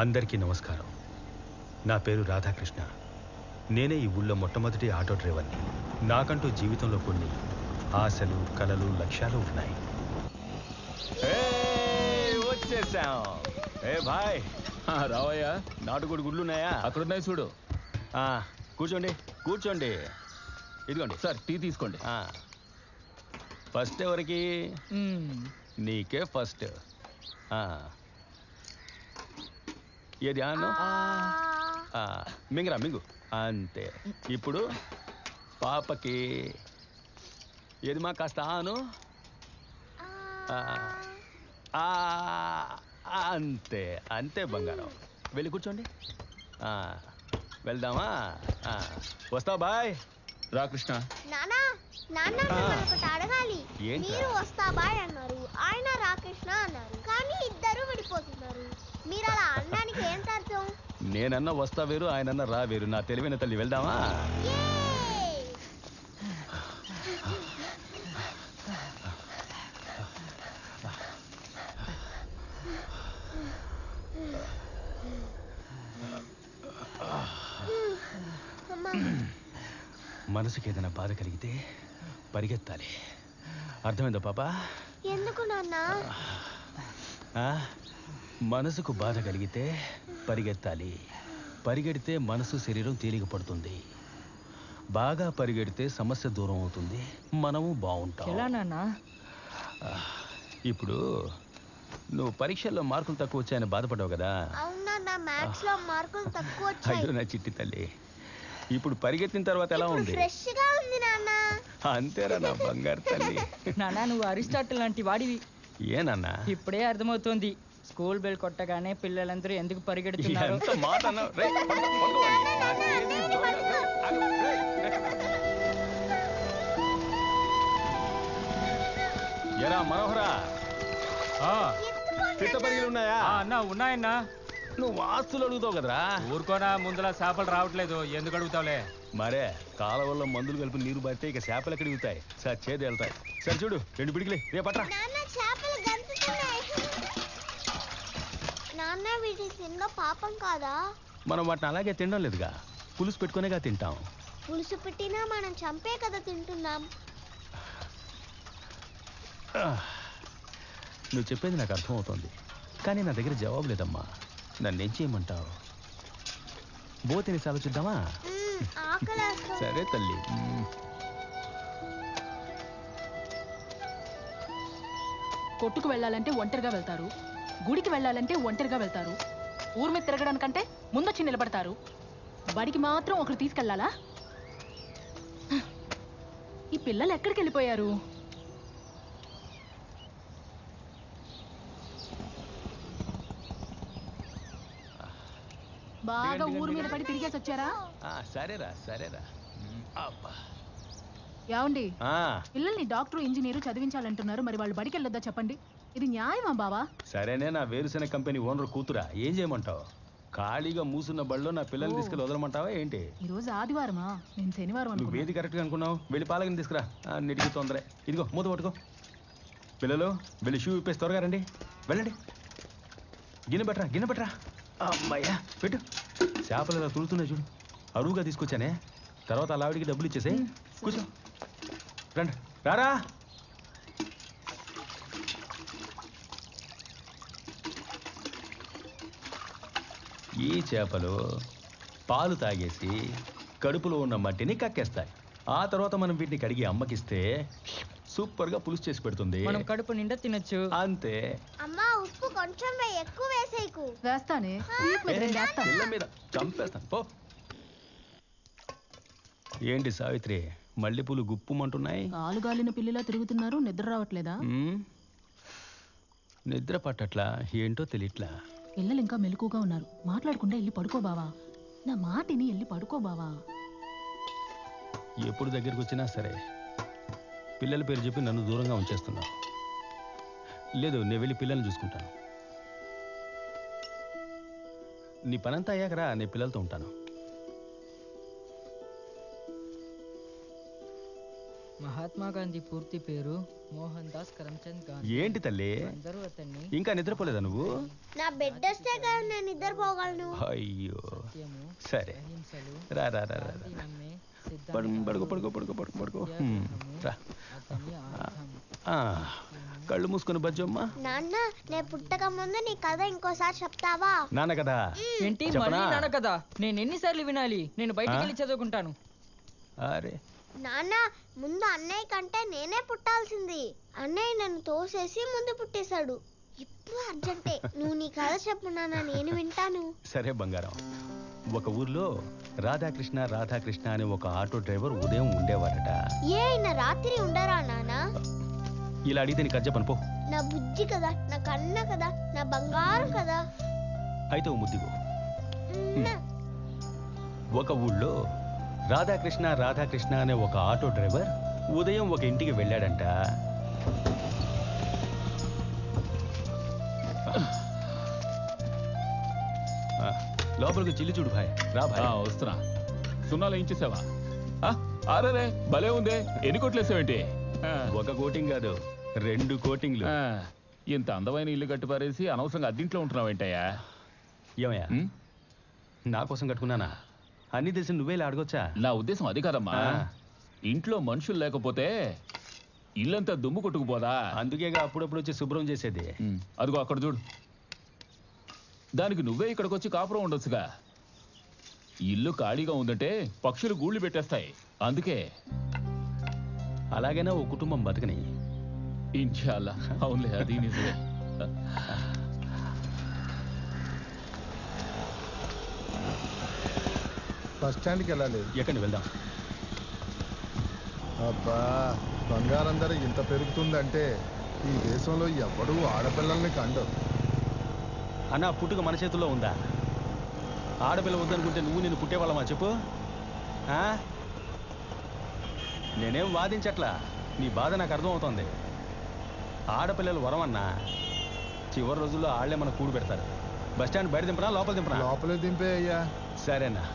అందరికీ నమస్కారం. నా పేరు రాధాకృష్ణ. నేనే ఈ ఊళ్ళో మొట్టమొదటి ఆటో డ్రైవర్ని. నాకంటూ జీవితంలో కొన్ని ఆశలు, కలలు, లక్ష్యాలు ఉన్నాయి. వచ్చేసాం. ఏ భాయ్, రావయ్యా. నాటుకోడి గుడ్లు ఉన్నాయా? అక్కడున్నాయి చూడు. కూర్చోండి కూర్చోండి. ఇదిగోండి సార్, టీ తీసుకోండి. ఫస్ట్ ఎవరికి? నీకే ఫస్ట్. ఏది అన్ను? మింగురా మింగు. అంతే. ఇప్పుడు పాపకి ఏది మా కాస్త ఆను. అంతే అంతే బంగారం. వెళ్ళి కూర్చోండి. వెళ్దామా? వస్తావా బాయ్? రా కృష్ణ. అడగాలి. మీరు వస్తా బాయ్ అన్నారు, ఆయన రాకృష్ణ అన్నారు, కానీ ఇద్దరు విడిపోతున్నారు. మీరు అలా అనడానికి ఏం అర్థం? నేనన్నా వస్తా వేరు, ఆయనన్నా రా వేరు. నా తెలివైన తల్లి. వెళ్దామా? మనసుకి ఏదైనా బాధ కలిగితే పరిగెత్తాలి. అర్థమైందా పాప? ఎందుకు నాన్న? మనసుకు బాధ కలిగితే పరిగెత్తాలి. పరిగెడితే మనసు శరీరం తేలిక పడుతుంది. బాగా పరిగెడితే సమస్య దూరం అవుతుంది, మనము బాగుంటాం. ఇప్పుడు నువ్వు పరీక్షల్లో మార్కులు తక్కువ వచ్చాయని బాధపడ్డావు కదా? అయ్యో నా చిట్టి తల్లి, ఇప్పుడు పరిగెత్తిన తర్వాత ఎలా ఉంది? అంతేరా నా బంగారు తల్లి. నాన్న, నువ్వు అరిస్టాటిల్ లాంటి వాడివి. ఏనన్నా? ఇప్పుడే అర్థమవుతోంది స్కూల్ బెల్ కొట్టగానే పిల్లలందరూ ఎందుకు పరిగెడుతున్నారు. ఎరా మనోహరా, చిత్తపరిగెలు ఉన్నాయా? అన్నా ఉన్నాయన్నా. నువ్వు ఆస్తులు అడుగుతావు కదరా? ఊరుకోనా, ముందులా చేపలు రావట్లేదు, ఎందుకు అడుగుతావులే? మరే కాలవల్లో మందులు కలిపి నీరు పడితే ఇక చేపలు ఎక్కడ దిగుతాయి? సార్ చేతి వెళ్తాయి. సరే చూడు, 2 పిడికిలే రేపట్రా. పాపం కాదా? మనం వాటిని అలాగే తినడం లేదుగా, పులుసు పెట్టుకునేగా తింటాం. పులుసు పెట్టినా మనం చంపే కదా తింటున్నాం. నువ్వు చెప్పేది నాకు అర్థమవుతోంది, కానీ నా దగ్గర జవాబు లేదమ్మా. నన్నేం చేయమంటావు? బో తినేసి ఆలోచిద్దామా? సరే తల్లి. కొట్టుకు వెళ్ళాలంటే ఒంటరిగా వెళ్తారు, గుడికి వెళ్ళాలంటే ఒంటరిగా వెళ్తారు, ఊరి మీద తిరగడానికంటే ముందొచ్చి నిలబడతారు. బడికి మాత్రం ఒకరు తీసుకెళ్లాలా? ఈ పిల్లలు ఎక్కడికి వెళ్ళిపోయారు? బాగా ఊరు మీద పడి తిరిగేసి వచ్చారా? సరేరా సరేరా. ఏమండి, పిల్లల్ని డాక్టర్ ఇంజనీరు చదివించాలంటున్నారు, మరి వాళ్ళు బడికి వెళ్ళొద్దా చెప్పండి? ఇది న్యాయమా బావా? సరేనే, నా వేరుశెనగ కంపెనీ ఓనర్ కూతురా, ఏం చేయమంటావు? ఖాళీగా మూసున్న బడిలో నా పిల్లల్ని తీసుకెళ్ళి వదలమంటావా ఏంటి? ఈ రోజు ఆదివారమా? నేను శనివారం. నువ్వు ఏది కరెక్ట్గా అనుకున్నావు? వెళ్ళి పాలగిన తీసుకురా. అన్నిటికీ తొందరే. ఇదిగో మూత పట్టుకో. పిల్లలు వెళ్ళి షూ ఇప్పేసి త్వరగా రండి. వెళ్ళండి. గిన్నె పెట్టరా. అమ్మాయ్యా పెట్టు. చేపలు ఇలా తుడుతున్నాయి చూడు, అరువుగా తీసుకొచ్చానే. తర్వాత అలా ఆవిడికి డబ్బులు ఇచ్చేసాయి. కూర్చో. రండి రారా. ఈ చేపలు పాలు తాగేసి కడుపులో ఉన్న మట్టిని కక్కేస్తాయి. ఆ తర్వాత మనం వీటిని కడిగి అమ్మకిస్తే సూపర్ గా పులుసు చేసి పెడుతుంది. మనం కడుపు నిండా తినొచ్చు. అంతే. అమ్మా, ఉప్పు కొంచెం ఎక్కువ వేసేయకు. వేస్తానే, పిల్ల మీద చంపేస్తాను పో. ఏంటి సావిత్రి, మల్లెపూలు గుప్పుమంటున్నాయి? ఆలుగాలిన పిల్లిలా తిరుగుతున్నారు, నిద్ర రావట్లేదా? నిద్ర పట్టట్లా, ఏంటో తెలియట్లా. పిల్లలు ఇంకా మెలకుగా ఉన్నారు, మాట్లాడకుండా వెళ్ళి పడుకో బావా. నా మాటిని వెళ్ళి పడుకో బావా. ఎప్పుడు దగ్గరికి వచ్చినా సరే పిల్లల పేరు చెప్పి నన్ను దూరంగా ఉంచేస్తున్నావు. లేదు, నేను వెళ్ళి పిల్లల్ని చూసుకుంటాను. నీ పనంతా అయ్యాకరా, నేను పిల్లలతో ఉంటాను. మహాత్మా గాంధీ పూర్తి పేరు మోహన్ దాస్ కరమ్చంద్ గాంధీ. ఏంటి తల్లి అందరూ అతన్ని ఇంకా నిద్రపోలేదా నువ్వు? నా బెడ్ వస్తే కదా నేను నిద్రపోగలను. అయ్యో సత్యము, సరే అహింసలు, రా రా రా రా గాంధీ నమ్మే పడుకో పడుకో పడుకో పడుకో పడుకో రా. అతని ఆయుధం. ఆ, కళ్ళు మూసుకొని బజ్జమ్మా. నాన్న నేను పుట్టక ముందు నీ కథ ఇంకోసారి చెప్తావా? నాన్న కదా ఏంటి చెప్పనా? మళ్ళీ నాన్న కదా? నేను ఎన్నిసార్లు వినాలి? నేను బయటికి వెళ్ళి చదువుకుంటాను. అరే నాన్న ముందు అన్నయ్య కంటే నేనే పుట్టాల్సింది. అన్నయ్య నన్ను తోసేసి ముందు పుట్టేశాడు. ఇప్పుడు అర్జెంటే. నువ్వు నీ కథ చెప్పు నాన్న, నేను వింటాను. సరే బంగారం. ఒక ఊర్లో రాధాకృష్ణ రాధాకృష్ణ అనే ఒక ఆటో డ్రైవర్ ఉదయం ఉండేవాడట. ఏ అయిన రాత్రి ఉండరా నాన్న? ఇలా అడిగితే నీకు చెప్పను పో. నా బుజ్జి కదా, నా కన్న కదా, నా బంగారం కదా. అయితే ఓ ముద్దిగో. ఉన్నా. ఒక ఊళ్ళో రాధాకృష్ణ రాధాకృష్ణ అనే ఒక ఆటో డ్రైవర్ ఉదయం ఒక ఇంటికి వెళ్ళాడంట. లోపలికి చిల్లి చూడు భాయ్. రా భాయ్. వస్తున్నా. సున్నాలు ఏం చేసావా? అరే భలే ఉందే. ఎన్ని కొట్లేసావేంటి? ఒక కోటింగ్ కాదు, 2 కోటింగ్లు. ఇంత అందమైన ఇల్లు కట్టిపారేసి అనవసరంగా అద్దింట్లో ఉంటున్నావేంటయ్యా? ఏమయ్యా, నా కోసం కట్టుకున్నానా? అన్ని తెలిసి నువ్వే ఇలా అడగొచ్చా? నా ఉద్దేశం అది కాదమ్మా. ఇంట్లో మనుషులు లేకపోతే ఇల్లంతా దుమ్ము కొట్టుకుపోదా? అందుకేగా అప్పుడప్పుడు వచ్చి శుభ్రం చేసేది. అదిగో అక్కడ చూడు. దానికి నువ్వే ఇక్కడికి వచ్చి కాపురం ఉండొచ్చుగా. ఇల్లు ఖాళీగా ఉందంటే పక్షులు గూళ్ళు పెట్టేస్తాయి. అందుకే. అలాగైనా ఓ కుటుంబం బతకని. ఇన్షాల్లా. అవునులే, అది నిజమే. బస్ స్టాండ్కి వెళ్ళాలి. ఎక్కడికి వెళ్దాం? అబ్బా, బంగారం ధర ఇంత పెరుగుతుందంటే ఈ దేశంలో ఎవడూ ఆడపిల్లల్ని కండు. అన్న, పుట్టుక మన చేతుల్లో ఉందా? ఆడపిల్ల వద్దనుకుంటే నువ్వు నేను పుట్టేవాళ్ళమా చెప్పు? నేనేం వాదించట్లా, నీ బాధ నాకు అర్థమవుతోంది. ఆడపిల్లలు వరమన్నా, చివరి రోజుల్లో ఆళ్లే మనకు కూడు పెడతారు. బస్టాండ్ బయట దింపనా లోపల దింపనా? లోపలే దింపే అయ్యా. సరేనా.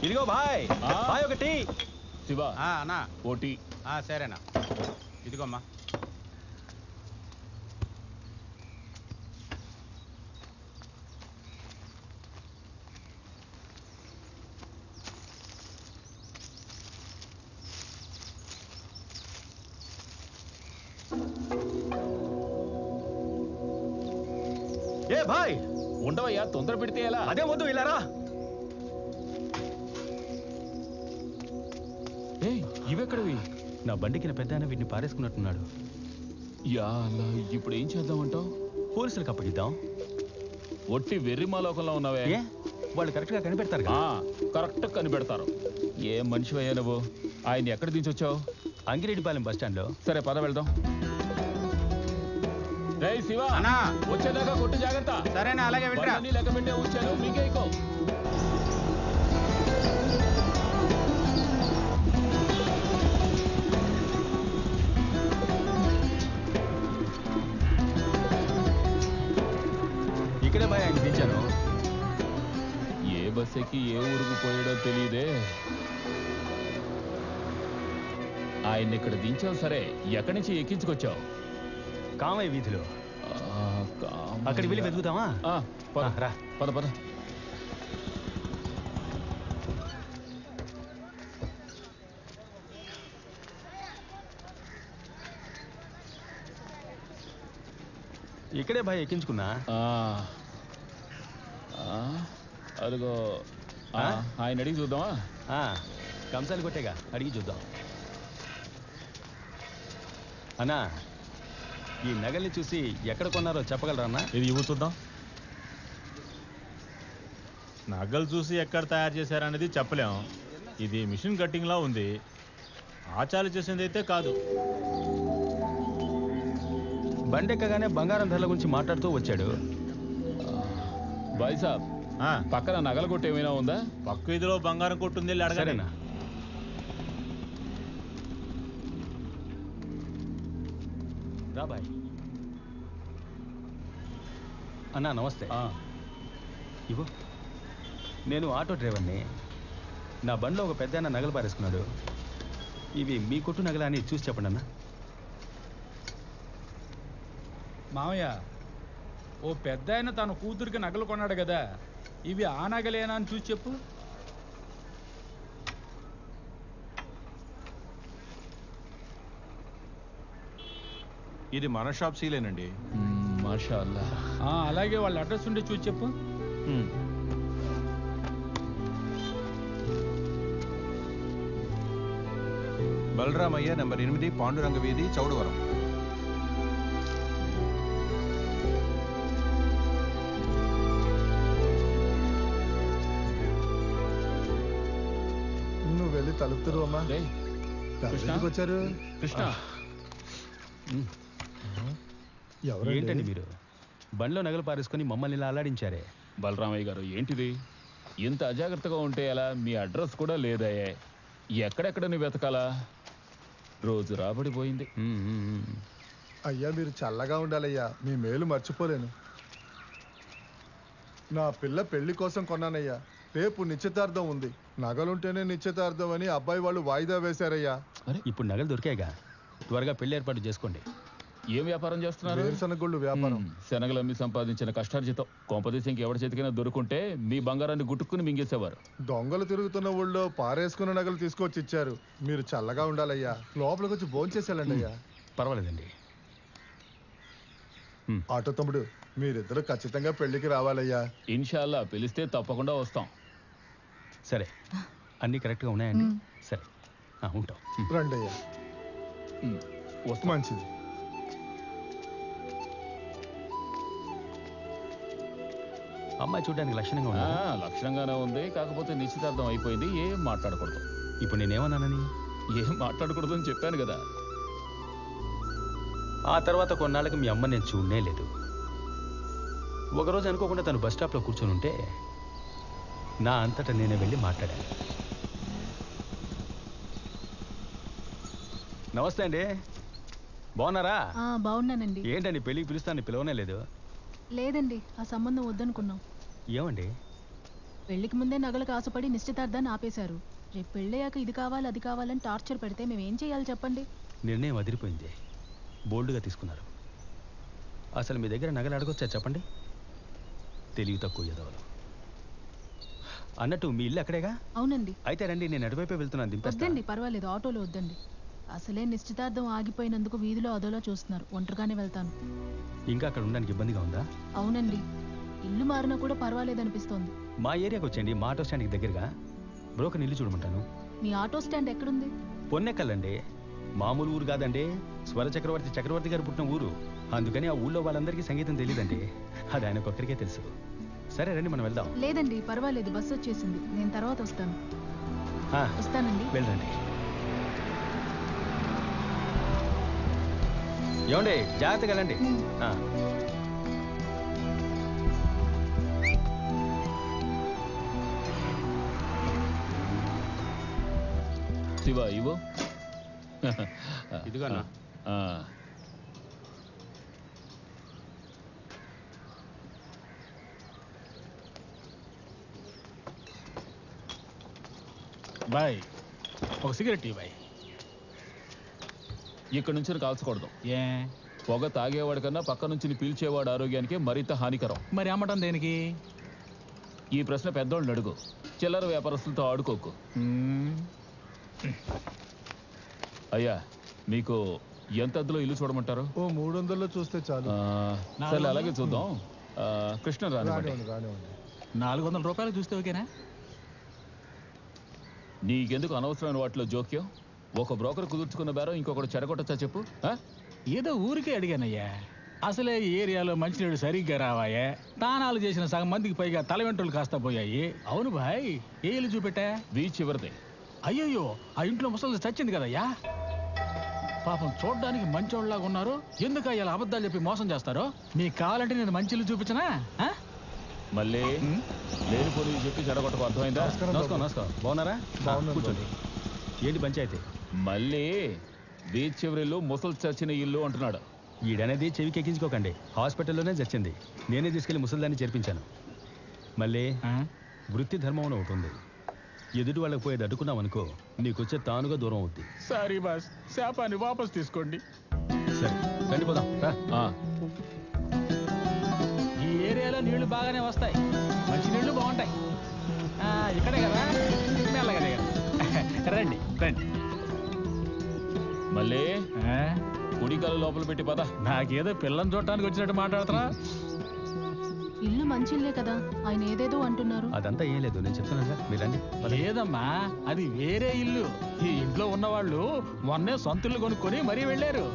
ఇదిగో భాయ్, భాయ్ ఒకటి. శివ అన్నా ఓటీ. సరేనా, ఇదిగోమ్మా. ఏ భాయ్, ఉండవయ్యా, తొందర పెడితే ఎలా? అదే వద్దు, ఇలా రా. ఇవెక్కడవి? నా బండికి పెద్ద ఆయన వీటిని పారేసుకున్నట్టున్నాడు. యా అలా, ఇప్పుడు ఏం చేద్దామంటావు? పోలీసులకు అప్పగిద్దాం. ఒట్టి వెర్రిమాలోకంలో ఉన్నావే. ఏ, వాళ్ళు కరెక్ట్గా కనిపెడతారు. కరెక్ట్ కనిపెడతారు. ఏ మనిషి అయ్యా నువ్వు? ఆయన ఎక్కడ దించొచ్చావు? అంగిరెడ్డిపాలెం బస్ స్టాండ్ లో. సరే పద వెళ్దాం. రేయ్ శివ, అన్నా వచ్చేదాకా కొట్టు జాగ్రత్త. సరేనా, అలాగే వెళ్ళరా. లెక్క పెట్టే ఉంచాను, మీకేకో. ఇక్కడే భయ ఆయన దించాను. ఏ బస్ ఎక్కి ఏ ఊరుకు పోయాడో తెలియదే. ఆయన ఇక్కడ దించావు సరే, ఎక్కడి నుంచి ఎక్కించుకొచ్చావు? కామయ్య వీధిలో. అక్కడికి వెళ్ళి వెతుకుతామా? రా. పద పద. ఇక్కడే భయ ఎక్కించుకున్నా. అదిగో ఆయన అడిగి చూద్దామా? కంసాలు కొట్టేగా, అడిగి చూద్దాం. అన్నా, ఈ నగల్ని చూసి ఎక్కడ కొన్నారో చెప్పగలరా అన్నా? ఇది ఇవ్వు చూద్దాం. నగలు చూసి ఎక్కడ తయారు చేశారనేది చెప్పలేం. ఇది మిషన్ కట్టింగ్లా ఉంది. ఆచార్య చేసింది అయితే కాదు. బండెక్కగానే బంగారం ధరల గురించి మాట్లాడుతూ వచ్చాడు. భాయ్ సాబ్, ఆ, పక్కన నగల కొట్టు ఏమైనా ఉందా? పక్క వీధిలో బంగారం కొట్టుంది, వెళ్ళి అడగండి. సరేనా? రా బాయ్. అన్నా నమస్తే. ఇవ్వు. నేను ఆటో డ్రైవర్ని. నా బండిలో ఒక పెద్ద ఆయన నగలు పారేసుకున్నాడు. ఇవి మీ కొట్టు నగలా అని చూసి చెప్పండి అన్న. మామయ్య, ఓ పెద్ద ఆయన తన కూతురికి నగలు కొన్నాడు కదా, ఇవి ఆ నగలేనా అని చూసి చెప్పు. ఇది మన షాప్ సీలేనండి. మాషా అల్లా. అలాగే వాళ్ళ అడ్రస్ ఉండి చూసి చెప్పు. బలరామయ్య నంబర్ 8 పాండురంగ వీధి, చౌడవరం. నువ్వు వెళ్ళి తలుపుతురు అమ్మా. రేయ్, ఎందుకు వచ్చారు? కృష్ణ. ఏంటండి మీరు బండిలో నగలు పారేసుకొని మమ్మల్ని ఇలా అల్లాడించారే? బలరామయ్య గారు, ఏంటిది ఇంత అజాగ్రత్తగా ఉంటే ఎలా? మీ అడ్రస్ కూడా లేదయ్యే. ఎక్కడెక్కడ నువ్వు వెతకాలా? రోజు రాబడిపోయింది. అయ్యా మీరు చల్లగా ఉండాలయ్యా, మీ మేలు మర్చిపోలేను. నా పిల్ల పెళ్లి కోసం కొన్నానయ్యా. రేపు నిశ్చితార్థం ఉంది. నగలుంటేనే నిశ్చితార్థం అని అబ్బాయి వాళ్ళు వాయిదా వేశారయ్యా. ఇప్పుడు నగలు దొరికాయిగా, త్వరగా పెళ్లి ఏర్పాటు చేసుకోండి. ఏం వ్యాపారం చేస్తున్నారు? వేరుశనగొళ్ళు వ్యాపారం. శనగలు అమ్మి సంపాదించిన కష్టార్జితం కొంపదేశంకి ఎవరి చేతికైనా దొరుకుంటే మీ బంగారాన్ని గుట్టుకుని మింగేసేవారు. దొంగలు తిరుగుతున్న ఊళ్ళో పారేసుకున్న నగలు తీసుకొచ్చి ఇచ్చారు. మీరు చల్లగా ఉండాలయ్యా. లోపలికి వచ్చి భోంచేసేయాలండి అయ్యా. పర్వాలేదండి. ఆటో తమ్ముడు, మీరిద్దరు ఖచ్చితంగా పెళ్లికి రావాలయ్యా. ఇన్షాల్లా పిలిస్తే తప్పకుండా వస్తాం. సరే, అన్నీ కరెక్ట్గా ఉన్నాయండి? సరే, ఉంటాం. రండి అయ్యా. మంచిది. అమ్మాయి చూడడానికి లక్షణంగా ఉంది. లక్షణంగానే ఉంది, కాకపోతే నిశ్చితార్థం అయిపోయింది. ఏం మాట్లాడకూడదు. ఇప్పుడు నేనేమన్నానని? ఏం మాట్లాడకూడదు అని చెప్పాను కదా. ఆ తర్వాత కొన్నాళ్ళకి మీ అమ్మ నేను చూడనే లేదు. ఒకరోజు అనుకోకుండా తను బస్ స్టాప్లో కూర్చొని ఉంటే నా అంతటా నేనే వెళ్ళి మాట్లాడాను. నమస్తే అండి, బాగున్నారా? బాగున్నానండి. ఏంటండి పెళ్ళికి పిలుస్తాను, పిలవనే లేదు? లేదండి, ఆ సంబంధం వద్దనుకున్నాం. ఏమండి? పెళ్లికి ముందే నగలకు ఆశపడి నిశ్చితార్థాన్ని ఆపేశారు. రేపు పెళ్ళయ్యాక ఇది కావాలి అది కావాలని టార్చర్ పెడితే మేమేం చేయాలి చెప్పండి? నిర్ణయం అదిరిపోయింది. బోల్డ్గా తీసుకున్నారు. అసలు మీ దగ్గర నగలు అడగొచ్చా చెప్పండి? తెలివి తక్కువ ఎదవలు. అన్నట్టు మీ ఇల్లు అక్కడేగా? అవునండి. అయితే రండి, నేను అటువైపే వెళ్తున్నాను. దింపేస్తా. వద్దండి, పర్వాలేదు, ఆటోలో వద్దండి. అసలే నిశ్చితార్థం ఆగిపోయినందుకు వీధిలో అదోలా చూస్తున్నారు. ఒంటరిగానే వెళ్తాను. ఇంకా అక్కడ ఉండడానికి ఇబ్బందిగా ఉందా? అవునండి, ఇల్లు మారినా కూడా పర్వాలేదనిపిస్తోంది. మా ఏరియాకి వచ్చేయండి, మా ఆటో స్టాండ్కి దగ్గరగా. బ్రోకర్ ఇల్లు చూడమంటాను. మీ ఆటో స్టాండ్ ఎక్కడుంది? పొన్నెక్కలండి. మామూలు ఊరు కాదండి, స్వర చక్రవర్తి గారు పుట్టిన ఊరు. అందుకని ఆ ఊళ్ళో వాళ్ళందరికీ సంగీతం తెలియదండి. అది ఆయనకొక్కరికే తెలుసు. సరే రండి, మనం వెళ్దాం. లేదండి, పర్వాలేదు, బస్సు వచ్చేసింది. నేను తర్వాత వస్తాను. వస్తానండి. వెళ్ళండి. ఏమండి, జాగ్రత్తగా వెళ్ళండి. శివ, ఇవ్వు. ఇదిగో అన్న. బాయ్, ఒక సిగరెట్ బాయ్. ఇక్కడ నుంచి కాల్చకూడదు. ఏ? పొగ తాగేవాడి కన్నా పక్క నుంచి పీల్చేవాడు ఆరోగ్యానికి మరింత హానికరం. మరి అమ్మటం దేనికి? ఈ ప్రశ్న పెద్దోళ్ళని అడుగు. చిల్లర వ్యాపారస్తులతో ఆడుకోకు. అయ్యా, మీకు ఎంత అద్దెలో ఇల్లు చూడమంటారు? ఓ 300లో చూస్తే చాలు. సరే, అలాగే చూద్దాం. కృష్ణ రానివ్వండి. 400 రూపాయలు చూస్తే ఓకేనా? నీకెందుకు అనవసరమైన వాటిలో జోక్యం? ఒక బ్రోకర్ కుదుర్చుకున్న బేరం ఇంకొకటి చెడగొట్టచ్చా చెప్పు? ఏదో ఊరికే అడిగానయ్యా. అసలే ఈ ఏరియాలో మంచినీళ్ళు సరిగ్గా రావాయే. తానాలు చేసిన సగం మందికి పైగా తల వెంట్రులు కాస్త పోయాయి. అవును భాయ్, ఏ ఇల్లు చూపెట్టా? బీచ్ చివరిదే. అయ్యయ్యో, ఆ ఇంట్లో ముసలి చచ్చింది కదయ్యా. పాపం చూడడానికి మంచోళ్ళలాగా ఉన్నారు. ఎందుకు ఇలా అబద్ధాలు చెప్పి మోసం చేస్తారో? మీకు కావాలంటే నేను మంచి ఇల్లు చూపించనా? మళ్ళీ లేని పోనీ చెప్పి చెడగొట్టకు, అర్థమైందా? నమస్కారం నమస్కారం. బాగున్నారా? కూర్చోండి. ఏంటి పంచాయతీ? మళ్ళీ బీచ్ చివరిల్లు ముసలు చచ్చిన ఇల్లు అంటున్నాడు. ఈడనేది చెవికి ఎక్కించుకోకండి. హాస్పిటల్లోనే చచ్చింది. నేనే తీసుకెళ్లి ముసలిదాన్ని చేర్పించాను. మళ్ళీ వృత్తి ధర్మం అని ఒకటి ఉంది. ఎదుటి వాళ్ళకి పోయేది అడ్డుకున్నాం అనుకో, నీకొచ్చే తానుగా దూరం అవుద్ది. సారీ బాస్, శాపాన్ని వాపస్ తీసుకోండి. సరే రండి పోదాం. ఈ ఏరియాలో నీళ్లు బాగానే వస్తాయి, మంచి నీళ్లు బాగుంటాయి. ఇక్కడే కదా, మెల్లగా రండి రండి. మళ్ళీ కుడికాలు లోపల పెట్టి పద. నాకేదో పిల్లని చూడటానికి వచ్చినట్టు మాట్లాడుతున్నా. ఇల్లు మంచి ఇల్లే కదా, ఆయన ఏదేదో అంటున్నారు. అదంతా ఏం లేదు, నేను చెప్తున్నాను మీరండి. లేదమ్మా, అది వేరే ఇల్లు. ఈ ఇంట్లో ఉన్నవాళ్ళు మొన్నే సొంత ఇల్లు కొనుక్కొని మరీ వెళ్ళారు.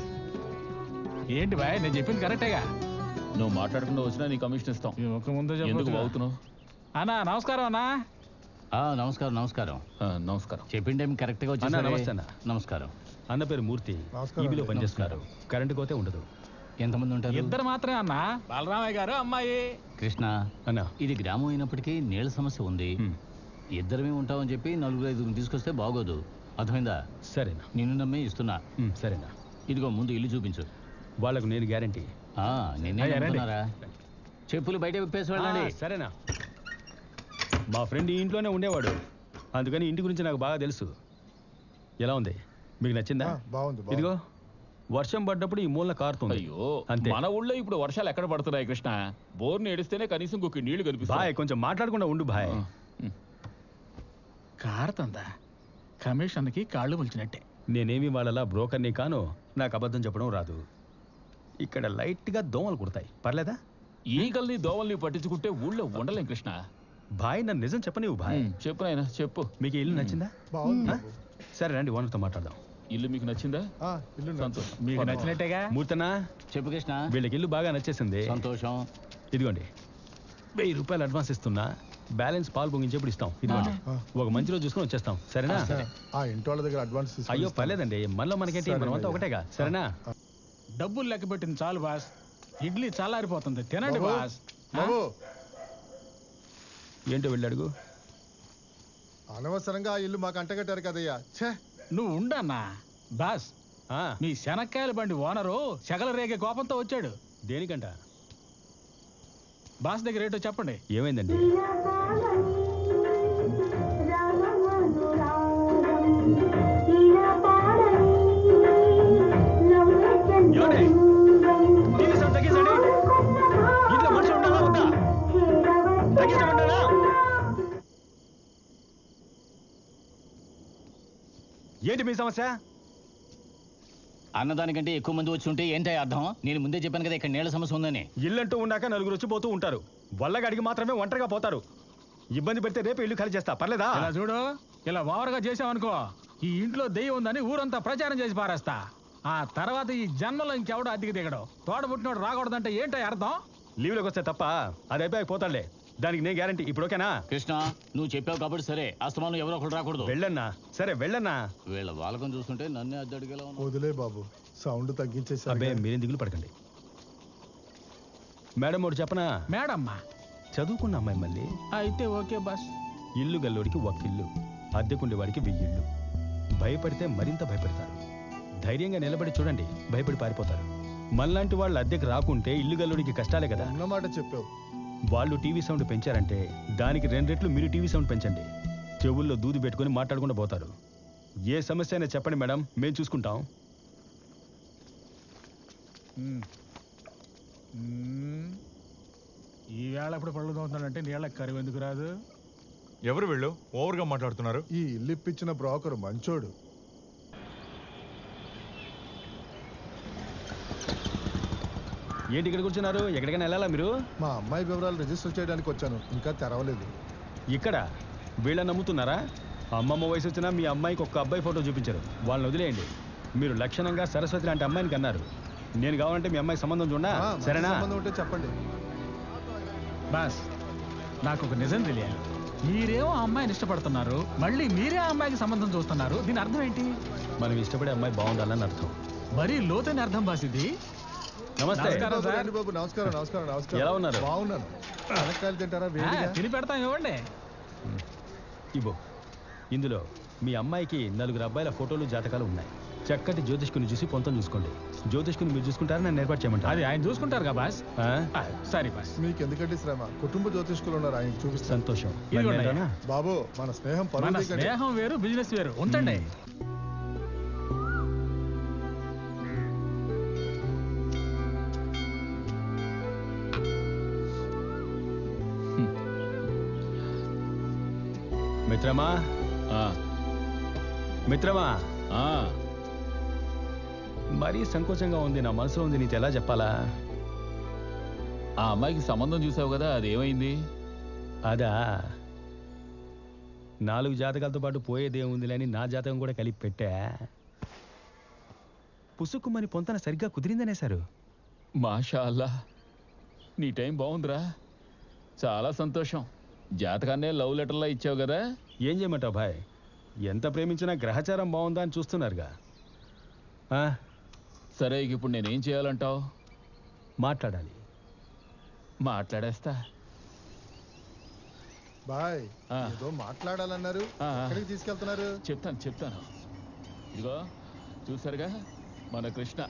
ఏంటి బాయ్, నేను చెప్పింది కరెక్టేగా? నువ్వు మాట్లాడకుండా వచ్చినా నీ కమిషన్ ఇస్తాం. ఎందుకు అవుతున్నావు? అన్నా నమస్కారం. అన్నా నమస్కారం. నమస్కారం. నమస్కారం. చెప్పిన టైం కరెక్ట్ గా వచ్చి. నమస్తే అన్న. నమస్కారం. అన్న పేరు మూర్తి, ఈబీలో పనిచేస్తున్నారు. కరెంటు కోతే ఉండదు. ఎంతమంది ఉంటారు? ఇద్దరు మాత్రమే అన్న, బలరామయ్య గారు, అమ్మాయి. కృష్ణ అన్న, ఇది గ్రామం అయినప్పటికీ నీళ్ళ సమస్య ఉంది. ఇద్దరమే ఉంటామని చెప్పి 4-5 తీసుకొస్తే బాగోదు, అర్థమైందా? సరేనా. నిన్ను నమ్మి ఇస్తున్నా. సరేనా. ఇదిగో ముందు ఇల్లు చూపించు. వాళ్ళకు నేను గ్యారంటీ. నిన్నే నమ్ముతున్నారా? చెప్పులు బయట విప్పేసి వెళ్ళండి. సరేనా. మా ఫ్రెండ్ ఈ ఇంట్లోనే ఉండేవాడు, అందుకని ఇంటి గురించి నాకు బాగా తెలుసు. ఎలా ఉంది, మీకు నచ్చిందా? బాగుంది. ఇదిగో వర్షం పడ్డప్పుడు ఈ మూలన కారుతుంది. అయ్యో, మన ఊళ్ళో ఇప్పుడు వర్షాలు ఎక్కడ పడుతున్నాయి కృష్ణ? బోర్ని ఏడిస్తేనే కనీసం ఇంకొక నీళ్లు కనిపిస్తాయి. బాయ్, కొంచెం మాట్లాడకుండా ఉండు బాయ్. కారుతుందా? కమిషన్కి కాళ్ళు ములిచినట్టే. నేనేమి వాళ్ళలా బ్రోకర్ని కాను, నాకు అబద్ధం చెప్పడం రాదు. ఇక్కడ లైట్గా దోమలు కుడతాయి, పర్లేదా? ఈగల్ని దోమల్ని పట్టించుకుంటే ఊళ్ళో ఉండలేం కృష్ణ. బాయ్, నన్ను నిజం చెప్పనివ్వు బాయ్. చెప్పు నాయనా, చెప్పు. మీకు ఇల్లు నచ్చిందా? బాగుంది. సరే రండి, ఓనర్తో మాట్లాడదాం. ఇల్లు మీకు నచ్చిందా? సంతోషం. మీకు నచ్చినట్టేగా? మూర్తనా, చెప్పు కృష్ణ. వీళ్ళకి ఇల్లు బాగా నచ్చేసింది. సంతోషం. ఇదిగోండి 1000 రూపాయలు అడ్వాన్స్ ఇస్తున్నా, బ్యాలెన్స్ పాలు పొంగించేప్పుడు ఇస్తాం. ఇదిగోండి, ఒక మంచి రోజు చూసుకొని వచ్చేస్తాం. సరేనా? ఇంటి వాళ్ళ దగ్గర అడ్వాన్స్. అయ్యో పర్లేదండి, మనలో మనకేంటి, మనమంతా ఒకటేగా. సరేనా? డబ్బులు లెక్క పెట్టింది చాలు బాస్, ఇడ్లీ చల్లారిపోతుంది, తినండి బాస్. ఏంటో వెళ్ళాడుగు. అనవసరంగా ఆ ఇల్లు మాకు అంటగట్టారు కదయ్యా. నువ్వు ఉండన్నా బాస్. మీ శనక్కాయల బండి ఓనరు సెగల రేగే కోపంతో వచ్చాడు. దేనికంట? బాస్ దగ్గర రేటో చెప్పండి. ఏమైందండి? ఇంట్లో మనుషులు ఉండాలా వద్దా? ఏంటి మీ సమస్య? అన్నదానికంటే ఎక్కువ మంది వచ్చి ఉంటే ఏంటో అర్థం? నేను ముందే చెప్పాను కదా ఇక్కడ నీళ్ళ సమస్య ఉందని. ఇల్లంటూ ఉన్నాక నలుగురు వచ్చి పోతూ ఉంటారు, వల్లగాడికి మాత్రమే ఒంటరిగా పోతారు. ఇబ్బంది పెడితే రేపు ఇల్లు ఖాళీ చేస్తా, పర్లేదా? ఇలా చూడు, ఇలా ఓవర్గా చేసావనుకో, ఈ ఇంట్లో దెయ్యం ఉందని ఊరంతా ప్రచారం చేసి పారేస్తా. ఆ తర్వాత ఈ జన్మలో ఇంకెవడో అద్దెకి దిగడు. తోడబుట్టినోడు రాకూడదంటే ఏంటో అర్థం? లీవ్లోకి వస్తే తప్ప, అది అయిపోయి పోతాడులే, దానికి నేను గ్యారంటీ. ఇప్పుడు ఓకేనా? కృష్ణ, నువ్వు చెప్పావు కాబట్టి సరే, అస్తమానం ఎవరో ఒకరు రాకూడదు. వెళ్ళన్నా. సరే వెళ్ళన్నా. వీళ్ళ వాళ్ళకం చూస్తుంటే నన్నే అద్దె అడిగేలా ఉన్నా. వదిలే బాబు, సౌండ్ తగ్గించేసారు. అబ్బే మీరేం దిగులు పడకండి. మేడం ఒకటి చెప్పనా? మేడమ్మా చదువుకున్న అమ్మాయి మళ్ళీ. అయితే ఓకే బాస్. ఇల్లు గల్లోడికి ఒక ఇల్లు, అద్దెకుండేవాడికి 1000 ఇళ్ళు. భయపడితే మరింత భయపడతారు. ధైర్యంగా నిలబడి చూడండి, భయపడి పారిపోతారు. మనలాంటి వాళ్ళు అద్దెకి రాకుంటే ఇల్లు గల్లోడికి కష్టాలే కదా. అన్నమాట చెప్పావు. వాళ్ళు టీవీ సౌండ్ పెంచారంటే దానికి 2 రెట్లు మీరు టీవీ సౌండ్ పెంచండి. చెవుల్లో దూది పెట్టుకుని మాట్లాడకుండా పోతారు. ఏ సమస్య అయినా చెప్పండి మేడం, మేము చూసుకుంటాం. ఈ వేళ ఎప్పుడు పళ్ళు తోముతున్నాడంటే నీళ్ళకి కరువు ఎందుకు రాదు? ఎవరు వీళ్ళు ఓవర్గా మాట్లాడుతున్నారు? ఈ ఇల్లు ఇప్పించిన బ్రోకర్ మంచోడు. ఏంటి ఇక్కడ కూర్చున్నారు? ఎక్కడికైనా వెళ్ళాలా మీరు? మా అమ్మాయి వివరాలు రిజిస్టర్ చేయడానికి వచ్చాను, ఇంకా తెరవలేదు. ఇక్కడ వీళ్ళని నమ్ముతున్నారా? అమ్మమ్మ వయసు వచ్చినా మీ అమ్మాయికి ఒక్క అబ్బాయి ఫోటో చూపించారు. వాళ్ళని వదిలేయండి. మీరు లక్షణంగా సరస్వతి లాంటి అమ్మాయిని కన్నారు. నేను కావాలంటే మీ అమ్మాయికి సంబంధం చూడనా? సరేనా? సంబంధం ఉంటే చెప్పండి. బాస్, నాకు ఒక నిజం తెలియాలి. మీరేమో ఆ అమ్మాయిని ఇష్టపడుతున్నారు, మళ్ళీ మీరే ఆ అమ్మాయికి సంబంధం చూస్తున్నారు. దీని అర్థం ఏంటి? మనం ఇష్టపడే అమ్మాయి బాగుండాలని అర్థం. మరీ లోతైన అర్థం బాస్ ఇది. నమస్తే బాబు. నమస్కారం. ఎలా ఉన్నారు? బాగున్నాను. అనకాయలు తింటారా వేడిగా? తిని పెడతాం, ఇవ్వండి. ఇవ్వు. ఇందులో మీ అమ్మాయికి 4 అబ్బాయిల ఫోటోలు జాతకాలు ఉన్నాయి. చక్కటి జ్యోతిష్కుని చూసి పొంతం చూసుకోండి. జ్యోతిష్కుని మీరు చూసుకుంటారా, నన్ను ఏర్పాటు చేయమంటారు? అది ఆయన చూసుకుంటారు కదా బాస్. సరే బాస్. మీకు ఎందుకంటే శ్రమ, కుటుంబ జ్యోతిష్కులు ఉన్నారు, ఆయన చూపిస్తాను. సంతోషం. ఇదిగోండి. బాబు మన స్నేహం మన పరువు తీయకండి. స్నేహం వేరు, బిజినెస్ వేరు. ఉంచండి. మిత్రమా, మిత్రమా, మరీ సంకోచంగా ఉంది. నా మనసులో ఉంది, నీకు ఎలా చెప్పాలా? ఆ అమ్మాయికి సంబంధం చూసావు కదా, అదేమైంది? అదా, 4 జాతకాలతో పాటు పోయేదేముందిలే అని నా జాతకం కూడా కలిపి పెట్టా. పుసుక్కుమని పొంతన సరిగ్గా కుదిరిందనేశారు. మాషా అల్లా, నీ టైం బాగుందిరా. చాలా సంతోషం. జాతకాన్నే లవ్ లెటర్లా ఇచ్చావు కదా. ఏం చేయమంటావు భాయ్, ఎంత ప్రేమించినా గ్రహచారం బాగుందా అని చూస్తున్నారుగా. సరే, ఇప్పుడు నేనేం చేయాలంటావు? మాట్లాడాలి. మాట్లాడేస్తా. బాయ్, ఏదో మాట్లాడాలన్నారు, ఎక్కడికి తీసుకెళ్తున్నారు? చెప్తాను. ఇదిగో చూసారుగా, మన కృష్ణ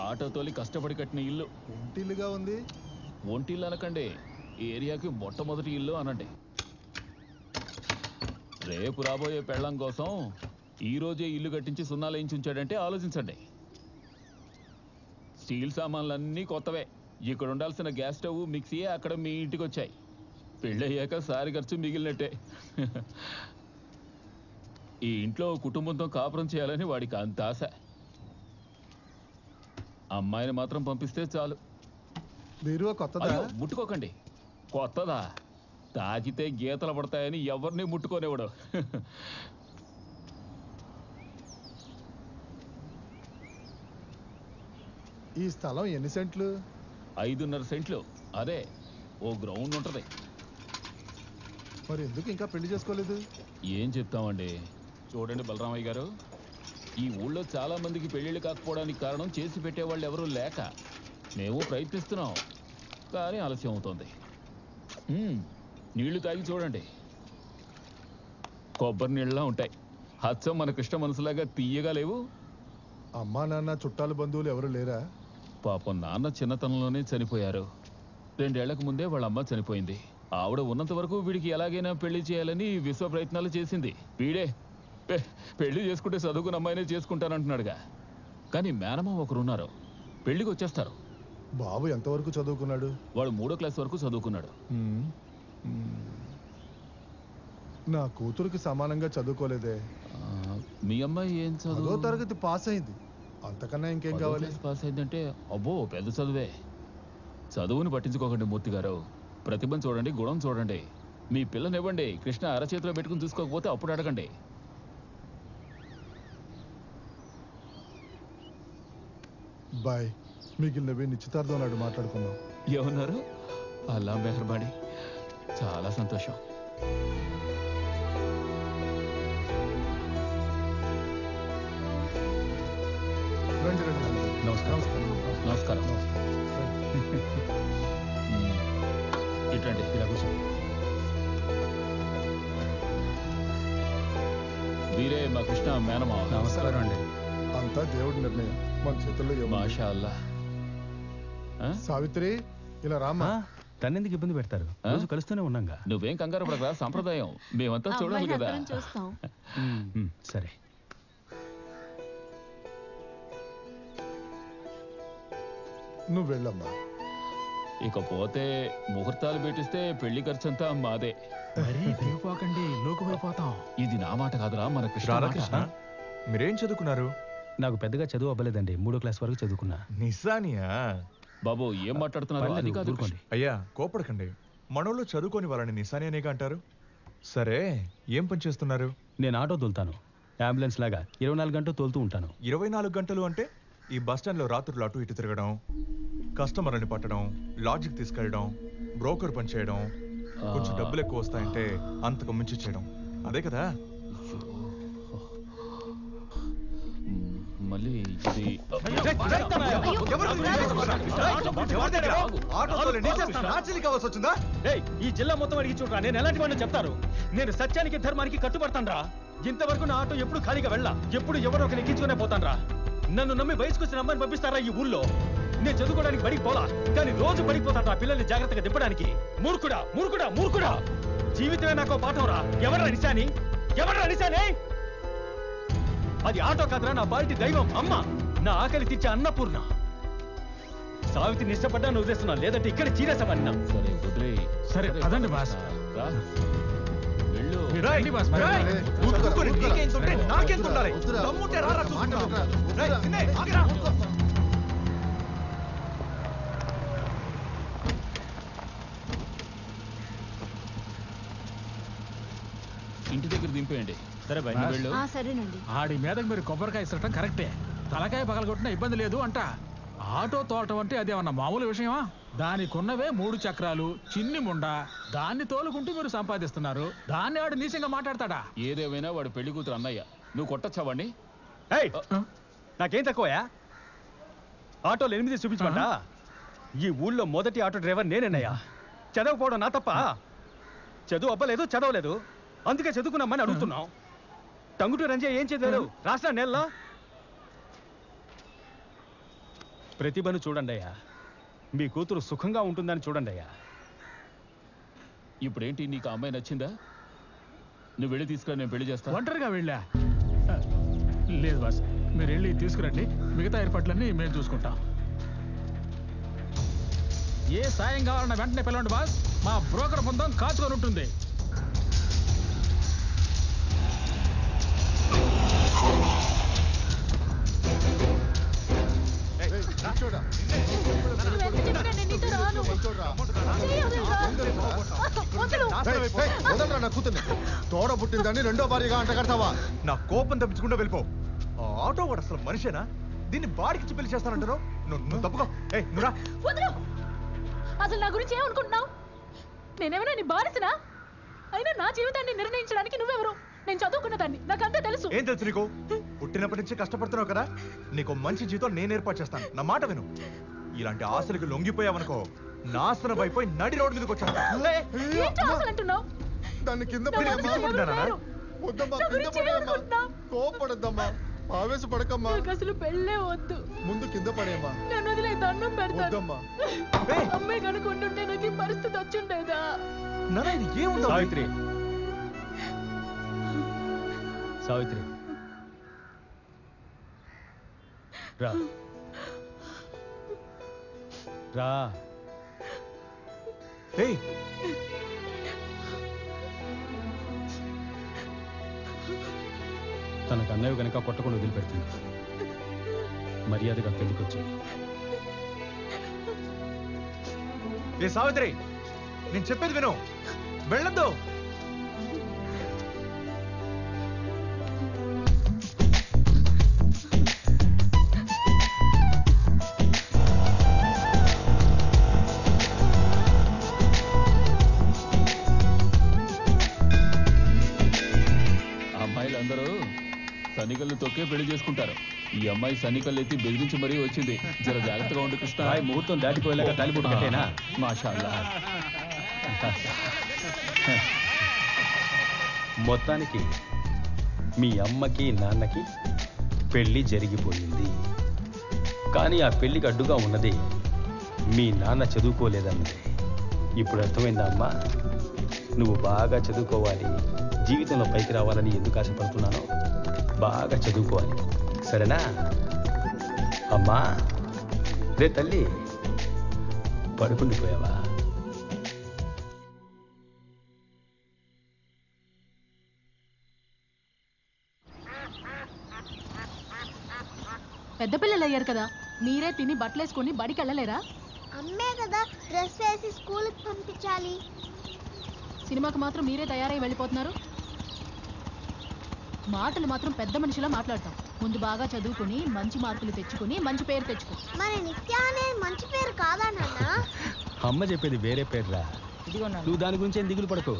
ఆటో తోలి కష్టపడి కట్టిన ఇల్లు. ఒంటిల్లుగా ఉంది. ఒంటిల్లు అనకండి, ఏరియాకి మొట్టమొదటి ఇల్లు అనండి. రేపు రాబోయే పెళ్ళం కోసం ఈ రోజే ఇల్లు కట్టించి సున్నాలు వేయించి ఉంచాడంటే ఆలోచించండి. స్టీల్ సామాన్లన్నీ కొత్తవే. ఇక్కడ ఉండాల్సిన గ్యాస్ స్టవ్, మిక్సీ అక్కడ మీ ఇంటికి వచ్చాయి. పెళ్ళయ్యాక సారి ఖర్చు మిగిలినట్టే. ఈ ఇంట్లో కుటుంబంతో కాపురం చేయాలని వాడికి అంత ఆశ. అమ్మాయిని మాత్రం పంపిస్తే చాలు. ముట్టుకోకండి. కొత్తదా? తాకితే గీతలు పడతాయని ఎవరిని ముట్టుకోనివ్వడు. ఈ స్థలం ఎన్ని సెంట్లు? 5.5 సెంట్లు. అదే ఓ గ్రౌండ్ ఉంటది. మరి ఎందుకు ఇంకా పెళ్లి చేసుకోలేదు? ఏం చెప్తామండి. చూడండి బలరామయ్య గారు, ఈ ఊళ్ళో చాలా మందికి పెళ్లిళ్ళు కాకపోవడానికి కారణం చేసి పెట్టేవాళ్ళు ఎవరూ లేక. మేము ప్రయత్నిస్తున్నాం, కానీ ఆలస్యం అవుతుంది. నీళ్లు తాగి చూడండి, కొబ్బరి నీళ్ళలా ఉంటాయి. హచ్చం మన కృష్ణ మనసులాగా తీయగా లేవు. అమ్మా నాన్న చుట్టాలు బంధువులు ఎవరు లేరా? పాపం నాన్న చిన్నతనంలోనే చనిపోయారు. 2 ఏళ్లకు ముందే వాళ్ళ అమ్మ చనిపోయింది. ఆవిడ ఉన్నంత వరకు వీడికి ఎలాగైనా పెళ్లి చేయాలని విశ్వ ప్రయత్నాలు చేసింది. వీడే పెళ్లి చేసుకుంటే చదువుకున్న అమ్మాయినే చేసుకుంటానంటున్నాడుగా. కానీ మేనమామ ఒకరున్నారు, పెళ్లికి వచ్చేస్తారు. బాబు ఎంతవరకు చదువుకున్నాడు? వాడు 3వ క్లాస్ వరకు చదువుకున్నాడు. నా కూతురికి సమానంగా చదువుకోలేదే. మీ అమ్మాయి ఏం చదువు? 10వ తరగతి పాస్ అయింది. అంతకన్నా ఇంకేం కావాలి? పాస్ అయిందంటే అబ్బో పెద్ద చదువే. చదువుని పట్టించుకోకండి మూర్తి గారు. ప్రతిభను చూడండి, గుణం చూడండి. మీ పిల్లనివ్వండి, కృష్ణ అరచేతిలో పెట్టుకుని చూసుకోకపోతే అప్పుడు అడగండి. బాయ్, మిగిలినవి నిశ్చితార్థం నాడు మాట్లాడుకుందాం. ఏమన్నారు? అల్లా మెహర్బానీ. చాలా సంతోషం. నమస్కారం. ఇటండి, ఇలా కూర్చో. వీరే మా కృష్ణ మేనమా. నమస్కారం అండి. అంతా దేవుడి నిర్ణయం, మన చేతుల్లో. మాషా అల్లా. సావిత్రి, ఇలా రామా. తన్నెందుకు ఇబ్బంది పెడతారు? రోజు కలుస్తూనే ఉన్నాగా. నువ్వేం కంగారు పడరా, సంప్రదాయం మేమంతా చూడాలి కదా. సరే. నువ్వు వెళ్ళమ్మా. ఇకపోతే ముహూర్తాలు పెట్టిస్తే పెళ్లి ఖర్చంతా మాదే. దిగిపోకండి, లోకుపోతాం. ఇది నా మాట కాదురా, మన కృష్ణ. మీరేం చదువుకున్నారు? నాకు పెద్దగా చదువు అవ్వలేదండి, 3వ క్లాస్ వరకు చదువుకున్నా. నిజానియా? బాబు ఏం మాట్లాడుతున్నారు? అది కాదు. అయ్యా కోపడకండి, మనోళ్ళు చదువుకొని వాళ్ళని నిశానియానేగా అంటారు. సరే, ఏం పని చేస్తున్నారు? నేను ఆటో తోలుతాను, అంబులెన్స్ లాగా 24 గంటలు తోలుతూ ఉంటాను. 24 గంటలు అంటే ఈ బస్టాండ్లో రాత్రులు అటు ఇటు తిరగడం, కస్టమర్ని పట్టడం, లాడ్జికి తీసుకెళ్ళడం, బ్రోకర్ పని చేయడం, కొంచెం డబ్బులు ఎక్కువ వస్తాయంటే అంతకు మించి చేయడం, అదే కదా? మళ్ళీ ఇది కావాల్సి వచ్చిందా? ఈ జిల్లా మొత్తం అడిగి చూడరా, నేను ఎలాంటి వాడిని చెప్తారు. నేను సత్యానికి ధర్మానికి కట్టుబడతాన్రా. ఇంతవరకు నా ఆటో ఎప్పుడు ఖాళీగా వెళ్ళా, ఎప్పుడు ఎవరో ఒకరు ఎక్కించుకునే పోతాన్రా. నన్ను నమ్మి వయసుకు వచ్చిన అమ్మాయిని పంపిస్తారా ఈ ఊళ్ళో? నేను చదువుకోవడానికి బడికి పోలా, కానీ రోజు పడిపోతాన్రా పిల్లల్ని జాగ్రత్తగా దింపడానికి. మూర్ఖుడా మూర్ఖుడా మూర్ఖుడా! జీవితమే నాకు పాఠం రా. ఎవరా నిశాని? అది ఆటో కాదురా, నా బాలిటి దైవం అమ్మ, నా ఆకలి తీర్చే అన్నపూర్ణ. సావిత్రిని ఇష్టపడ్డాను వదిలేస్తున్నా, లేదంటే ఇక్కడ చీరేసమన్నా. సరే వదిలే. సరే అదండి బాస్. వెళ్ళు. ఇంటి దగ్గర దింపేయండి. సరే బాయ్, వెళ్ళు. సరేనండి. ఆడి మీదకి మీరు కొబ్బరికాయ ఇస్తటం కరెక్టే, తలకాయ పగలగొట్టినా ఇబ్బంది లేదు అంట. ఆటో తోలటం అంటే అదేమన్నా మామూలు విషయమా? దానికున్నవే 3 చక్రాలు, చిన్ని ముండ, దాన్ని తోలుకుంటూ మీరు సంపాదిస్తున్నారు. దాన్ని ఆడు నీచంగా మాట్లాడతాడా? ఏదేమైనా వాడు పెళ్లి కూతురు అన్నయ్య, నువ్వు కొట్టచ్చావండి. నాకేం తక్కువయా? ఆటోలు 8 చూపించమంటా? ఈ ఊళ్ళో మొదటి ఆటో డ్రైవర్ నేనేనయ్యా. చదవకపోవడం నా తప్ప? చదువు అవ్వలేదు, చదవలేదు, అందుకే చదువుకున్నామని అడుగుతున్నాం. టంగుటూ రంజయ్య ఏం చదివారు? రాష్ట్ర నెలలో ప్రతిభను చూడండి అయ్యా, మీ కూతురు సుఖంగా ఉంటుందని చూడండి అయ్యా. ఇప్పుడేంటి, నీకు ఆ అమ్మాయి నచ్చిందా? నువ్వు వెళ్ళి తీసుకురా, నేను పెళ్లి చేస్తా. ఒంటరిగా వెళ్ళా? లేదు బాస్, మీరు వెళ్ళి తీసుకురండి, మిగతా ఏర్పాట్లన్నీ మేము చూసుకుంటాం. ఏ సాయం కావాలన్నా వెంటనే పిలవండి బాస్, మా బ్రోకర్ బృందం కాచుకొని ఉంటుంది. తోడ పుట్టిందని రెండో భార్యగా అంట కడతావా? నా కోపం తప్పించుకుంటూ వెళ్ళిపో. ఆ ఆటో వాడు అసలు మనిషేనా? దీన్ని బాడికిచ్చి పెళ్లి చేస్తానంటారు. నువ్వు తప్పుకో. అసలు నా గురించి ఏమనుకుంటున్నావు? నేనేమైనా నీ బానిసనా? అయినా నా జీవితాన్ని నిర్ణయించడానికి నువ్వెవరు? నేను చదువుకున్న దాన్ని, నాకంతా తెలుసు. ఏం తెలుసు నీకు? పుట్టినప్పటి నుంచి కష్టపడుతున్నావు కదా, నీకు మంచి జీతం నేను ఏర్పాటు చేస్తాను. నా మాట విను. ఇలాంటి ఆశలకు లొంగిపోయావనుకో, నాశనం అయిపోయి నడి రోడ్డు మీదకి వచ్చాను. దాన్ని కింద కోపడద్దమ్మా, ఆవేశపడకమ్మా. అసలు పెళ్ళే వద్దు, ముందు కింద పడేమ్మా. నన్ను వదిలే, దండం పెడతాను. అమ్మాయి కనుకుంటుంటే నాకు ఈ పరిస్థితి వచ్చుండేదా? సావిత్రి, సావిత్రి రా రా. తనకు అన్నయ్య కనుక కొట్టకుండా వదిలిపెడుతుంది. మర్యాదగా పెళ్లికొచ్చి. ఏ సావిత్రి, నేను చెప్పేది విను, వెళ్ళొద్దు. అమ్మాయిలందరూ సన్నికల్ని తొక్కే పెళ్లి చేసుకుంటారు. ఈ అమ్మాయి సన్నికల్లు ఎత్తి బెదిరించి మరీ వచ్చింది. జర జాగ్రత్తగా ఉండి కృష్ణ. ముహూర్తం దాటిపోయేలాగా తాలిబొట్టు కట్టేనా? మాషాల్లా. మొత్తానికి మీ అమ్మకి నాన్నకి పెళ్లి జరిగిపోయింది. కానీ ఆ పెళ్లికి అడ్డుగా ఉన్నది మీ నాన్న చదువుకోలేదన్నదే. ఇప్పుడు అర్థమైందా అమ్మా? నువ్వు బాగా చదువుకోవాలి, జీవితంలో పైకి రావాలని ఎందుకు ఆశపడుతున్నానో బాగా చదువుకోవాలి, సరేనా అమ్మా? రే తల్లి, పడుకుండిపోయావా? పెద్ద పిల్లలు అయ్యారు కదా, మీరే తిని బట్టలేసుకొని బడికి వెళ్ళలేరా? అమ్మే కదా డ్రెస్ వేసి స్కూల్కి పంపించాలి. సినిమాకి మాత్రం మీరే తయారై వెళ్ళిపోతున్నారు. మాటలు మాత్రం పెద్ద మనిషిలా మాట్లాడతాం. ముందు బాగా చదువుకుని మంచి మార్కులు తెచ్చుకుని మంచి పేరు తెచ్చుకో. మరి నిత్య అనేది మంచి పేరు కాదా నాన్న? అమ్మ చెప్పేది వేరే పేర్రా. నువ్వు దాని గురించి ఏం దిగులు పడకు.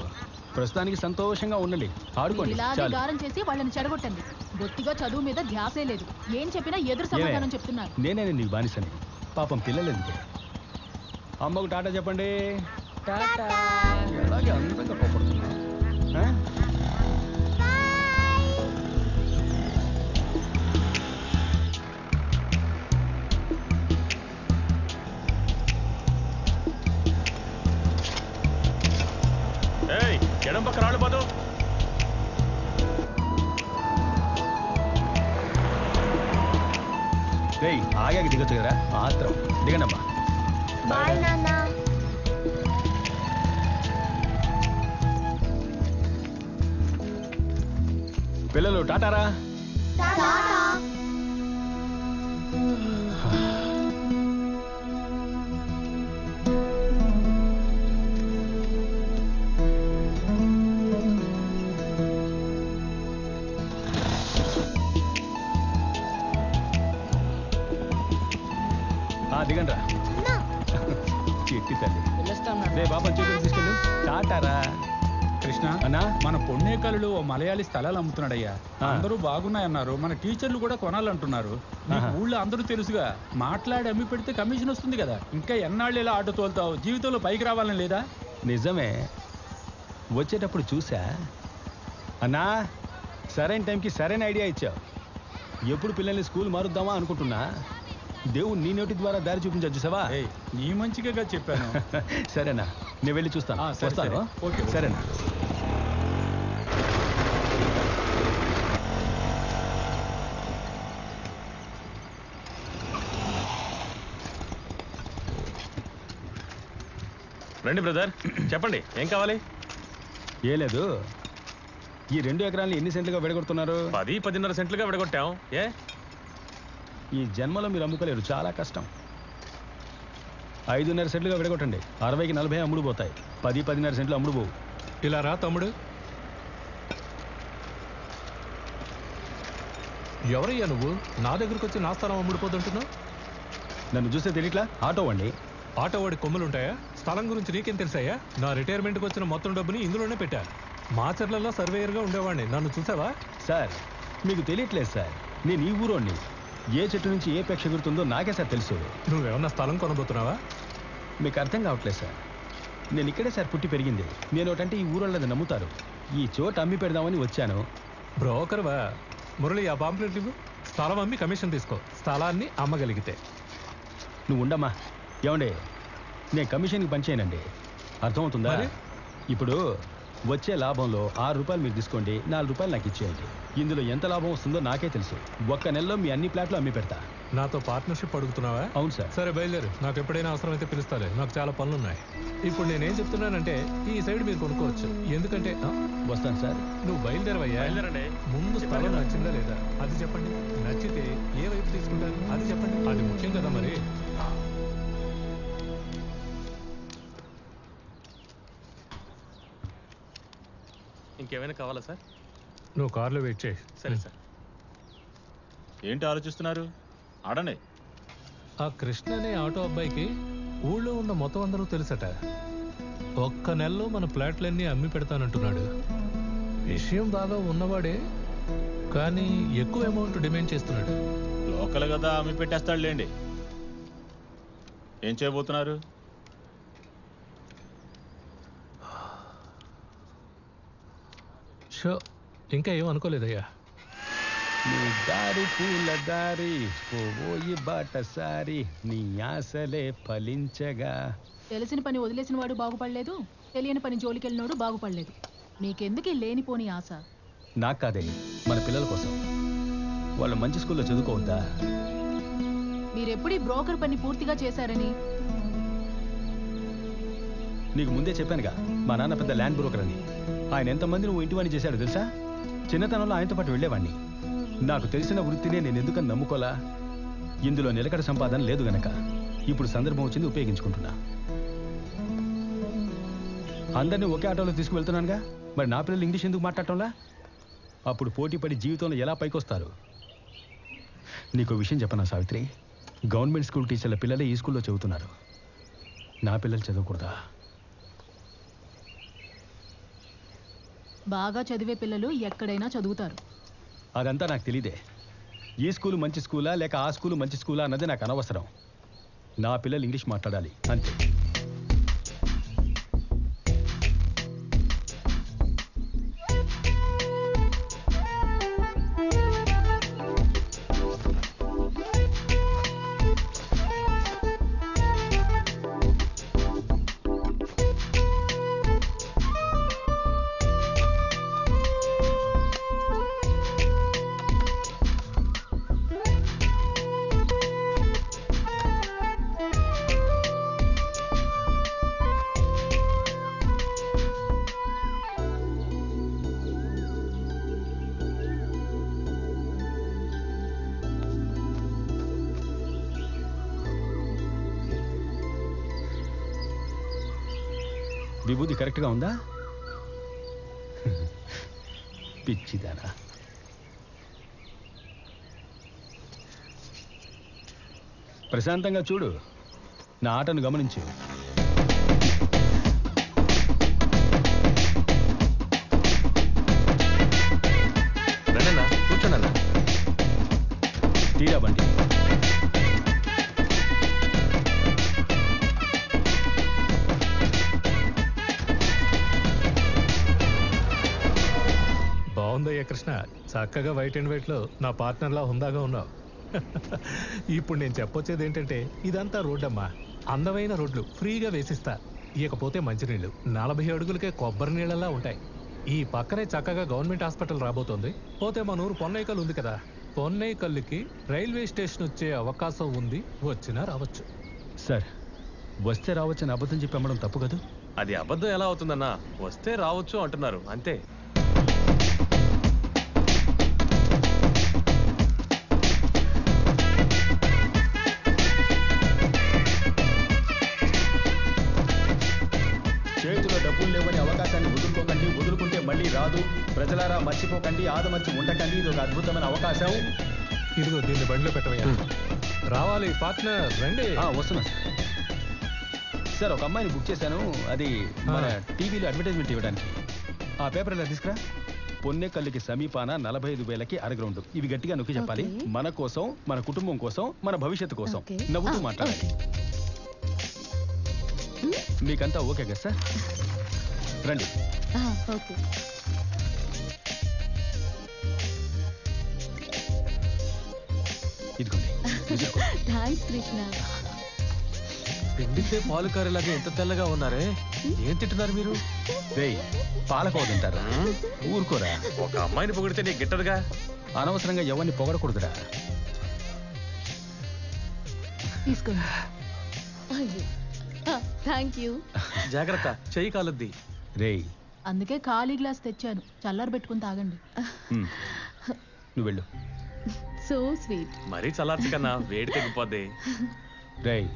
ప్రస్తుతానికి సంతోషంగా ఉండండి, ఆడుకోండి. ఇలాగే గారం చేసి వాళ్ళని చెడగొట్టండి. బొత్తిగా చదువు మీద ధ్యాసే లేదు. ఏం చెప్పినా ఎదురు సమాధానం చెప్తున్నారు. నేనే నీకు బానిసని. పాపం పిల్లలు ఎందుకు? అమ్మకు టాటా చెప్పండి. టాటా. ఎలాగే అందంగా కోపడుతున్నా ఎడం పక్క రాళ్ళు పోదు. రేయ్ ఆగాకి దిగొచ్చు కదా మాత్రం దిగండమ్మా. బాయ్ నాన్న. పిల్లలు టాటారా. టాటా. దిగండ్రా చెట్టి తల్లి. రే బాబా చూడు తీసుకెళ్ళు. టాటారా. కృష్ణ అన్నా మన పొన్నేకల్లులో ఓ మలయాళీ స్థలాలు అమ్ముతున్నాడయ్యా. అందరూ బాగున్నాయన్నారు. మన టీచర్లు కూడా కొనాలంటున్నారు. నీకు ఊళ్ళో అందరూ తెలుసుగా. మాట్లాడి అమ్మి పెడితే కమిషన్ వస్తుంది కదా. ఇంకా ఎన్నాళ్ళు ఇలా ఆటో తోలుతావు? జీవితంలో పైకి రావాలని లేదా? నిజమే, వచ్చేటప్పుడు చూసా. అన్నా సరైన టైంకి సరైన ఐడియా ఇచ్చావు. ఎప్పుడు పిల్లల్ని స్కూల్ మారుద్దామా అనుకుంటున్నా. దేవుడు నీ నోటి ద్వారా దారి చూపించచ్చు సవా. నీ మంచిగా చెప్పాను. సరేనా, నేను వెళ్ళి చూస్తాను. వస్తాను. సరేనా. రండి బ్రదర్, చెప్పండి ఏం కావాలి? ఏ లేదు, ఈ 2 ఎకరాలను ఎన్ని సెంట్లుగా విడగొడుతున్నారు? 10-10.5 సెంట్లుగా విడగొట్టాం. ఏ ఈ జన్మలో మీరు అమ్ముకోలేరు, చాలా కష్టం. 5.5 సెంట్లుగా విడగొట్టండి. 60కి 40 అమ్ముడు పోతాయి. 10-10.5 సెంట్లు అమ్ముడు పోవు. ఇలా రా తమ్ముడు. ఎవరయ్యా నువ్వు? నా దగ్గరకు వచ్చి నా స్థలం అమ్ముడుపోతుంటున్నావు? నన్ను చూస్తే తెలియట్లా? ఆటో అండి. ఆటో వాడి కొమ్ములుంటాయా? స్థలం గురించి నీకేం తెలుసాయా? నా రిటైర్మెంట్కి వచ్చిన మొత్తం డబ్బుని ఇందులోనే పెట్టా. మాచర్లలో సర్వేయర్గా ఉండేవాడిని. నన్ను చూసావా? సార్ మీకు తెలియట్లేదు సార్, నేను ఈ ఊరోని. ఏ చెట్టు నుంచి ఏ పెక్ష ఎగురుతుందో నాకే సార్ తెలుసు. నువ్వేమన్నా స్థలం కొనబోతున్నావా? మీకు అర్థం కావట్లేదు సార్, నేను ఇక్కడే సార్ పుట్టి పెరిగింది. నేను ఒకటంటే ఈ ఊరోళ్ళది నమ్ముతారు. ఈ చోట అమ్మి పెడదామని వచ్చాను. బ్రోకర్వా? మురళి, ఆ పాంప్లెట్ ఇవ్వు. స్థలం అమ్మి కమిషన్ తీసుకో, స్థలాన్ని అమ్మగలిగితే. నువ్వు ఉండమ్మా. ఏమండి, నేను కమిషన్కి పనిచేయనండి, అర్థమవుతుందా? ఇప్పుడు వచ్చే లాభంలో 6 రూపాయలు మీరు తీసుకోండి, 4 రూపాయలు నాకు ఇచ్చేయండి. ఇందులో ఎంత లాభం వస్తుందో నాకే తెలుసు. ఒక్క నెలలో మీ అన్ని ప్లాట్లు అమ్మి పెడతా. నాతో పార్ట్నర్షిప్ అడుగుతున్నావా? అవును సార్. సరే బయలుదేరు, నాకు ఎప్పుడైనా అవసరమైతే పిలుస్తాలే. నాకు చాలా పనులు ఉన్నాయి. ఇప్పుడు నేనేం చెప్తున్నానంటే ఈ సైడ్ మీరు కొనుక్కోవచ్చు. ఎందుకంటే వస్తాను సార్. నువ్వు బయలుదేరవయ్యా. ముందు స్థలం నచ్చిందా లేదా అది చెప్పండి. నచ్చితే ఏ వైపు తీసుకుంటారు అది చెప్పండి. అది ముఖ్యం కదా మరి. ఇంకేమైనా కావాలా సార్? నువ్వు కార్లో వెయిట్ చేయి. సరే సార్. ఏంటి ఆలోచిస్తున్నారు? ఆడండి. ఆ కృష్ణ అనే ఆటో అబ్బాయికి ఊళ్ళో ఉన్న మొత్తం అందరూ తెలుసట. ఒక్క నెలలో మన ఫ్లాట్లన్నీ అమ్మి పెడతానంటున్నాడు. విషయం బాగా ఉన్నవాడే, కానీ ఎక్కువ అమౌంట్ డిమాండ్ చేస్తున్నాడు. లోకల్ కదా, అమ్మి పెట్టేస్తాడులేండి. ఏం చేయబోతున్నారు? షో, ఇంకా ఏం అనుకోలేదయ్యా. నీ దారి పూల దారి పోయి బాటసారి నీ ఆశలే ఫలించగా. తెలిసిన పని వదిలేసిన వాడు బాగుపడలేదు, తెలియని పని జోలికెళ్ళినోడు బాగుపడలేదు. మీకెందుకు ఈ లేనిపోని ఆశ? నాకు కాదే, మన పిల్లల కోసం. వాళ్ళు మంచి స్కూల్లో చదువుకోవద్దా? మీరెప్పుడు ఈ బ్రోకర్ పని పూర్తిగా చేశారని? నీకు ముందే చెప్పానుగా, మా నాన్న పెద్ద ల్యాండ్ బ్రోకర్ అని. ఆయన ఎంతమంది నువ్వు ఇంటి వాణ్ణి చేశాడు తెలుసా? చిన్నతనంలో ఆయనతో పాటు వెళ్ళేవాడిని. నాకు తెలిసిన వృత్తినే నేను ఎందుకని నమ్ముకోలా? ఇందులో నిలకడ సంపాదన లేదు గనక ఇప్పుడు సందర్భం వచ్చింది, ఉపయోగించుకుంటున్నా. అందరినీ ఒకే ఆటోలో తీసుకువెళ్తున్నానుగా, మరి నా పిల్లలు ఇంగ్లీష్ ఎందుకు మాట్లాడటంలా? అప్పుడు పోటీ పడి జీవితంలో ఎలా పైకొస్తారు? నీకు విషయం చెప్పనా సావిత్రి, గవర్నమెంట్ స్కూల్ టీచర్ల పిల్లలే ఈ స్కూల్లో చదువుతున్నారు. నా పిల్లలు చదవకూడదా? బాగా చదివే పిల్లలు ఎక్కడైనా చదువుతారు. అదంతా నాకు తెలీదే. ఈ స్కూలు మంచి స్కూలా లేక ఆ స్కూలు మంచి స్కూలా అన్నది నాకు అనవసరం. నా పిల్లలు ఇంగ్లీష్ మాట్లాడాలి అంతే. విభూతి కరెక్ట్గా ఉందా? పిచ్చిదానా. ప్రశాంతంగా చూడు, నా ఆటను గమనించు. రండన్నా, కూర్చోనన్నా. తీరా బండి. బాగుందయ్యా కృష్ణ, చక్కగా వైట్ అండ్ వైట్ లో నా పార్ట్నర్లా హుందాగా ఉన్నావు. ఇప్పుడు నేను చెప్పొచ్చేది ఏంటంటే, ఇదంతా రోడ్డమ్మా, అందమైన రోడ్లు ఫ్రీగా వేసిస్తా. ఇకపోతే మంచినీళ్ళు 40 అడుగులకే కొబ్బరి నీళ్ళలా ఉంటాయి. ఈ పక్కనే చక్కగా గవర్నమెంట్ హాస్పిటల్ రాబోతోంది. పోతే మన ఊరు పొన్నైకల్ ఉంది కదా, పొన్నైకల్లుకి రైల్వే స్టేషన్ వచ్చే అవకాశం ఉంది. వచ్చినా రావచ్చు. సార్, వస్తే రావచ్చని అబద్ధం చెప్పి అమ్మడం తప్పు కదా? అది అబద్ధం ఎలా అవుతుందన్నా? వస్తే రావచ్చు అంటున్నారు అంతే. చేతిలో డబ్బులు లేవని అవకాశాన్ని వదులుకోకండి, వదులుకుంటే మళ్ళీ రాదు. ప్రజలారా మర్చిపోకండి, ఆదమర్చి ఉండకండి. ఇది ఒక అద్భుతమైన అవకాశం. ఇదిగో దీన్ని బండిలో పెట్టవయ్యా. రావాలి పార్ట్నర్, రండి. వస్తున్నా సార్. ఒక అమ్మాయిని బుక్ చేశాను, అది మన టీవీలో అడ్వర్టైజ్మెంట్ ఇవ్వడానికి. ఆ పేపర్ ఇలా తీసుకురా. పొన్నెకల్లుకి సమీపాన 45,000కి అరగ్రౌండ్. ఇవి గట్టిగా నొక్కి చెప్పాలి. మన కోసం, మన కుటుంబం కోసం, మన భవిష్యత్తు కోసం. నవ్వుతూ మాట్లాడాలి. మీకంతా ఓకే కదా సార్? రండి. ఇదిగోండి. థాంక్స్ కృష్ణ. పిండితే పాలు కారేలాగా ఎంత తెల్లగా ఉన్నారే, ఏం తింటున్నారు మీరు? పాలకోవ తింటారా? ఊరుకోరా. ఒక అమ్మాయిని పొగిడితే నీకు గిట్టదుగా. అనవసరంగా ఎవరిని పొగడకూడదురా. తీసుకోండి. Thank you. జాగ్రత్త, చెయ్యి కాలుద్ది. రేయ్, అందుకే ఖాళీ గ్లాస్ తెచ్చాను, చల్లారు పెట్టుకుని తాగండి. నువ్వు వెళ్ళు. So sweet. మరీ చల్లార్చు కన్నా, వేడి తగ్గిపోద్ది. రేయ్,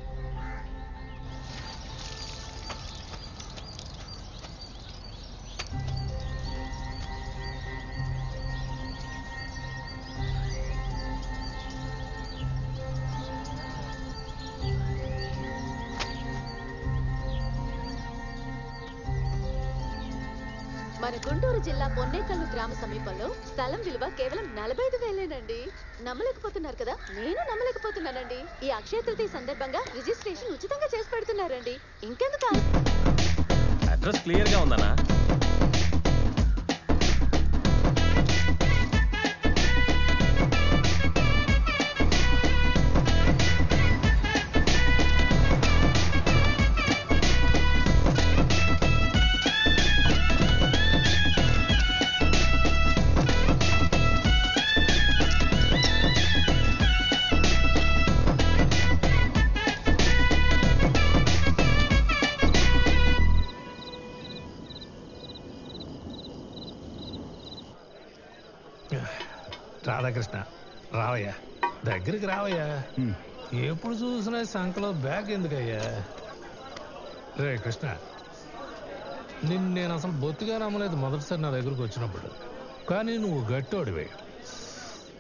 మన గుంటూరు జిల్లా పొన్నేకల్లు గ్రామ సమీపంలో స్థలం విలువ కేవలం 45,000 నమ్మలేకపోతున్నారు కదా? నేను నమ్మలేకపోతున్నానండి. ఈ అక్షయ తృతీయ సందర్భంగా రిజిస్ట్రేషన్ ఉచితంగా చేసి పెడుతున్నారండి. ఇంకెందుకు? అడ్రస్ క్లియర్ గా ఉందన్నా? రాధాకృష్ణ, రావయ్యా, దగ్గరికి రావయ్యా. ఎప్పుడు చూసినా సంకలో బ్యాగ్ ఎందుకయ్యా? రే కృష్ణ, నేను అసలు బొత్తిగా నమ్మలేదు మొదటిసారి నా దగ్గరకు వచ్చినప్పుడు. కానీ నువ్వు గట్టోడివే,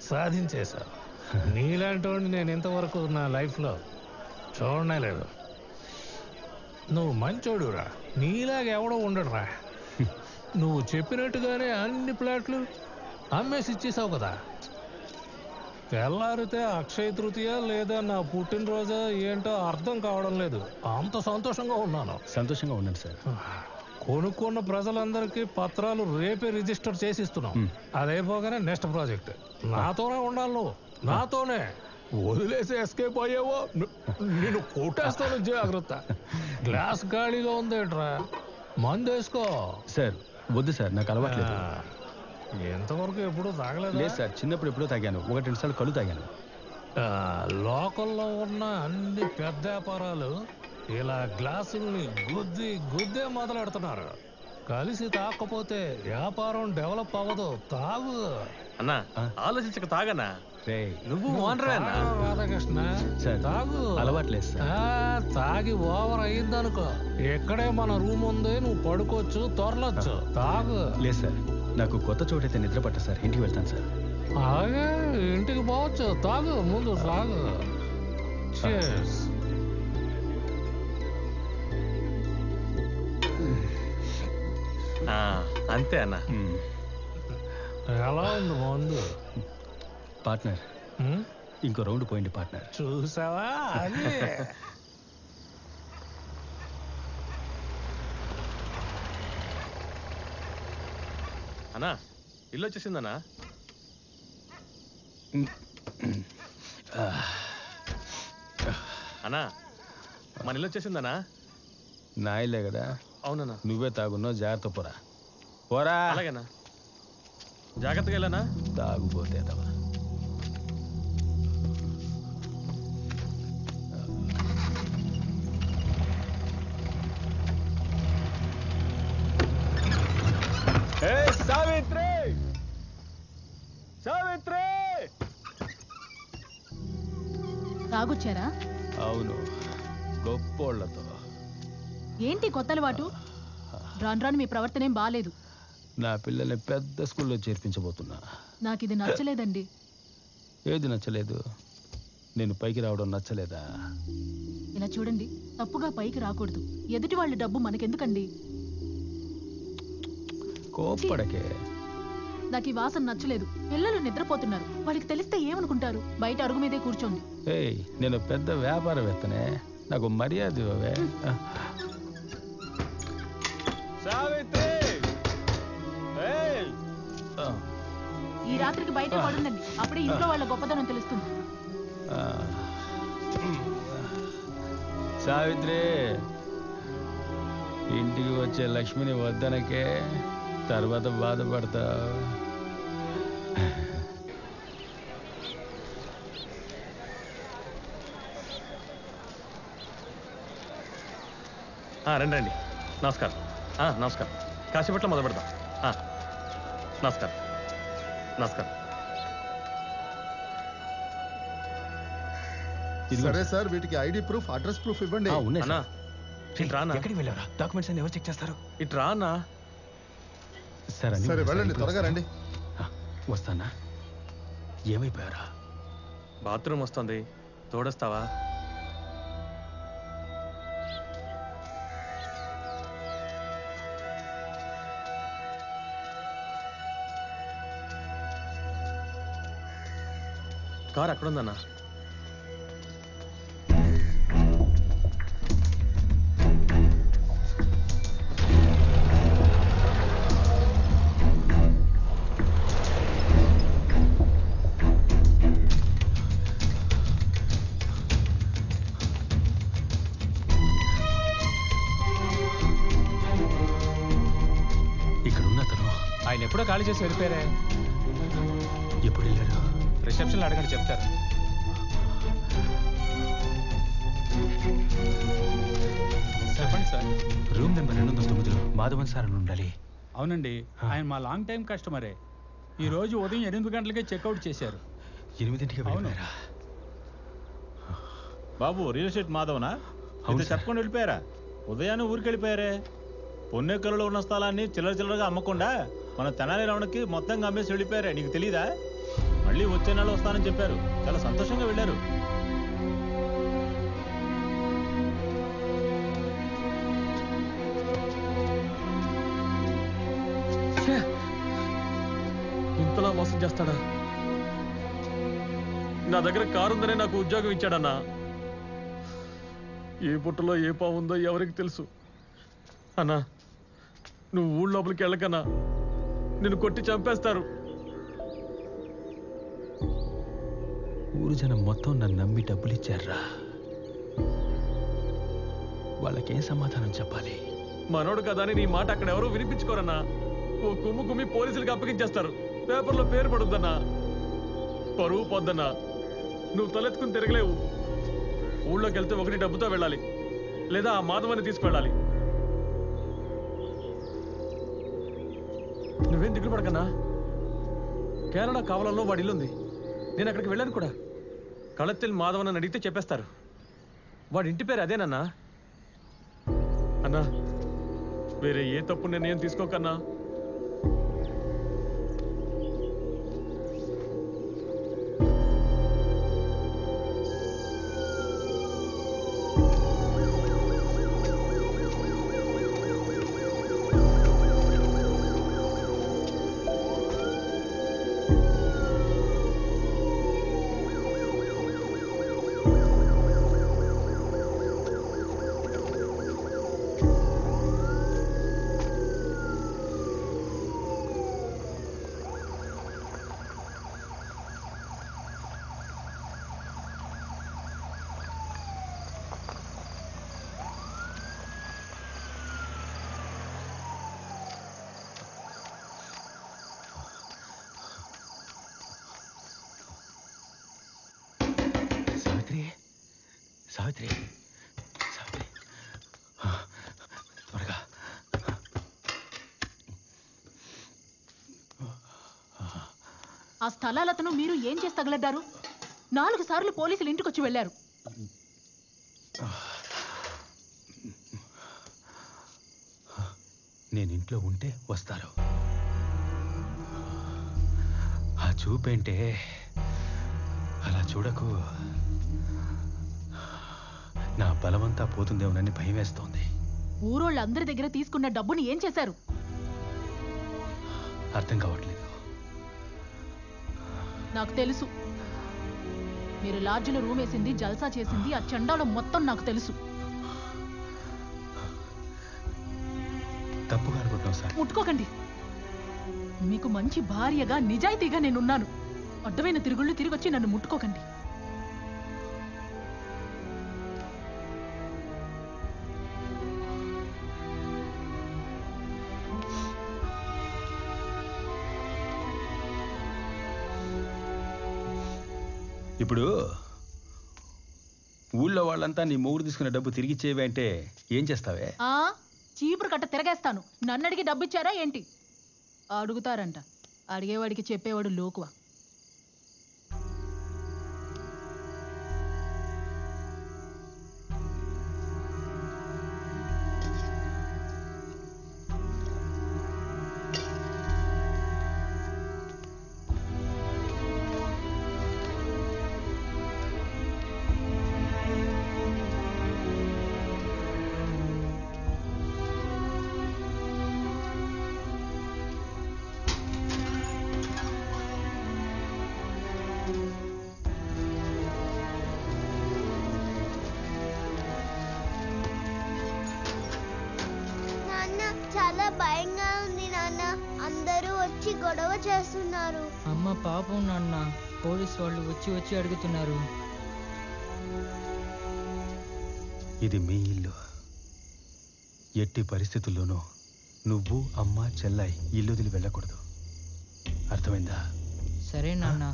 సాధించేశావు. నీలాంటి వాడిని నేను ఇంతవరకు నా లైఫ్లో చూడనే లేదు. నువ్వు మంచోడురా, నీలాగా ఎవడో ఉండడురా. నువ్వు చెప్పినట్టుగానే అన్ని ప్లాట్లు అమ్మేసి ఇచ్చేసావు కదా. తెల్లారితే అక్షయ తృతీయ లేదా నా పుట్టినరోజా ఏంటో అర్థం కావడం లేదు. అంత సంతోషంగా ఉన్నాను. సంతోషంగా ఉన్నాను సార్. కొనుక్కున్న ప్రజలందరికీ పత్రాలు రేపే రిజిస్టర్ చేసిస్తున్నాం. అదైపోగానే నెక్స్ట్ ప్రాజెక్ట్ నాతోనే ఉండాలి. నువ్వు నాతోనే. వదిలేసి ఎస్కేప్ అయ్యావో నేను కొట్టేస్తాను, జాగ్రత్త. గ్లాస్ ఖాళీగా ఉందేట్రా, మందు వేసుకో. సార్ వద్దు సార్, నాకు అలవాట్లేదు. ఎంతవరకు ఎప్పుడూ తాగలేదు? లేదు సార్, చిన్నప్పుడు ఎప్పుడో తాగాను, 1-2 సార్లు కళ్ళు తాగాను. లోకల్లో ఉన్న అన్ని పెద్ద వ్యాపారాలు ఇలా గ్లాసుల్ని గుద్దే మొదలెడుతున్నారు. కలిసి తాకపోతే వ్యాపారం డెవలప్ అవ్వదు. తాగు. అన్నా ఆలోచించక తాగన్నా. నువ్వు ఓనరే అన్నా. రాధాకృష్ణ తాగు. అలవాట్లేదు సార్. తాగి ఓవర్ అయ్యిందనుకో, ఎక్కడే మన రూమ్ ఉంది, నువ్వు పడుకోవచ్చు, తొరలొచ్చు. తాగు. లేదు సార్, నాకు కొత్త చోటైతే నిద్ర పట్ట సార్. ఇంటికి వెళ్తాను సార్. అలాగే ఇంటికి పోవచ్చు. తాగు, ముందు తాగు. Cheers. అంతే అన్న. ఎలా ఉంది మందు? పార్ట్నర్, ఇంకో రౌండ్ పోయింది పార్ట్నర్. చూసావా? అదే అన్నా ఇల్లు వచ్చేసిందన్నా. అన్నా మన ఇల్లు వచ్చేసిందన్నా. నా ఇల్లే కదా. అవునన్నా. నువ్వే తాగున్నావు, జాగ్రత్త పోరా. పోరా. అలాగేనా, జాగ్రత్తగా వెళ్ళనా. తాగుపోతే తవా. సావిత్రి, సావిత్రి. తాగొచ్చారా? అవును, గొప్పోళ్లతో. ఏంటి కొత్త అలవాటు? రాను రాను మీ ప్రవర్తన ఏం బాలేదు. నా పిల్లల్ని పెద్ద స్కూల్లో చేర్పించబోతున్నా. నాకు ఇది నచ్చలేదండి. ఏది నచ్చలేదు? నేను పైకి రావడం నచ్చలేదా? ఇలా చూడండి, తప్పుగా పైకి రాకూడదు. ఎదుటి వాళ్ళ డబ్బు మనకెందుకండి? కోప్పడకే. నాకు ఈ వాసన నచ్చలేదు. పిల్లలు నిద్రపోతున్నారు, వాళ్ళకి తెలిస్తే ఏమనుకుంటారు? బయట అరుగు మీదే కూర్చోండి. ఏయ్, నేను పెద్ద వ్యాపారవేత్తనే, నాకు మర్యాద ఇవ్వవే. సావిత్రి, ఈ రాత్రికి బయట పడుందండి, అప్పుడే ఇంట్లో వాళ్ళ గొప్పదనం తెలుస్తుంది. సావిత్రి, ఇంటికి వచ్చే లక్ష్మిని వద్దనకే, తర్వాత బాధపడతావు. రండి రండి. నమస్కారం. నమస్కారం. కాసేపట్లో మొదలు పెడతాం. నమస్కారం. నమస్కారం. సరే సార్, వీటికి ఐడి ప్రూఫ్, అడ్రస్ ప్రూఫ్ ఇవ్వండి. అన్నా ఇట్రానా. ఎక్కడికి వెళ్ళారా? డాక్యుమెంట్స్ అన్ని ఎవరు చెక్ చేస్తారు? ఇట్రా అన్నా. సరే వెళ్ళండి, త్వరగా రండి. వస్తానా? ఏమైపోయారా? బాత్రూమ్ వస్తుంది, తోడొస్తావా? కార్ అక్కడుందన్నా. ఇక్కడున్న తను ఆయన ఎప్పుడో ఖాళీ చేసి వెళ్ళిపోయారే. ఎప్పుడు వెళ్ళాడు? రిసెప్షన్లో అడగండి, చెప్తారు. చెప్పండి సార్. రూమ్ నెంబర్ 209లో మాధవన్ సార్ అని ఉండాలి. అవునండి, ఆయన మా లాంగ్ టైం కస్టమరే. ఈ రోజు ఉదయం 8 గంటలకే చెక్అవుట్ చేశారు. 8ంటికి వెళ్ళిపోయారా? బాబు రియల్ ఎస్టేట్ మాధవనా? ఇది చెప్పకుండా వెళ్ళిపోయారా? ఉదయాన్నే ఊరికి వెళ్ళిపోయారే. పొన్నెక్కలలో ఉన్న స్థలాన్ని చిల్లరగా అమ్మకుండా మన తెనాలి రమణకి మొత్తంగా అమ్మేసి వెళ్ళిపోయారే. నీకు తెలీదా? మళ్ళీ వచ్చే నెల వస్తానని చెప్పారు. చాలా సంతోషంగా వెళ్ళారు. ఇంతలా మోసం చేస్తాడా? నా దగ్గర కారు ఉందనే నాకు ఉద్యోగం ఇచ్చాడన్నా. ఏ పుట్టలో ఏ పావుందో ఎవరికి తెలుసు. అన్నా, నువ్వు ఊళ్ళో లోపలికి వెళ్ళకన్నా, నిన్ను కొట్టి చంపేస్తారు. ఊరు జనం మొత్తం నన్ను నమ్మి డబ్బులు ఇచ్చారా? వాళ్ళకేం సమాధానం చెప్పాలి? మనోడు కదా అని నీ మాట అక్కడ ఎవరూ వినిపించుకోరన్నా. ఓ కుమ్ము కుమ్మి పోలీసులకు అప్పగించేస్తారు. పేపర్లో పేరు పడుద్దన్నా. పరువు పొద్దన్నా. నువ్వు తలెత్తుకుని తిరగలేవు. ఊళ్ళోకి వెళ్తే ఒకటి డబ్బుతో వెళ్ళాలి, లేదా ఆ మాధవాన్ని తీసుకువెళ్ళాలి. నువ్వేం దిగులు పడకన్నా. కేరళ కావలంలో వాడి ఇల్లుంది. నేను అక్కడికి వెళ్ళాను కూడా. కళత్తిల్ మాధవన్ అని అడిగితే చెప్పేస్తారు. వాడి ఇంటి పేరు అదేనన్నా. అన్నా వేరే ఏ తప్పు నిర్ణయం తీసుకోకన్నా. సావిత్రి, సావిత్రి, త్వరగా. ఆ స్థలాలతను మీరు ఏం చేసి తగలడ్డారు? 4 సార్లు పోలీసులు ఇంటికొచ్చి వెళ్ళారు. నేను ఇంట్లో ఉంటే వస్తారు. ఆ చూపేంటే అలా చూడకు. నా బలమంతా పోతుందేమోనని భయం వేస్తోంది. ఊరోళ్ళందరి దగ్గర తీసుకున్న డబ్బుని ఏం చేశారు? అర్థం కావట్లేదు. నాకు తెలుసు. మీరు లాడ్జిలో రూమ్ వేసింది, జల్సా చేసింది, ఆ చండాలో మొత్తం నాకు తెలుసు. తప్పుగా అనుకుంటున్నావు సార్. ముట్టుకోకండి. మీకు మంచి భార్యగా నిజాయితీగా నేనున్నాను. అడ్డమైన తిరుగుళ్ళు తిరిగొచ్చి నన్ను ముట్టుకోకండి. ఇప్పుడు ఊళ్ళో వాళ్ళంతా నీ మొగుడు తీసుకున్న డబ్బు తిరిగి ఇచ్చేవి అంటే ఏం చేస్తావే? చీపురు కట్ట తిరగేస్తాను. నన్ను అడిగి డబ్బిచ్చారా ఏంటి? అడుగుతారంట. అడిగేవాడికి చెప్పేవాడు లోకువా. చాలా భయంగా ఉంది నాన్న. అందరూ వచ్చి గొడవ చేస్తున్నారు. అమ్మ పాపం నాన్న, పోలీస్ వాళ్ళు వచ్చి అడుగుతున్నారు. ఇది మీ ఇల్లు. ఎట్టి పరిస్థితుల్లోనూ నువ్వు, అమ్మ, చెల్లాయి ఇల్లు వదిలి వెళ్ళకూడదు. అర్థమైందా? సరే నాన్న.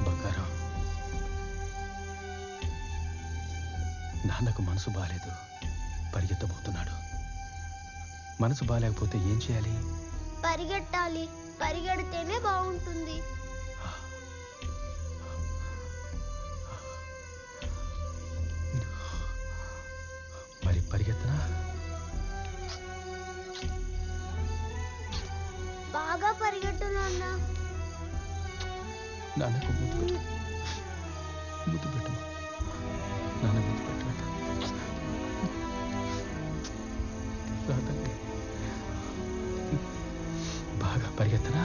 బంగారం, నాన్నకు మనసు బాలేదు, పరిగెత్తబోతున్నాడు. మనసు బాలేకపోతే ఏం చేయాలి? పరిగెట్టాలి. పరిగెడితేనే బాగుంటుంది. మరి పరిగెత్తనా? బాగా పరిగెట్టు నాన్న. నాన్నకు ముద్దు పెట్టు. ముద్దు పెట్టు. నాన్న ముద్దు పెట్టు. బాగా పరిగెత్తనా?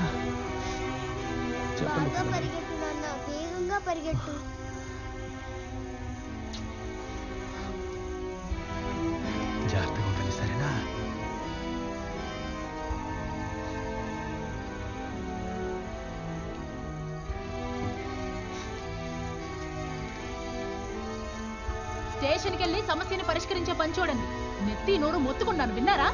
బాగా పరిగెట్టు నాన్న. వేగంగా పరిగెట్టు. జాగ్రత్తగా ఉండాలి, సరేనా? స్టేషన్కి వెళ్ళి సమస్యని పరిష్కరించే పని చూడండి. నెత్తి నోరు మొత్తుకున్నాను, విన్నారా?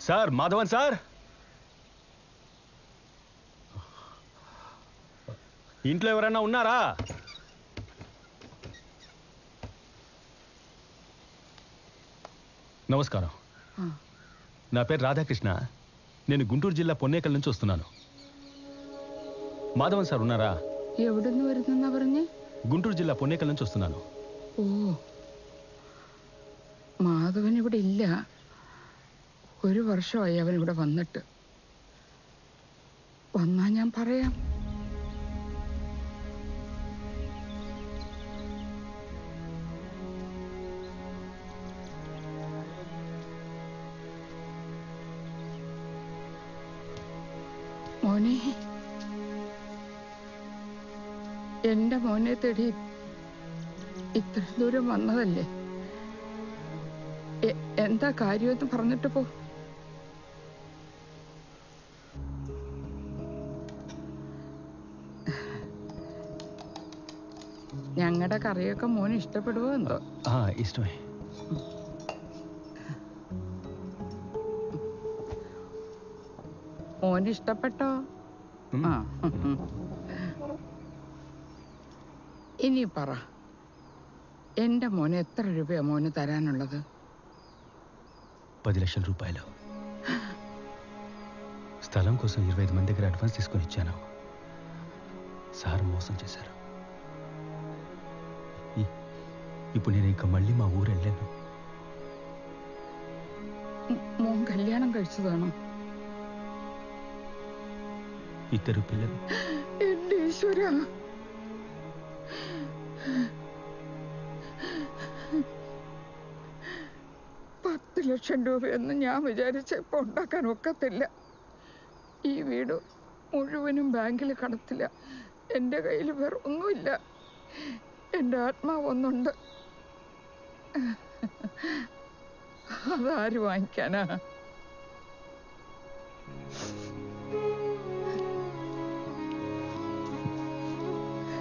సార్ మాధవన్ సార్, ఇంట్లో ఎవరైనా ఉన్నారా? నమస్కారం, నా పేరు రాధాకృష్ణ. నేను గుంటూరు జిల్లా పొన్నేకల్ నుంచి వస్తున్నాను. మాధవన్ సార్ ఉన్నారా? എവിടുന്ന് വരുന്നെന്നാ പറഞ്ഞേ? గుంటూరు జిల్లా పొన్నేకల్ నుంచి వస్తున్నాను. ഓ, മാധവൻ ഇവിടെ ഇല്ല. 1 വർഷമായി അവൻ ഇവിടെ വന്നിട്ട്. വന്നാ ഞാൻ പറയാം. മോനെ, എന്റെ മോനെ തേടി ഇത്ര ദൂരം വന്നതല്ലേ? എന്താ കാര്യമെന്ന് പറഞ്ഞിട്ട് പോ. ഞങ്ങളുടെ കറിയൊക്കെ മോന് ഇഷ്ടപ്പെടുവോ എന്തോ? ഇഷ്ടമേ. മോന് ഇഷ്ടപ്പെട്ടോ? ഇനി പറ, എന്റെ മോന് എത്ര രൂപയാ മോന് തരാനുള്ളത്? 10 లక్షల రూపాయలు. స్థలం కోసం 25 మంది దగ్గర అడ్వాన్స్ తీసుకొని ఇచ్చాను. సార్ మోసం చేశారు. ఇప్పుడు నేను ఇక మళ్ళీ మా ఊరు వెళ్ళాను. മോൻ കല്യാണം കഴിച്ചതാണോ? 2 పిల్లలు. എന്റെ ഈശ്വര, $10 ലക്ഷം രൂപയൊന്നും ഞാൻ വിചാരിച്ചപ്പോ ഉണ്ടാക്കാൻ ഒക്കത്തില്ല. ഈ വീട് മുഴുവനും ബാങ്കിൽ കടത്തില്ല. എൻ്റെ കയ്യിൽ വേറെ ഒന്നുമില്ല. എൻ്റെ ആത്മാവൊന്നുണ്ട്. അതാര് വാങ്ങിക്കാനാ?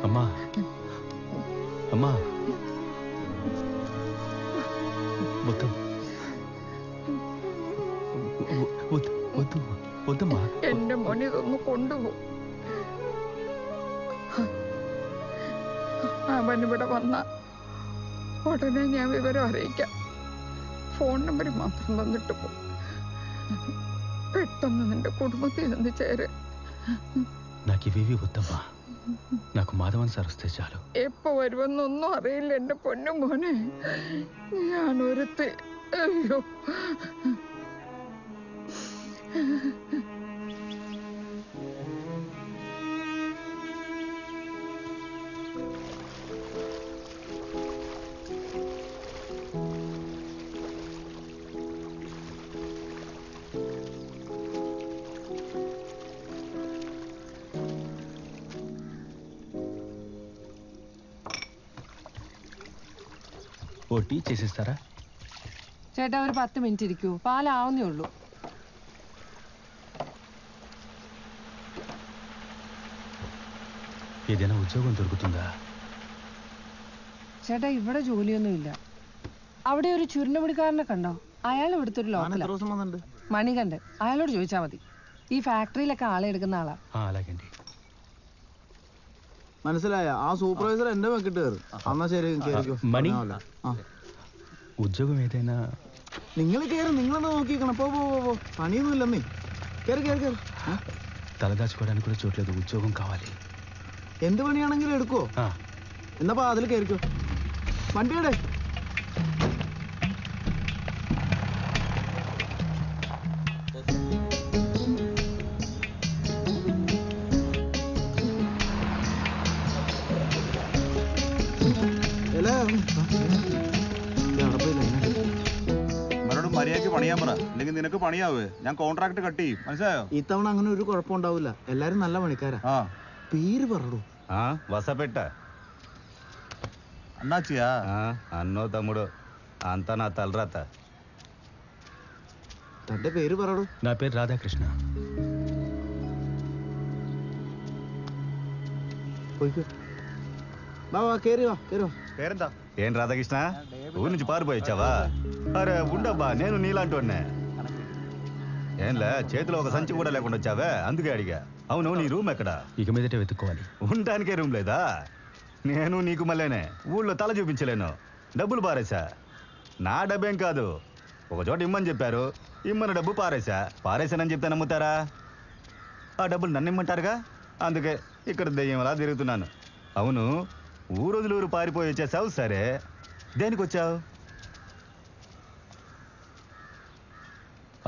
అమ్మా, అమ్మా, వద్దు వద్దు వద్దమ్మా. എന്റെ മോനെ ഇതൊന്ന് കൊണ്ടുപോകും. അവനിവിടെ വന്ന ഉടനെ ഞാൻ വിവരം അറിയിക്കാം. ഫോൺ നമ്പർ മാത്രം തന്നിട്ട് പോ. പെട്ടെന്ന് നിന്റെ കുടുംബത്തിൽ നിന്ന് ചേര്. నాకు ఇవేవి వద్దమ్మా. నాకు మాధవన్ సార్ వస్తే చాలు. എപ്പോ വരുമെന്നൊന്നും അറിയില്ല എന്റെ പൊന്നു മോനെ. ഞാൻ ഒരുത്തി. അയ്യോ, ఓ టీ చేసిస్తారా? ചേട്ടാ, ഒരു 10 മിനിറ്റ് ഇരിക്കൂ. പാലാവുന്നേ ഉള്ളൂ. ఏదైనా ఉద్యోగం దొరుకుతుందా? ചേട്ടാ, ഇവിടെ ജോലിയൊന്നുമില്ല. അവിടെ ഒരു ചുരുണ്ടുപിടിക്കാരനെ കണ്ടോ? അയാൾ ഇവിടുത്തെ ഒരു ലോക്കലാണ്. മണികണ്ഠൻ. അയാളോട് ചോദിച്ചാൽ മതി. ഈ ഫാക്ടറിയിലൊക്കെ ആളെ എടുക്കുന്ന ആളാ. అలాగండి. മനസ്സിലായ? ആ സൂപ്പർവൈസർ എന്റെ വെക്കിട്ട് കയറും. എന്നാ ശരി, മണി, ഉദ്യോഗം ഏതైనా? നിങ്ങൾ കയറും. നിങ്ങളെന്താ നോക്കിക്കണം? പോ പോ പോ. പണിയൊന്നും ഇല്ലെന്നേ. കയറി കയറി കയറി. తలదాచుకోవడానికి కూడా చోట్లేదు. ఉద్యోగం కావాలి. എന്ത് പണിയാണെങ്കിലും എടുക്കുവോ? എന്നപ്പോ അതിൽ കയറിക്കോ. വണ്ടിയുടെ മര്യാദക്ക് പണിയാൻ പറ, അല്ലെങ്കിൽ നിനക്ക് പണിയാവേ. ഞാൻ കോൺട്രാക്ട് കട്ട് ചെയ്യും. മനസ്സിലായോ? ഇത്തവണ അങ്ങനെ ഒരു കുഴപ്പമുണ്ടാവില്ല. എല്ലാരും നല്ല പണിക്കാരാ. പേര് പറടൂ. వసపెట్ట అన్నాచియా? అన్నో తమ్ముడు, అంతా నా తలరాత. തന്റെ പേര് പറടൂ. నా పేరు రాధాకృష్ణ. വാ വാ, കേറി വാ, കേറി വാ. పేరెంత? ఏం రాధాకృష్ణ, ఊరి నుంచి పారిపోయి వచ్చావా? అరే ఉండబ్బా, నేను నీలాంటి వాడినే. ఏంలే చేతిలో ఒక సంచి కూడా లేకుండా వచ్చావే, అందుకే అడిగా. అవును, నీ రూమ్ ఎక్కడ? ఇక మీదటే వెతుక్కోవాలి. ఉండటానికే రూమ్ లేదా? నేను నీకు మళ్ళీనే ఊళ్ళో తల చూపించలేను, డబ్బులు పారేశా. నా డబ్బేం కాదు, ఒక చోట ఇమ్మని చెప్పారు, ఇమ్మని డబ్బు పారేశానని చెప్తే నమ్ముతారా? ఆ డబ్బులు నన్ను ఇమ్మంటారుగా, అందుకే ఇక్కడ దెయ్యంలా తిరుగుతున్నాను. అవును, ఊరు పారిపోయి వచ్చేసావు, సరే దేనికి వచ్చావు?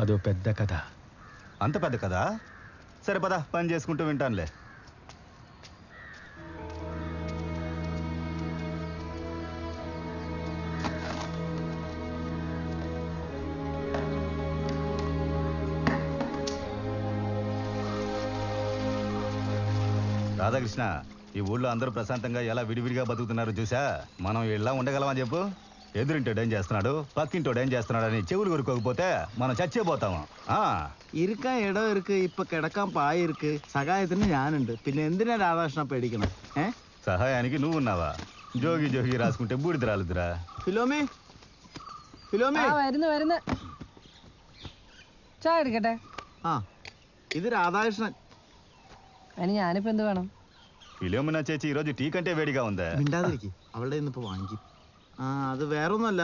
అదో పెద్ద కథ. అంత పెద్ద కథ? సరే పద, పని చేసుకుంటూ వింటానులే. రాధాకృష్ణ, ఈ ఊళ్ళో అందరూ ప్రశాంతంగా ఎలా విడివిడిగా బతుకుతున్నారు చూసా? మనం ఇలా ఉండగలమని చెప్పు? ఎదురింటోడు ఏం చేస్తున్నాడు, పక్కింటోడు ఏం చేస్తున్నాడు అని చెవులు కొరుకోకపోతే మనం చచ్చిపోతాము. ഇരിക്കാൻ ഇടം ഇருக்கு, ഇപ്പൊ കിടക്കാൻ പായ ഇருக்கு, സഹായത്തിന് ഞാനുണ്ട്, പിന്നെ എന്തിനാ രാധാകൃഷ്ണ പേടിക്കണം? సహాయానికి నువ్వు ఉన్నావా? జోగి జోగి రాసుకుంటే బూడిద రాలుదురా. ഫിലോമി, ഫിലോമി വരുന്നു. ചായ എടുക്കട്ടെ? ആ, ഇത് രാധാകൃഷ്ണൻ. അതിന് ഞാനിപ്പോ എന്ത് വേണം? ఫిలోమినా ചേച്ചി ఈరోజు టీ కంటే వేడిగా ఉందా? മിണ്ടാതിരിക്കും, അവളുടെ ഇന്നിപ്പോ വാങ്ങിക്കും. ആ, അത് വേറൊന്നുമല്ല,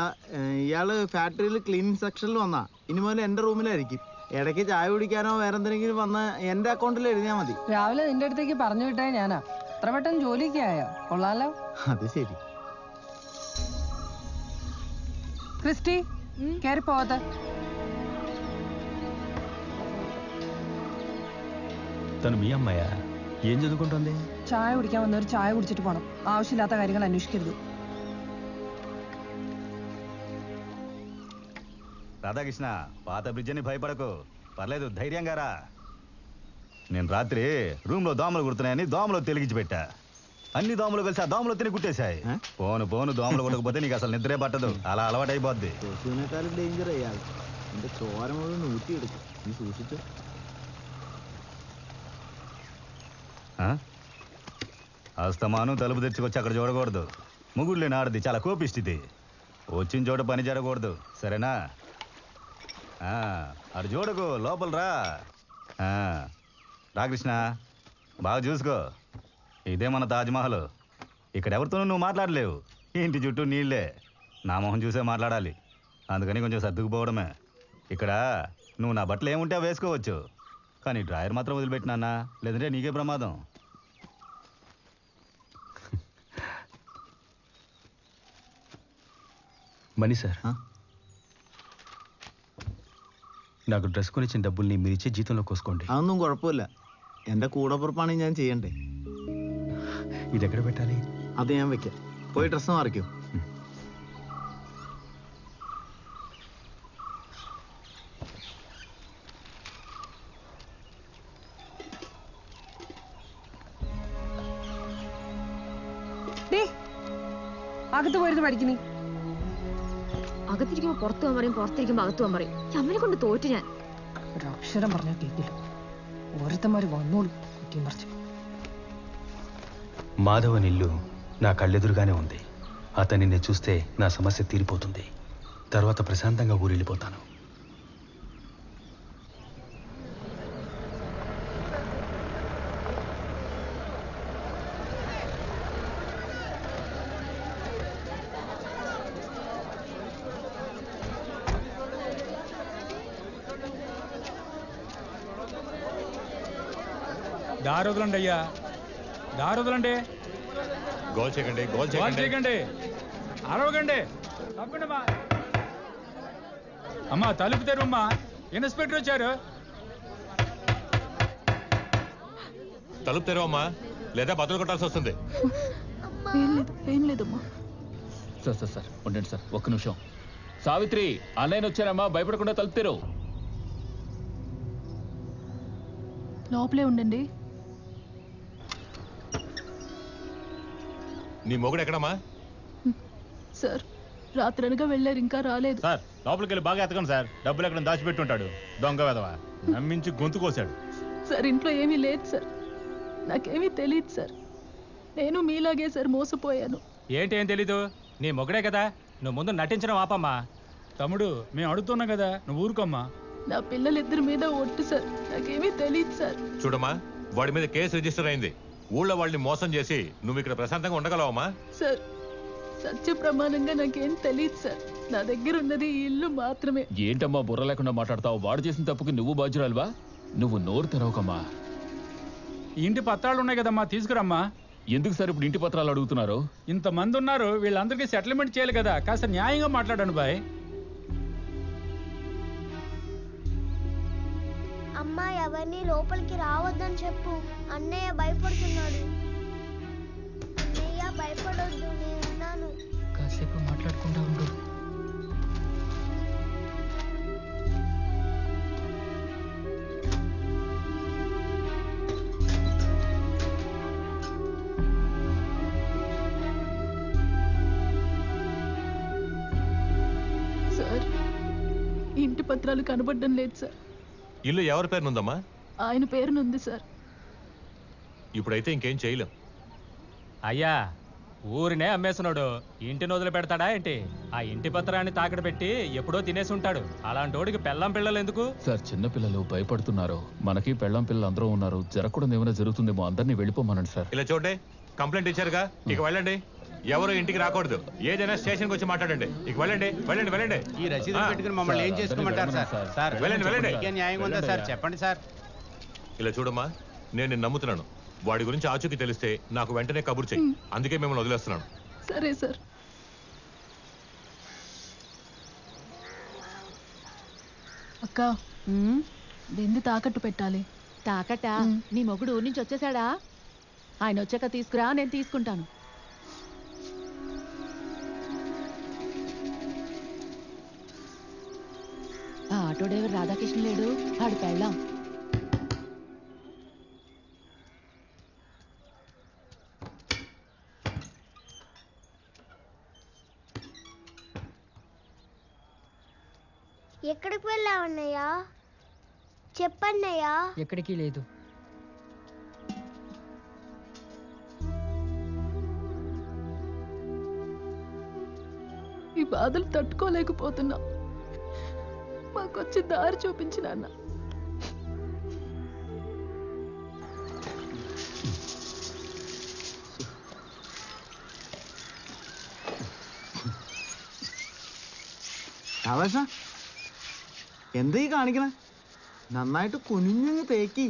ഇയാള് ഫാക്ടറിയിൽ ക്ലീനിങ് സെക്ഷനിൽ വന്നാ ഇനി മുതൽ എന്റെ റൂമിലായിരിക്കും. ഇടയ്ക്ക് ചായ കുടിക്കാനോ വേറെ എന്തെങ്കിലും വന്ന് എന്റെ അക്കൗണ്ടിൽ എഴുതിയാൽ മതി. രാവിലെ നിന്റെ അടുത്തേക്ക് പറഞ്ഞു വിട്ടേ ഞാനാ. അത്ര പെട്ടെന്ന് ജോലിക്ക് ആയോ? കൊള്ളാലോ. അത് ശരി. ക്രിസ്റ്റി, കയറി പോകത്തെ. తను మీ అమ్మాయా? ఏం చదువుకుంటుంది? ചായ കുടിക്കാൻ വന്നവർ ചായ കുടിച്ചിട്ട് പോണം, ആവശ്യമില്ലാത്ത കാര്യങ്ങൾ അന്വേഷിക്കരുത്. రాధాకృష్ణ, పాత బ్రిడ్జ్ అని భయపడకు, పర్లేదు, ధైర్యంగా రా. నేను రాత్రి రూమ్లో దోమలు కుడుతున్నాయని దోమలో తెలిగించి పెట్టా. అన్ని దోమలు కలిసి ఆ దోమలో తిని కుట్టేశాయి. పోను దోమలు కొట్టకపోతే నీకు అసలు నిద్రే పట్టదు, అలా అలవాటు అయిపోద్ది. ഡേഞ്ചർ അയാൾ, എന്റെ ചോര മുഴുവൻ ഊറ്റിയെടുക്കും, നീ സൂക്ഷിച്ചു. అస్తమాను తలుపు తెచ్చుకొచ్చి అక్కడ చూడకూడదు. ముగుళ్ళని ఆడది చాలా కోపిస్తుంది. వచ్చిన చోట పని జరగకూడదు, సరేనా? అటు చూడకు, లోపల రా. రాకృష్ణ, బాగా చూసుకో, ఇదే మన తాజ్మహల్. ఇక్కడ ఎవరితోనూ నువ్వు మాట్లాడలేవు, ఇంటి చుట్టూ నీళ్ళే. నా మొహం చూసే మాట్లాడాలి, అందుకని కొంచెం సర్దుకుపోవడమే. ఇక్కడ నువ్వు నా బట్టలు ఏముంటే వేసుకోవచ్చు, కానీ డ్రాయర్ మాత్రం వదిలిపెట్టినా, లేదంటే నీకే ప్రమాదం. మనీ సార్, నాకు డ్రెస్ కొనిచ్చిన డబ్బుల్ని మీరు ఇచ్చే జీతంలో కోసుకోండి. అదొന്നും കുഴപ്പമില്ല, എന്റെ കൂടപ്പുറപ്പാണ് ഞാൻ ചെയ്യണ്ടേ. ఇది ఎక్కడ పెట్టాలి? അത് ഞാൻ വെക്കാം, പോയി ഡ്രസ്സ് മാറിക്കോ. അകത്ത് പോയിരുന്നു പഠിക്കുന്നേ. അകത്തിരിക്കുമ്പോ പുറത്തു പോകാൻ പറയും, പുറത്തിരിക്കുമ്പോ അകത്തു പോകാൻ പറയും. അമ്മനെ കൊണ്ട് തോറ്റു ഞാൻ. ഒരു അക്ഷരം പറഞ്ഞാൽ കേൾക്കില്ല, ഓരോരുത്തന്മാര് വന്നോളൂ കുറ്റിയും പറിച്ചു. మాధవన్ ఇల్లు నా కళ్ళెదురుగానే ఉంది. అతన్ని చూస్తే నా సమస్య తీరిపోతుంది. తర్వాత ప్రశాంతంగా ఊరెళ్ళిపోతాను. దారొదలండి అయ్యా, దారొదలండి. గోల్ చేయకండి, గోల్ చేయకండి, అరవకండి, తప్పకుండా. అమ్మా తలుపు తెరువమ్మా, ఇన్స్పెక్టర్ వచ్చారు. తలుపు తెరవమ్మా, లేదా బదులు కొట్టాల్సి వస్తుంది. ఏం లేదమ్మా. సార్ ఉండండి సార్, ఒక్క నిమిషం. సావిత్రి, అన్నయ్య వచ్చారమ్మా, భయపడకుండా తలుపు తెరు. లోపలే ఉండండి. నీ మొగుడు ఎక్కడమ్మా? సార్ రాత్రి అనగా వెళ్ళారు, ఇంకా రాలేదు. సార్ లోపలికి వెళ్ళి బాగా ఎతకండి సార్, డబ్బులు ఎక్కడ దాచిపెట్టుంటాడు దొంగ వెధవా. నమ్మించి గొంతు కోసాడు. సార్ ఇంట్లో ఏమీ లేదు సార్, నాకేమీ తెలియదు సార్. నేను మీలాగే సార్ మోసపోయాను. ఏంటి ఏం తెలీదు, నీ మొగడే కదా, నువ్వు ముందు నటించడం ఆపమ్మా. తమ్ముడు, మేము అడుగుతున్నాం కదా, నువ్వు ఊరుకోమ్మా. నా పిల్లలిద్దరి మీద ఒట్టు సార్, నాకేమీ తెలియదు సార్. చూడమ్మా, వాడి మీద కేసు రిజిస్టర్ అయింది. ఊళ్ళో వాళ్ళని మోసం చేసి నువ్వు ఇక్కడ ప్రశాంతంగా ఉండగలవమ్మా? సార్, సత్య ప్రమాణంగా నాకేం తెలియదు సార్. నా దగ్గర ఉన్నది ఈ ఇల్లు మాత్రమే. ఏంటమ్మా బుర్ర లేకుండా మాట్లాడతావు? వాడు చేసిన తప్పుకి నువ్వు బాధ్యురాలువా? నువ్వు నోరు తెరవకమ్మా. ఇంటి పత్రాలు ఉన్నాయి కదమ్మా, తీసుకురమ్మా. ఎందుకు సార్ ఇప్పుడు ఇంటి పత్రాలు అడుగుతున్నారు? ఇంతమంది ఉన్నారు, వీళ్ళందరికీ సెటిల్మెంట్ చేయాలి కదా, కాస్త న్యాయంగా మాట్లాడండి బాయ్. అమ్మా, ఎవరిని లోపలికి రావద్దని చెప్పు. అన్నయ్య భయపడుతున్నాడు. అన్నయ్య భయపడొద్దు, నేనున్నాను. కాసేపు మాట్లాడుకుంటా ఉండు. సార్, ఇంటి పత్రాలు కనబడడం లేదు సార్. ఇల్లు ఎవరి పేరునుందమ్మా? ఆయన పేరునుంది సార్. ఇప్పుడైతే ఇంకేం చేయలేం. అయ్యా, ఊరినే అమ్మేస్తున్నాడు, ఇంటిని వదిలి పెడతాడా ఏంటి? ఆ ఇంటి పత్రాన్ని తాకడ పెట్టి ఎప్పుడో తినేసి ఉంటాడు. అలాంటి వాడికి పెళ్ళం పిల్లలు ఎందుకు? సార్, చిన్న పిల్లలు భయపడుతున్నారు. మనకి పెళ్ళం పిల్లలు అందరూ ఉన్నారు. జరగకూడదు ఏమైనా జరుగుతుందేమో, అందరినీ వెళ్ళిపోమనండి సార్. ఇలా చూడండి, కంప్లైంట్ ఇచ్చారుగా, ఇక వెళ్ళండి. ఎవరు ఇంటికి రాకూడదు. ఏదైనా స్టేషన్కి వచ్చి మాట్లాడండి. ఇక వెళ్ళండి, వెళ్ళండి, వెళ్ళండి. ఈ రసీదు పెట్టుకుని మమ్మల్ని ఏం చేసుకోమంటారు సార్? సార్, వెళ్ళండి, వెళ్ళండి. న్యాయం ఉందా సార్? చెప్పండి సార్. ఇలా చూడమ్మా, నేను నిన్ను నమ్ముతున్నాను. వాడి గురించి ఆచూకీ తెలిస్తే నాకు వెంటనే కబురు చెయ్యి. అందుకే మిమ్మల్ని వదిలేస్తున్నాను. సరే సార్. అక్క, బింది తాకట్టు పెట్టాలి. తాకట్టా? నీ మొగుడు ఊరి నుంచి వచ్చేసాడా? ఆయన వచ్చాక తీసుకురా, నేను తీసుకుంటాను. ఆ ఆటో డ్రైవర్ రాధాకృష్ణ లేడు, వాడు పెళ్ళాం. ఎక్కడికి వెళ్ళావన్నయ్యా? చెప్పన్నయ్యా. ఎక్కడికి లేదు. ఈ బాధలు తట్టుకోలేకపోతున్నా. మాకొచ్చి దారి చూపించిన అన్న. ആവേശ എന്തീ കാണിക്കണേ? നന്നായിട്ട് കുനിഞ്ഞു തേക്കി.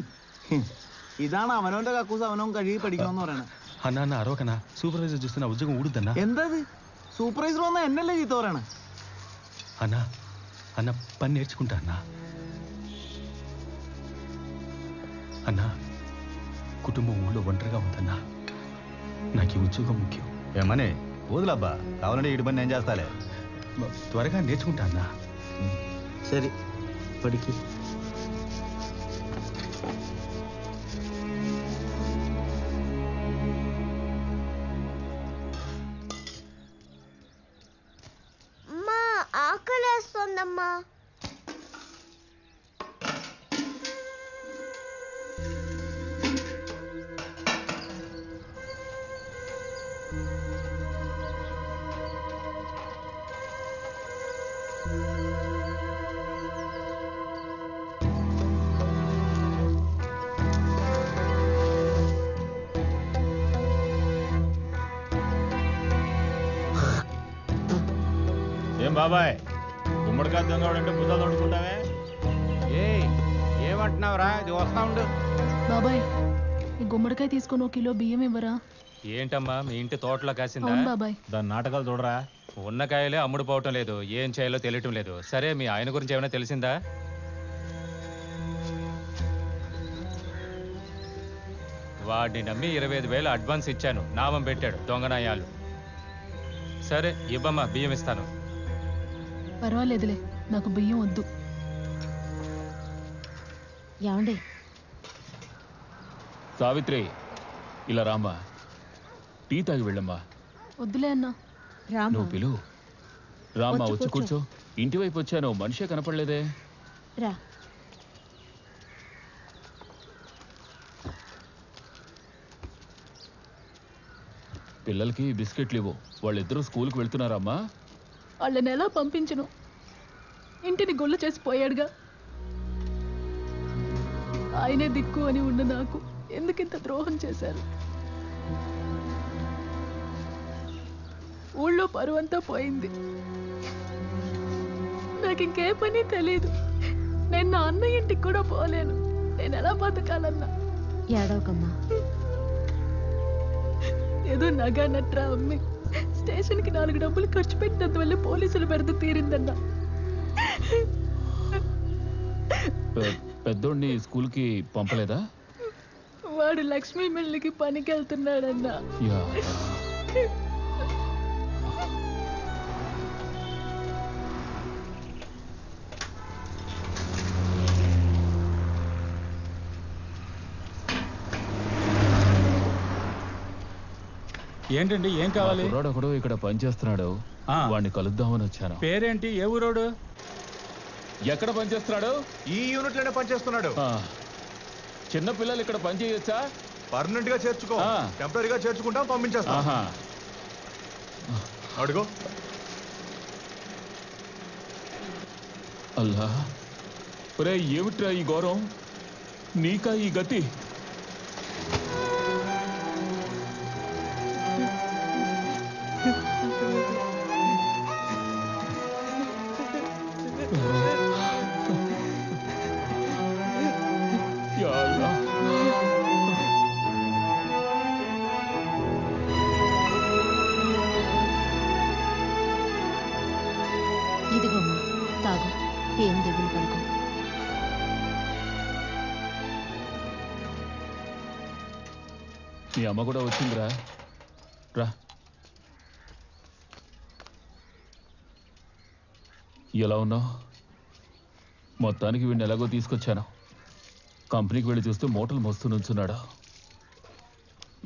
ഇതാണ് അവനവന്റെ കക്കൂസ് അവനവൻ കഴുകി പഠിക്കണമെന്ന് പറയണേ. అన్నా అరవకన్నా, సూపర్వైజర్ చూస్తే నా ఉద్యోగం ఊడుద్దన్నా. എന്താ సూపర్వైజర్ వన్నా എന്നല്ലേ ചീത്ത പറയണേ? అన్నా అన్న పని నేర్చుకుంటా అన్నా. అన్నా, కుటుంబం ఊళ్ళో ఒంటరిగా ఉందన్నా. నాకు ఈ ఉద్యోగం ముఖ్యం. ఏమని వదులబ్బా, కావాలంటే ఇటు పని నేను చేస్తాలే. త్వరగా నేర్చుకుంటా అన్నా. సరే, పడికి. అమ్మా, ఆకలేస్తోందమ్మా. ఏం బాబాయ్, గుమ్మడికాయ దొంగవాడంటే బుద్ధ తోడుకుంటావే? ఏమంటున్నావురా? ఇది వస్తా ఉండు. బాబాయ్, ఈ గుమ్మడికాయ తీసుకొని 1 కిలో బియ్యం ఇవ్వరా? ఏంటమ్మా, మీ ఇంటి తోటలో కాసిందా? అవును బాబాయ్. దాని నాటకాలు చూడరా. ఉన్న కాయలే అమ్ముడు పోవటం లేదు, ఏం చేయాలో తెలియటం లేదు. సరే, మీ ఆయన గురించి ఏమైనా తెలిసిందా? వాడిని నమ్మి 25,000 అడ్వాన్స్ ఇచ్చాను, నామం పెట్టాడు, దొంగనాయాలు. సరే ఇవ్వమ్మా, బియ్యం ఇస్తాను. పర్వాలేదులే, నాకు బియ్యం వద్దు. ఏమండి? సావిత్రి, ఇలా రామ్మా, టీ తాగి వెళ్ళమ్మా. వద్దులే అన్నా. నువ్వు పిలువు. రామ్మా, వచ్చి కూర్చో. కూర్చో. ఇంటి వైపు వచ్చాను, మనిషే కనపడలేదే. రా. పిల్లలకి బిస్కెట్లు ఇవ్వు. వాళ్ళిద్దరూ స్కూల్కి వెళ్తున్నారమ్మా? వాళ్ళని ఎలా పంపించను? ఇంటిని గొల్లు చేసి పోయాడుగా. ఆయనే దిక్కు అని ఉన్న నాకు ఎందుకింత ద్రోహం చేశారు? ఊళ్ళో పరువంతా పోయింది. నాకు ఇంకే పని తెలీదు. నేను నా అన్న ఇంటికి కూడా పోలేను. నేను ఎలా బతకాలన్నా? ఏడవకమ్మా. ఏదో నగా నట్రా అమ్మి స్టేషన్కి 4 డబ్బులు ఖర్చు పెట్టినందువల్ల పోలీసులు పెడితే తీరిందన్నా. పెద్దోడిని స్కూల్కి పంపలేదా? వాడు లక్ష్మీ మిల్లుకి పనికి వెళ్తున్నాడన్నా. ఏంటండి, ఏం కావాలి? ఒకడు ఇక్కడ పనిచేస్తున్నాడు, వాడిని కలుద్దామని వచ్చాను. పేరేంటి? ఏ ఊరోడు? ఎక్కడ పనిచేస్తున్నాడు? ఈ యూనిట్ లోనే పనిచేస్తున్నాడు. చిన్న పిల్లలు ఇక్కడ పని చేయొచ్చా? పర్మనెంట్ గా చేర్చుకో. టెంపరీగా చేర్చుకుంటాం, పంపించేస్తాం. అడుగు. అల్లా, ఒరే ఏమిట్రా ఈ ఘోరం? నీకా ఈ గతి? ఇదిగోమ్మా తాగు, ఏం దిగులు పడుకో. మీ అమ్మ కూడా వచ్చిందిరా, రా. ఎలా ఉన్నావు? మొత్తానికి వీడిని ఎలాగో తీసుకొచ్చాను. కంపెనీకి వెళ్ళి చూస్తే మూటలు మస్తు నుంచున్నాడు.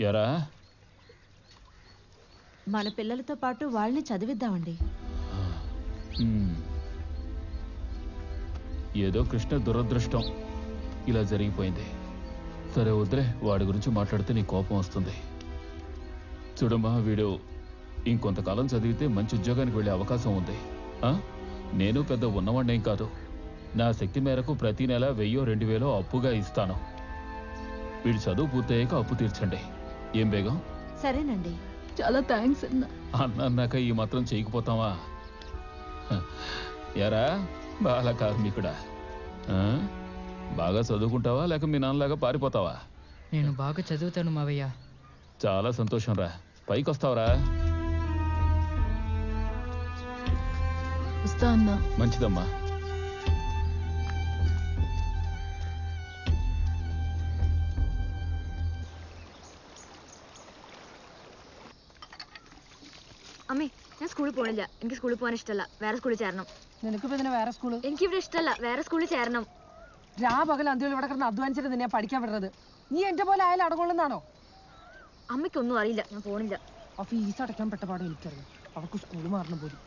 ఎరా, మన పిల్లలతో పాటు వాళ్ళని చదివిద్దామండి. ఏదో కృష్ణ దురదృష్టం ఇలా జరిగిపోయింది. సరే వద్దులే, వాడి గురించి మాట్లాడితే నీ కోపం వస్తుంది. చూడమ్మా, వీడు ఇంకొంతకాలం చదివితే మంచి ఉద్యోగానికి వెళ్ళే అవకాశం ఉంది. నేను పెద్ద ఉన్నవాడినేం కాదు. నా శక్తి మేరకు ప్రతి నెల 1000-2000 అప్పుగా ఇస్తాను. వీడి చదువు పూర్తయ్యాక అప్పు తీర్చండి. ఏం బేగం? సరేనండి. చాలా థ్యాంక్స్ అన్నాక ఈ మాత్రం చేయకపోతావా? ఎరా బాల కార్మికుడా, బాగా చదువుకుంటావా లేక మీ నాన్నలాగా పారిపోతావా? నేను బాగా చదువుతాను మావయ్య. చాలా సంతోషం రా. పైకి వస్తావరా? వస్తా అన్నా. మంచిదమ్మా. അമ്മേ ഞാൻ സ്കൂളിൽ പോണില്ല. എനിക്ക് സ്കൂളിൽ പോകാൻ ഇഷ്ടമല്ല. വേറെ സ്കൂളിൽ ചേരണം. നിനക്ക് പിന്നെ വേറെ സ്കൂള്? എനിക്കിവിടെ ഇഷ്ടമല്ല. വേറെ സ്കൂളിൽ ചേരണം. രാപകൽ അന്ത്യത്തിൽ ഇവിടെ കിടന്ന് അധ്വാനിച്ചിട്ട് നിന്നെ പഠിക്കാൻ വിടുന്നത്. നീ എന്റെ പോലെ ആയാലും അടകൊള്ളുന്നാണോ? അമ്മയ്ക്കൊന്നും അറിയില്ല. ഞാൻ പോണില്ല. ആ ഫീസ് അടയ്ക്കാൻ പെട്ട പാടും എനിക്കറിയാം. അവർക്ക് സ്കൂള് മാറണം പോലും.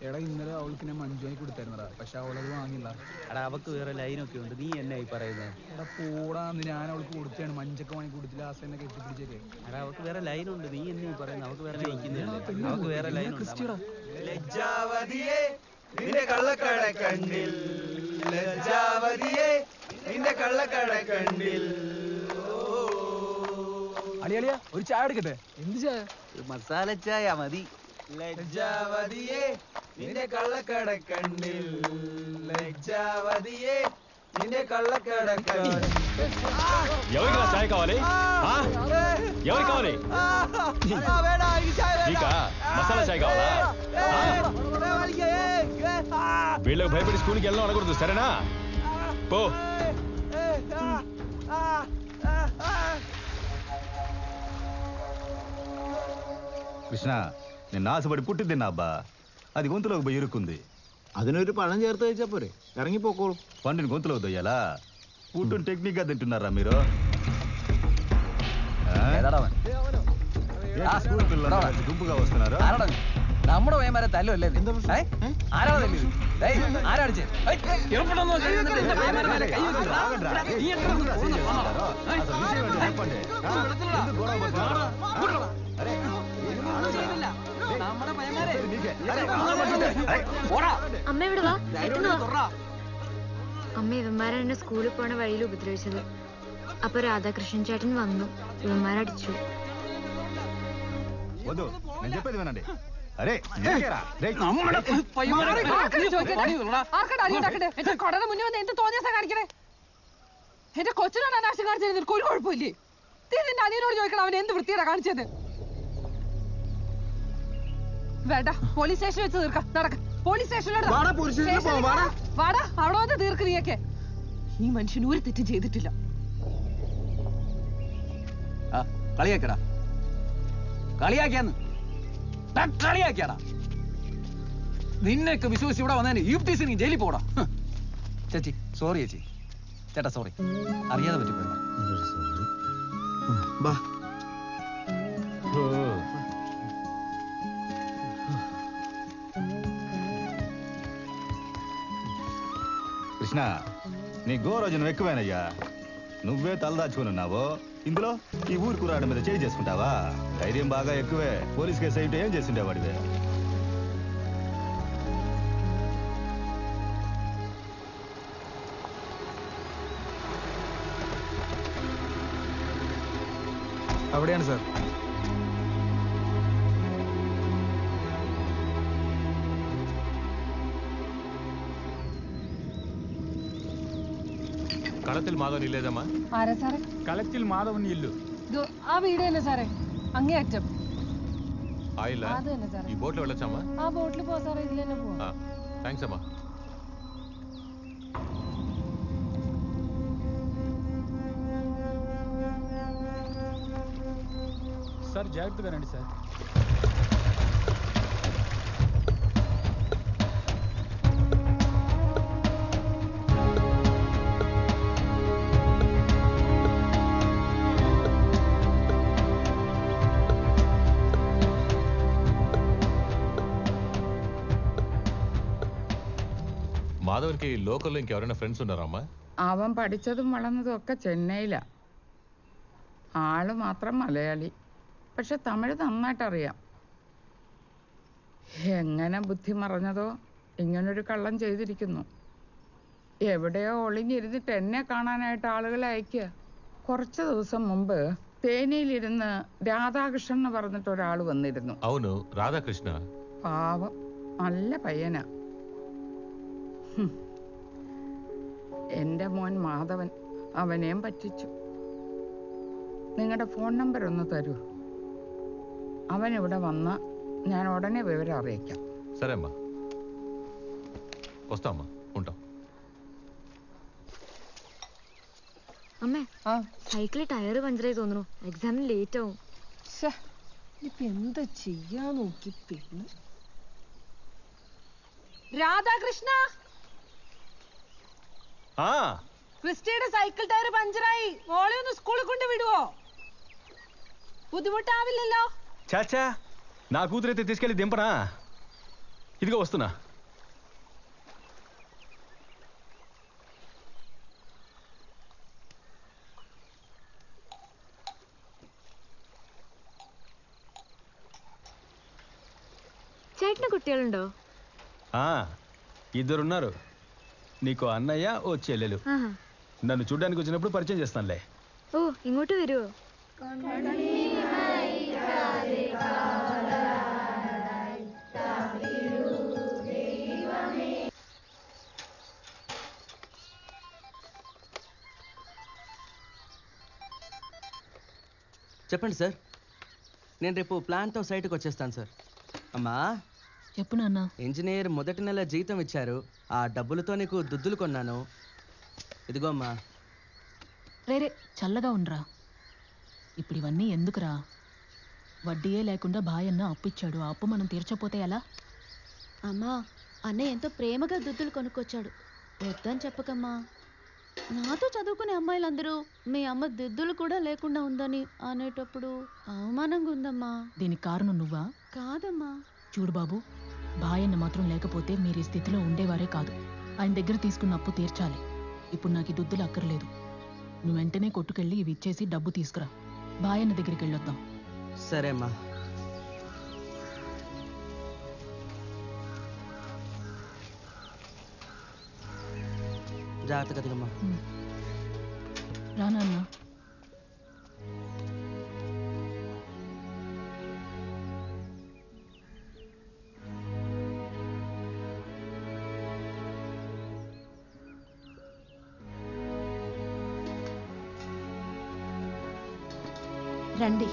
എടാ, ഇന്നലെ അവൾക്ക് ഞാൻ മഞ്ജുവിന് കൊടുത്തായിരുന്നടാ, പക്ഷെ അവളത് വാങ്ങില്ല. എടാ, അവക്ക് വേറെ ലൈനൊക്കെ ഉണ്ട്. നീ എന്നായി പറയുന്നത്? എടാ പോടാന്ന്, ഞാൻ അവൾക്ക് കൊടുത്താണ്. മഞ്ചൊക്കെ വാങ്ങി കൊടുത്തില്ല. ലാസ്റ്റ് എന്നെ കെട്ടിപ്പിടിച്ചേക്കെ. എടാ, അവക്ക് വേറെ ലൈനുണ്ട്. നീ എന്നായി പറയുന്നത്? അവക്ക് വേറെ ലൈനുണ്ട്. അവക്ക് വേറെ ലൈനുണ്ട്. ലജ്ജാവതിയേ നിന്റെ കള്ളക്കട കണ്ണിൽ, ലജ്ജാവതിയേ നിന്റെ കള്ളക്കട കണ്ണിൽ. അളിയളിയ ഒരു ചായ എടുക്കട്ടെ? എന്ത് ചായ? മസാല ചായ മതി. ലജ്ജാവതിയേ നിന്റെ കള്ളക്കട കണ്ണിൽ, ലജ്ജാവതിയേ నిన్నే కళ్ళకడ ఎవరికి చాయ్ కావాలి? ఎవరికి కావాలి? నీకా మసాలా చాయ్ కావాలా? వీళ్ళకి భయపడి స్కూల్కి వెళ్ళడం అనకూడదు, సరేనా? పో. కృష్ణ, నిన్న ఆశపడి పుట్టి తిన్నా అబ్బా, అది గొంతులోకి పోయి ఇరుక్కుంది. അതിനൊരു പഴം ചേർത്ത് കഴിച്ചാ പോരെ? ഇറങ്ങിപ്പോക്കോളൂ. పండుని గొంతులోకి దొయ్యాలా? పుట్టుని టెక్నిక్ గా తింటున్నారా మీరు? స్కూల్ పిల్లలు గుంపుగా వస్తున్నారు. നമ്മുടെ പയ്യന്മാരെ തല്ലുമല്ലേ? ആരാണ് തല്ലിയത്? ആരാടിച്ചേ? അമ്മ ഇവിടെ വാ, പെട്ടെന്ന് വാ. അമ്മ ഇവന്മാരാണ് എന്നെ സ്കൂളിൽ പോണ വഴിയിൽ ഉപദ്രവിച്ചത്. അപ്പൊ രാധാകൃഷ്ണൻ ചേട്ടൻ വന്നു, ഇവന്മാരടിച്ചു. నేను చెప్పేది వినండి. అరే കൊടയുടെ മുന്നിൽ വന്ന് എന്ത് തോന്നിയാ കാണിക്കണേ? എന്റെ കൊച്ചിനോട് അനാവശ്യം കാണിച്ചത് നിനക്ക് ഒരു കുഴപ്പമില്ലേ? നിന്റെ അനിയനോട് ചോദിക്കണം അവൻ എന്ത് വൃത്തിയാ കാണിച്ചത്. വേണ്ട, പോലീസ് സ്റ്റേഷനിൽ വെച്ച് തീർക്കാം. നടക്ക, പോലീസ് സ്റ്റേഷനിലോട്ട് വാടാ, അവിടെ വന്ന് തീർക്ക് നീയൊക്കെ. ഈ മനുഷ്യൻ ഒരു തെറ്റും ചെയ്തിട്ടില്ല. കളിയാക്കടാ, കളിയാക്കിയാന്ന് കളിയാക്കിയാടാ. നിന്നെയൊക്കെ വിശ്വസിച്ച് ഇവിടെ വന്നതിന് യുപ്റ്റീസിന് ജയിലിൽ പോടാ. ചേച്ചി സോറി ചേച്ചി. ചേട്ടാ സോറി, അറിയാതെ പറ്റിപ്പോയതാ. కృష్ణ, నీ గోరోజును ఎక్కువేనయ్యా. నువ్వే తలదాచుకున్నావు. ఇందులో ఈ ఊరు కురాడు మీద చేయి చేసుకుంటావా? ధైర్యం బాగా ఎక్కువే. పోలీస్ కేసు అయితే ఏం చేసిండేవాడివే? അവിടെയാണ് സാർ. കളത്തിൽ മാധവൻ ഇല്ലേതമ്മ? ആരാ സാറേ? കളത്തിൽ മാധവൻ ഇല്ലു. ആ വീട് തന്നെ സാറേ, അങ്ങേ അറ്റം. ആയില്ല. അത് തന്നെ സാറേ. ഈ ബോട്ടിൽ വെള്ളച്ചമ്മ? ആ ബോട്ടിൽ പോവാ സാറേ, ഇതിൽ തന്നെ പോവാ. താങ്ക്സ് അമ്മ. సార్ జాగ్రత్తగా రండి సార్. మాధవన్కి లోకల్లో ఇంకెవరైనా ఫ్రెండ్స్ ఉన్నారమ్మా? അവൻ പഠിച്ചതും വളർന്നതും ഒക്കെ ചെന്നൈയിലാ. ആള് മാത്രം മലയാളി, പക്ഷെ തമിഴ് നന്നായിട്ടറിയാം. എങ്ങനെ ബുദ്ധി മറഞ്ഞതോ ഇങ്ങനൊരു കള്ളം ചെയ്തിരിക്കുന്നു. എവിടെയോ ഒളിഞ്ഞിരുന്നിട്ട് എന്നെ കാണാനായിട്ട് ആളുകളെ അയക്കുക. കുറച്ച് ദിവസം മുമ്പ് തേനിയിലിരുന്ന് രാധാകൃഷ്ണൻ എന്ന് പറഞ്ഞിട്ട് ഒരാൾ വന്നിരുന്നു. అవును, రాధాకృష్ణ. പാവം, നല്ല പയ്യനാ. എൻ്റെ മോൻ മാധവൻ അവനെയും പറ്റിച്ചു. നിങ്ങളുടെ ഫോൺ നമ്പർ ഒന്ന് തരൂ. അവൻ ഇവിടെ വന്ന് ഞാൻ ഉടനെ വിവരം അറിയിക്കാം. సరే అమ్మా, వస్తామ్మా, ఉంటాం. അമ്മേ, സൈക്കിളിൽ ടയർ പഞ്ചറായി തോന്നുന്നു. എക്സാമിന് ലേറ്റ് ആവും. ഇപ്പൊ എന്താ ചെയ്യാ നോക്കി. പിന്നെ രാധാകൃഷ്ണ, ക്രിസ്റ്റിയുടെ സൈക്കിൾ ടയർ പഞ്ചറായി. മോളെ ഒന്ന് സ്കൂളിൽ കൊണ്ട് വിടുവോ? బుద్ధిముట్టావిల్లല്ലോ. చాచా, నా కూతురైతే తీసుకెళ్ళి దింపనా? ఇదిగో వస్తున్నా. ചേട്ടന് കുട്ടികളുണ്ടോ? ఇద్దరున్నారు. నీకు అన్నయ్య, ఓ చెల్లెలు. నన్ను చూడ్డానికి వచ్చినప్పుడు పరిచయం చేస్తానులే. ഓ, ഇങ്ങോട്ട് വരുവോ? చెప్పండి సార్. నేను రేపు ప్లాన్తో సైట్కి వచ్చేస్తాను సార్. అమ్మా చెప్పు నాన్న. ఇంజనీర్ మొదటి నెల జీతం ఇచ్చారు. ఆ డబ్బులతో నీకు దుద్దులు కొన్నాను. ఇదిగో అమ్మా. రేరే చల్లగా ఉండరా. ఇప్పుడు ఇవన్నీ ఎందుకురా? వడ్డీయే లేకుండా బాయన్న అప్పిచ్చాడు. ఆ అప్పు మనం తీర్చపోతే ఎలా? అమ్మా, అన్నయ్య ఎంతో ప్రేమగా దుద్దులు కొనుక్కొచ్చాడు. వద్దని చెప్పకమ్మా. నాతో చదువుకునే అమ్మాయిలందరూ మీ అమ్మ దిద్దులు కూడా లేకుండా ఉందని అనేటప్పుడు అవమానంగా ఉందమ్మా. దీనికి కారణం నువ్వా? కాదమ్మా. చూడు బాబు, బాయన్న మాత్రం లేకపోతే మీరు ఈ స్థితిలో ఉండేవారే కాదు. ఆయన దగ్గర తీసుకున్న అప్పు తీర్చాలి. ఇప్పుడు నాకు ఈ దుద్దులు అక్కర్లేదు. నువ్వు వెంటనే కొట్టుకెళ్ళి ఇవి ఇచ్చేసి డబ్బు తీసుకురా. బాయన్న దగ్గరికి వెళ్ళొద్దాం. సరే అమ్మా. జాగ్రత్తగా దిగమ్మా. రా నాన్న. రండి.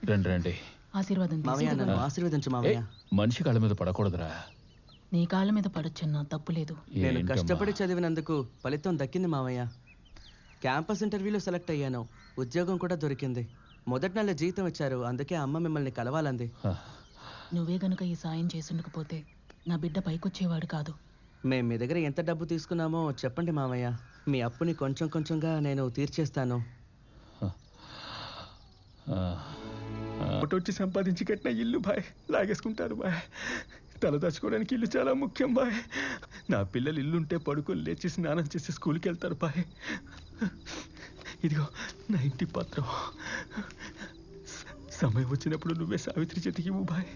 రండి రండి. ఆశీర్వాదం మామయ్య నన్ను ఆశీర్వదించు మామయ్య. మనిషి కాళ్ళ మీద పడకూడదురా. నీ కాళ్ళ మీద పడొచ్చన్నా తప్పులేదు. నేను కష్టపడి చదివినందుకు ఫలితం దక్కింది మామయ్య. క్యాంపస్ ఇంటర్వ్యూలో సెలెక్ట్ అయ్యాను, ఉద్యోగం కూడా దొరికింది. మొదటి నెల జీతం ఇచ్చారు, అందుకే అమ్మ మిమ్మల్ని కలవాలంది. నువ్వే గనుక ఈ సాయం చేసుండకపోతే నా బిడ్డ పైకొచ్చేవాడు కాదు. మేము మీ దగ్గర ఎంత డబ్బు తీసుకున్నామో చెప్పండి మామయ్య. మీ అప్పుని కొంచెం కొంచెంగా నేను తీర్చేస్తాను. వచ్చి సంపాదించి కట్టిన ఇల్లు బాయ్ లాగేసుకుంటారు బాయ్. తల దాచుకోవడానికి ఇల్లు చాలా ముఖ్యం బాయ్. నా పిల్లలు ఇల్లుంటే పడుకొని లేచి స్నానం చేసి స్కూల్కి వెళ్తారు బాయ్. ఇదిగో నా ఇంటి పత్రం. సమయం వచ్చినప్పుడు నువ్వే సావిత్రి చేతికి ఇవ్వు బాయ్.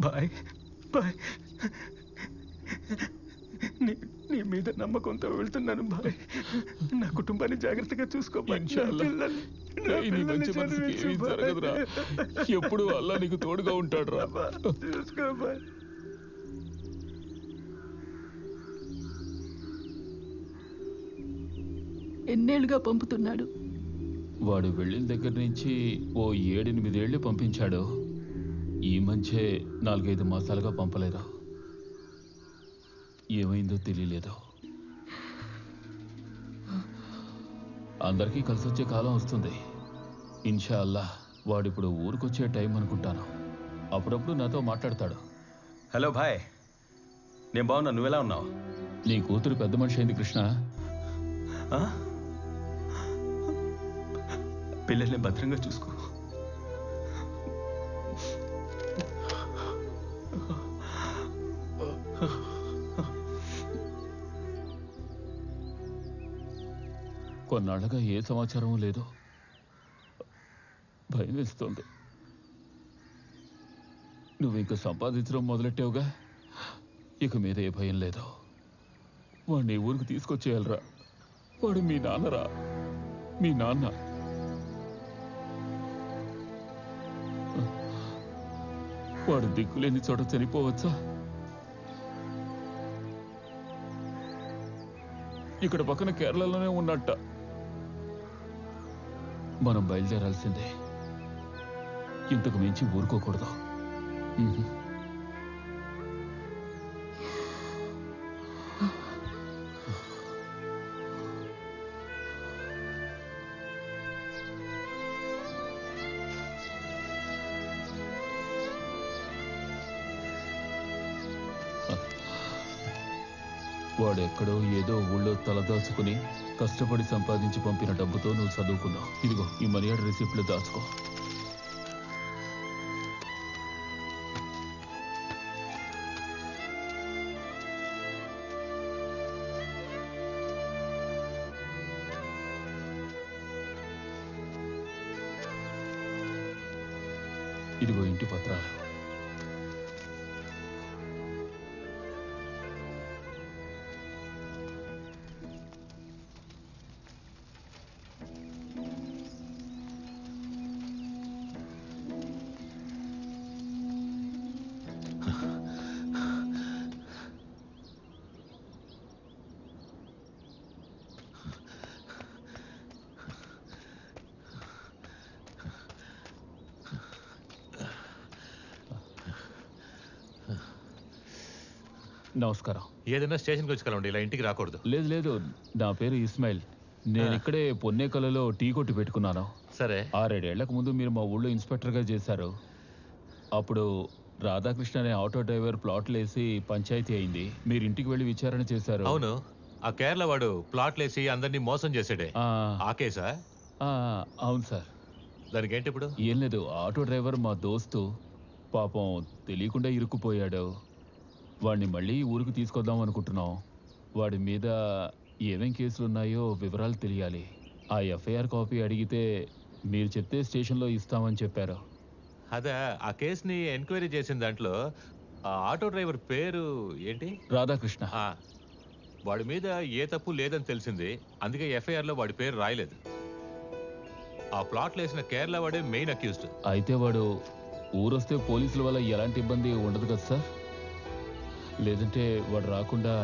Bye bye. నీ మీద నమ్మకంతో వెళ్తున్నాను బాయ్. నా కుటుంబాన్ని జాగ్రత్తగా చూసుకో బాయ్. ఎప్పుడు అల్లా నీకు తోడుగా ఉంటాడు రా. చూసుకో బాయ్. ఎన్నేళ్ళుగా పంపుతున్నాడు. వాడు వెళ్ళిన దగ్గర నుంచి ఓ 7-8 ఏళ్ళు పంపించాడు. ఈ మధ్య 4-5 మాసాలుగా పంపలేదు. ఏమైందో తెలియలేదు. అందరికీ కలిసి వచ్చే కాలం వస్తుంది ఇన్షా అల్లా. వాడిప్పుడు ఊరికొచ్చే టైం అనుకుంటాను. అప్పుడప్పుడు నాతో మాట్లాడతాడు. హలో భాయ్, నేను బాగున్నా, నువ్వెలా ఉన్నావు? నీ కూతురు పెద్ద మనిషి అయింది కృష్ణ. పిల్లల్ని భద్రంగా చూసుకో. కొన్నాళ్ళగా ఏ సమాచారం లేదు. భయం వేస్తోంది. నువ్వు ఇంక సంపాదించడం మొదలెట్టావుగా, ఇక మీద ఏ భయం లేదు. వాడిని ఊరికి తీసుకొచ్చేయాలరా. వాడు మీ నాన్నరా, మీ నాన్న. వాడు దిక్కులేని చోట చనిపోవచ్చా? ఇక్కడ పక్కన కేరళలోనే ఉన్నట్ట. మనం బయలుదేరాల్సిందే. ఇంతకు మించి ఊరుకోకూడదు. వాడెక్కడో ఏదో ఊళ్ళో తలదాచుకుని కష్టపడి సంపాదించి పంపిన డబ్బుతో నువ్వు చదువుకున్నావు. ఇదిగో ఈ మనీ ఆర్డర్ రిసిప్ట్లు దాచుకో. ఇదిగో ఇంటి పత్రాలు. నమస్కారం. ఏదైనా స్టేషన్కి వచ్చి కలండి, ఇలా ఇంటికి రాకూడదు. లేదు లేదు, నా పేరు ఇస్మాయిల్. నేను ఇక్కడే పొన్నేకలలో టీ కొట్టు పెట్టుకున్నాను. సరే. 6-7 ఏళ్లకు ముందు మీరు మా ఊళ్ళో ఇన్స్పెక్టర్గా చేశారు. అప్పుడు రాధాకృష్ణ అనే ఆటో డ్రైవర్ ప్లాట్లు వేసి పంచాయతీ అయింది. మీరు ఇంటికి వెళ్ళి విచారణ చేశారు. అవును, ఆ కేరళ వాడు ప్లాట్లు వేసి అందరినీ మోసం చేసాడే, ఆ కేసా? అవును సార్. దానికి ఏంటి ఇప్పుడు? ఏం లేదు, ఆటో డ్రైవర్ మా దోస్తు పాపం తెలియకుండా ఇరుక్కుపోయాడు. వాడిని మళ్ళీ ఊరికి తీసుకొద్దాం అనుకుంటున్నాం. వాడి మీద ఏమేం కేసులు ఉన్నాయో వివరాలు తెలియాలి. ఆ ఎఫ్ఐఆర్ కాపీ అడిగితే మీరు చెప్తే స్టేషన్లో ఇస్తామని చెప్పారు. అదే, ఆ కేసుని ఎంక్వైరీ చేసిన దాంట్లో ఆ ఆటో డ్రైవర్ పేరు ఏంటి? రాధాకృష్ణ. వాడి మీద ఏ తప్పు లేదని తెలిసింది, అందుకే ఎఫ్ఐఆర్ లో వాడి పేరు రాయలేదు. ఆ ప్లాట్లు వేసిన కేరళ వాడే మెయిన్ అక్యూజ్డ్. అయితే వాడు ఊరొస్తే పోలీసుల వల్ల ఎలాంటి ఇబ్బంది ఉండదు కదా సార్? లేదంటే వాడు రాకుండా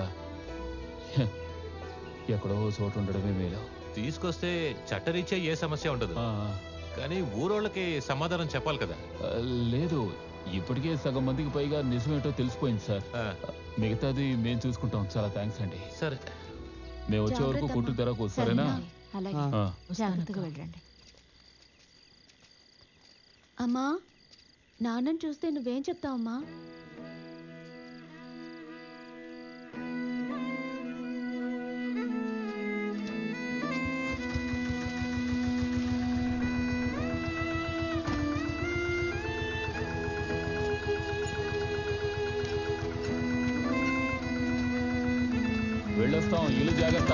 ఎక్కడో చోటు ఉండడమే మేలు. తీసుకొస్తే చట్టరీత్యా ఏ సమస్య ఉండదు, కానీ ఊరోళ్ళకి సమాధానం చెప్పాలి కదా. లేదు, ఇప్పటికే సగం మందికి పైగా నిజమేంటో తెలిసిపోయింది సార్. మిగతాది మేము చూసుకుంటాం. చాలా థ్యాంక్స్ అండి. సరే, మేము వచ్చే వరకు కొట్టు తెరకు, సరేనా? జాగ్రత్తగా వెళ్ళండి. అమ్మా, నాన్నని చూస్తే నువ్వేం చెప్తావమ్మా? వెళ్ళొస్తాం, ఇల్లు జాగ్రత్త.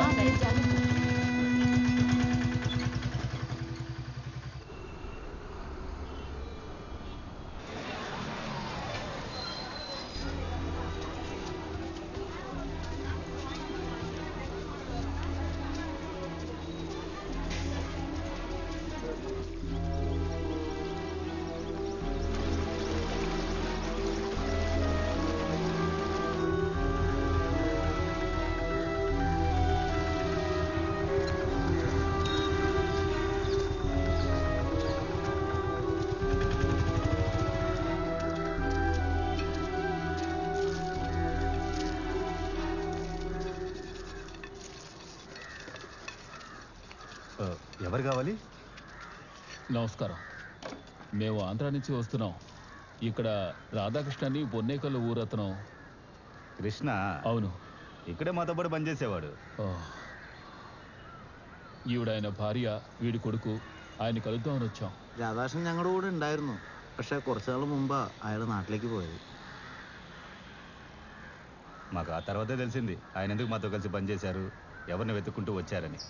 ఎవరు కావాలి? నమస్కారం, మేము ఆంధ్ర నుంచి వస్తున్నాం. ఇక్కడ రాధాకృష్ణని బొన్నేకల్లు ఊరతను. కృష్ణ? అవును, ఇక్కడే మాతో పాటు పనిచేసేవాడు. ഈവിടെ ఆయన ഭാര്യ, വീട് കൊടുക്കൂ. ఆయన കലുത്താൻ വെച്ചോ. രാധാകൃഷ്ണൻ ഞങ്ങളുടെ കൂടെ ഉണ്ടായിരുന്നു. പക്ഷെ കുറച്ചു നാൾ മുമ്പാ അയാൾ നാട്ടിലേക്ക് പോയത്. మాకు ఆ తర్వాతే తెలిసింది ఆయన ఎందుకు మాతో కలిసి పనిచేశారు, ఎవరిని వెతుక్కుంటూ వచ్చారని.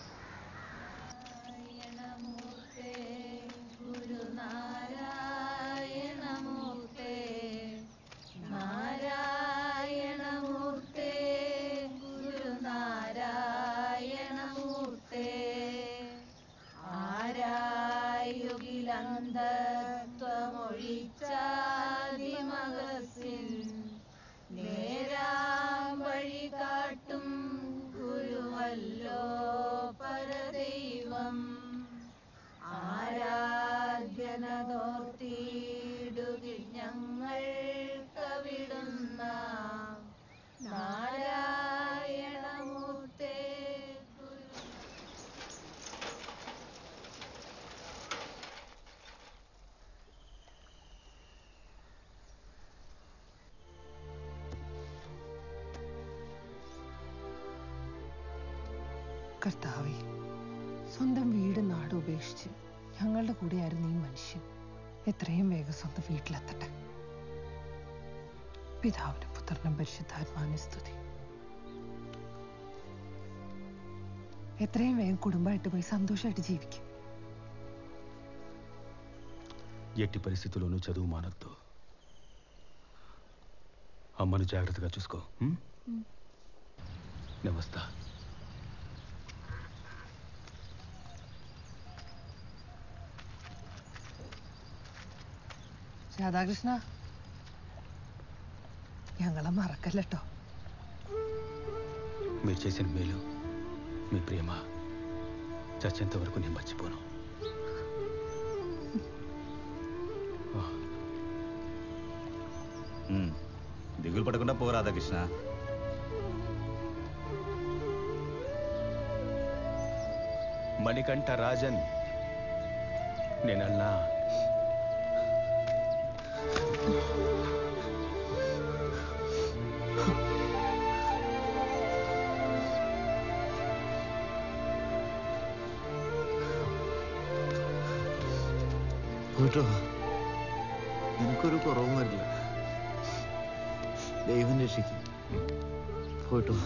കർത്താവേ, സ്വന്തം വീട് നാട് ഉപേക്ഷിച്ച് ഞങ്ങളുടെ കൂടെയായിരുന്നു ഈ മനുഷ്യൻ. എത്രയും വേഗം സ്വന്തം വീട്ടിലെത്തട്ടെ. പിതാവിനും പുത്രനും പരിശുദ്ധാത്മാവിനും സ്തുതി. എത്രയും വേഗം കുടുംബമായിട്ട് പോയി സന്തോഷമായിട്ട് ജീവിക്കും. ఎట్టి పరిస్థితుల్లోనూ చదువు మానొద్దు. అమ్మను జాగ్రత్తగా చూసుకో. నేను వస్తా. രാധാകൃഷ്ണ, ഞങ്ങളെ മറക്കല്ലോ. మీరు చేసిన మేలు, మీ ప్రేమ చచ్చేంత వరకు నేను మర్చిపోను. దిగులు పడకుండా పో రాధాకృష్ణ. మణికంఠ రాజన్ నేనన్నా. പോയിട്ടോ, നിനക്കൊരു കുറവും വരില്ല. ദൈവം രക്ഷിക്കും. പോയിട്ടോ.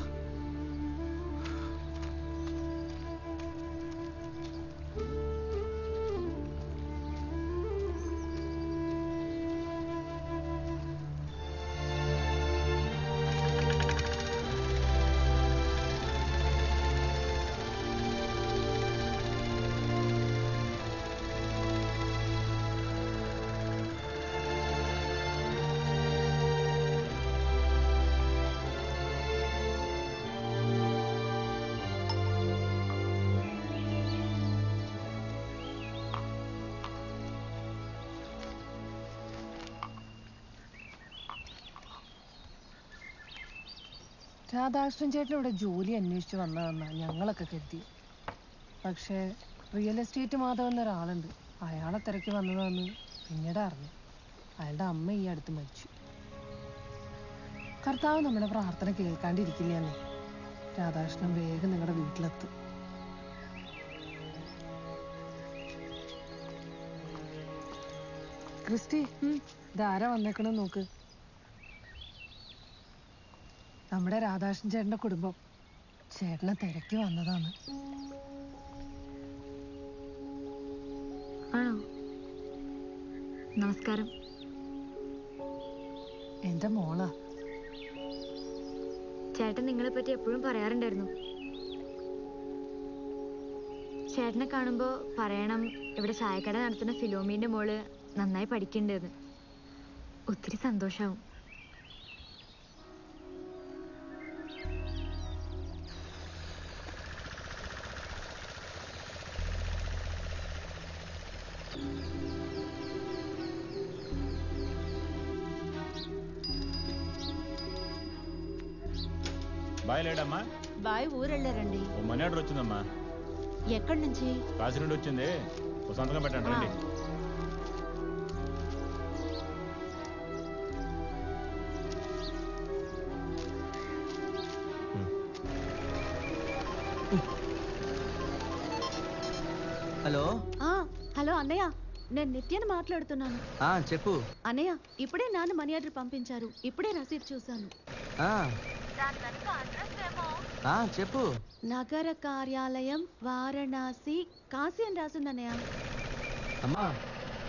രാധാകൃഷ്ണൻ ചേട്ടൻ ഇവിടെ ജോലി അന്വേഷിച്ച് വന്നതെന്നാ ഞങ്ങളൊക്കെ കരുതി. പക്ഷേ റിയൽ എസ്റ്റേറ്റ് മാധവൻ എന്നൊരാളുണ്ട്, അയാളെ തിരക്കി വന്നതാന്ന് പിന്നീട് അറിഞ്ഞു. അയാളുടെ അമ്മ ഈ അടുത്ത് മരിച്ചു. കർത്താവ് നമ്മുടെ പ്രാർത്ഥന കേൾക്കാണ്ടിരിക്കില്ലെന്നേ. രാധാകൃഷ്ണൻ വേഗം നിങ്ങളുടെ വീട്ടിലെത്തും. ക്രിസ്റ്റി, ഇതാരാ വന്നേക്കണെന്ന് നോക്ക്. നമ്മുടെ രാധാകൃഷ്ണൻ ചേട്ടന്റെ കുടുംബം ചേട്ടനെ തിരക്കി വന്നതാണ്. ആണോ? നമസ്കാരം. എന്റെ മോളാ. ചേട്ടൻ നിങ്ങളെ പറ്റി എപ്പോഴും പറയാറുണ്ടായിരുന്നു. ചേട്ടനെ കാണുമ്പോ പറയണം, ഇവിടെ ചായക്കട നടത്തുന്ന ഫിലോമീന്റെ മോള് നന്നായി പഠിക്കണ്ടെന്ന്. ഒത്തിരി സന്തോഷാവും. బాయ్ లేడమ్మా. బాయ్ ఊరెళ్ళారండి. ఓ మనీ ఆర్డర్ వచ్చిందమ్మా. ఎక్కడి నుంచి? కాశీ నుండి వచ్చింది. ఓ సంతకం పెట్టండి రండి. హలో. హలో అన్నయ్య, నేను నిత్యని మాట్లాడుతున్నాను. చెప్పు. అన్నయ్య, ఇప్పుడే నాన్న మనీ ఆర్డర్ పంపించారు. ఇప్పుడే రసీదు చూశాను. చెప్పు. నగర కార్యాలయం వారణాసి కాశీ అని రాసిందన్నయ్య. అమ్మా,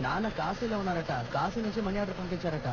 నాన్న కాశీలో ఉన్నారట. కాశీ నుంచి మనీ ఆర్డర్ పంపించారట.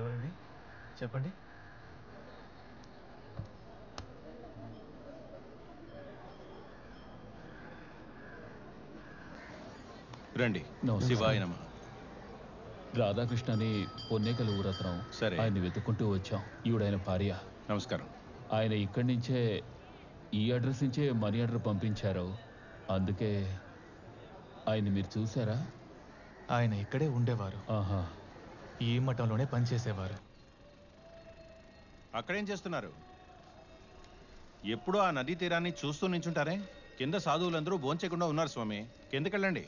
ఎవరండి? చెప్పండి. రండి. శివాయ నమః. రాధాకృష్ణ అని పొన్నేకల ఊరత్నం. సరే. ఆయన్ని వెతుక్కుంటూ వచ్చాం. ఈవిడైన భార్య. నమస్కారం. ఆయన ఇక్కడి నుంచే ఈ అడ్రస్ నుంచే మనీ ఆర్డర్ పంపించారు. అందుకే ఆయన్ని మీరు చూసారా? ఆయన ఇక్కడే ఉండేవారు. ఆహా. ఈ మఠంలోనే పనిచేసేవారు. అక్కడేం చేస్తున్నారు? ఎప్పుడూ ఆ నదీ తీరాన్ని చూస్తూ నించుంటారే? కింద సాధువులందరూ భోంచేయకుండా ఉన్నారు స్వామి. కిందకెళ్ళండి.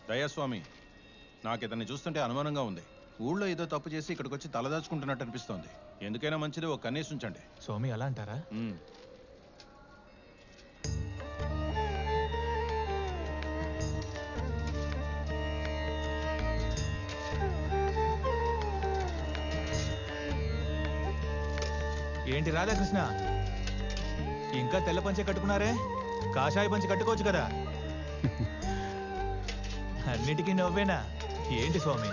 దయాస్వామి, నాకు ఇతన్ని చూస్తుంటే అనుమానంగా ఉంది. ఊళ్ళో ఏదో తప్పు చేసి ఇక్కడికి వచ్చి తలదాచుకుంటున్నట్టు అనిపిస్తోంది. ఎందుకైనా మంచిది ఒక కన్నేసి ఉంచండి. స్వామి అలా అంటారా? ఏంటి రాధాకృష్ణ, ఇంకా తెల్ల పంచె కట్టుకున్నారే? కాషాయ పంచె కట్టుకోవచ్చు కదా. అన్నిటికీ నవ్వేనా ఏంటి స్వామి?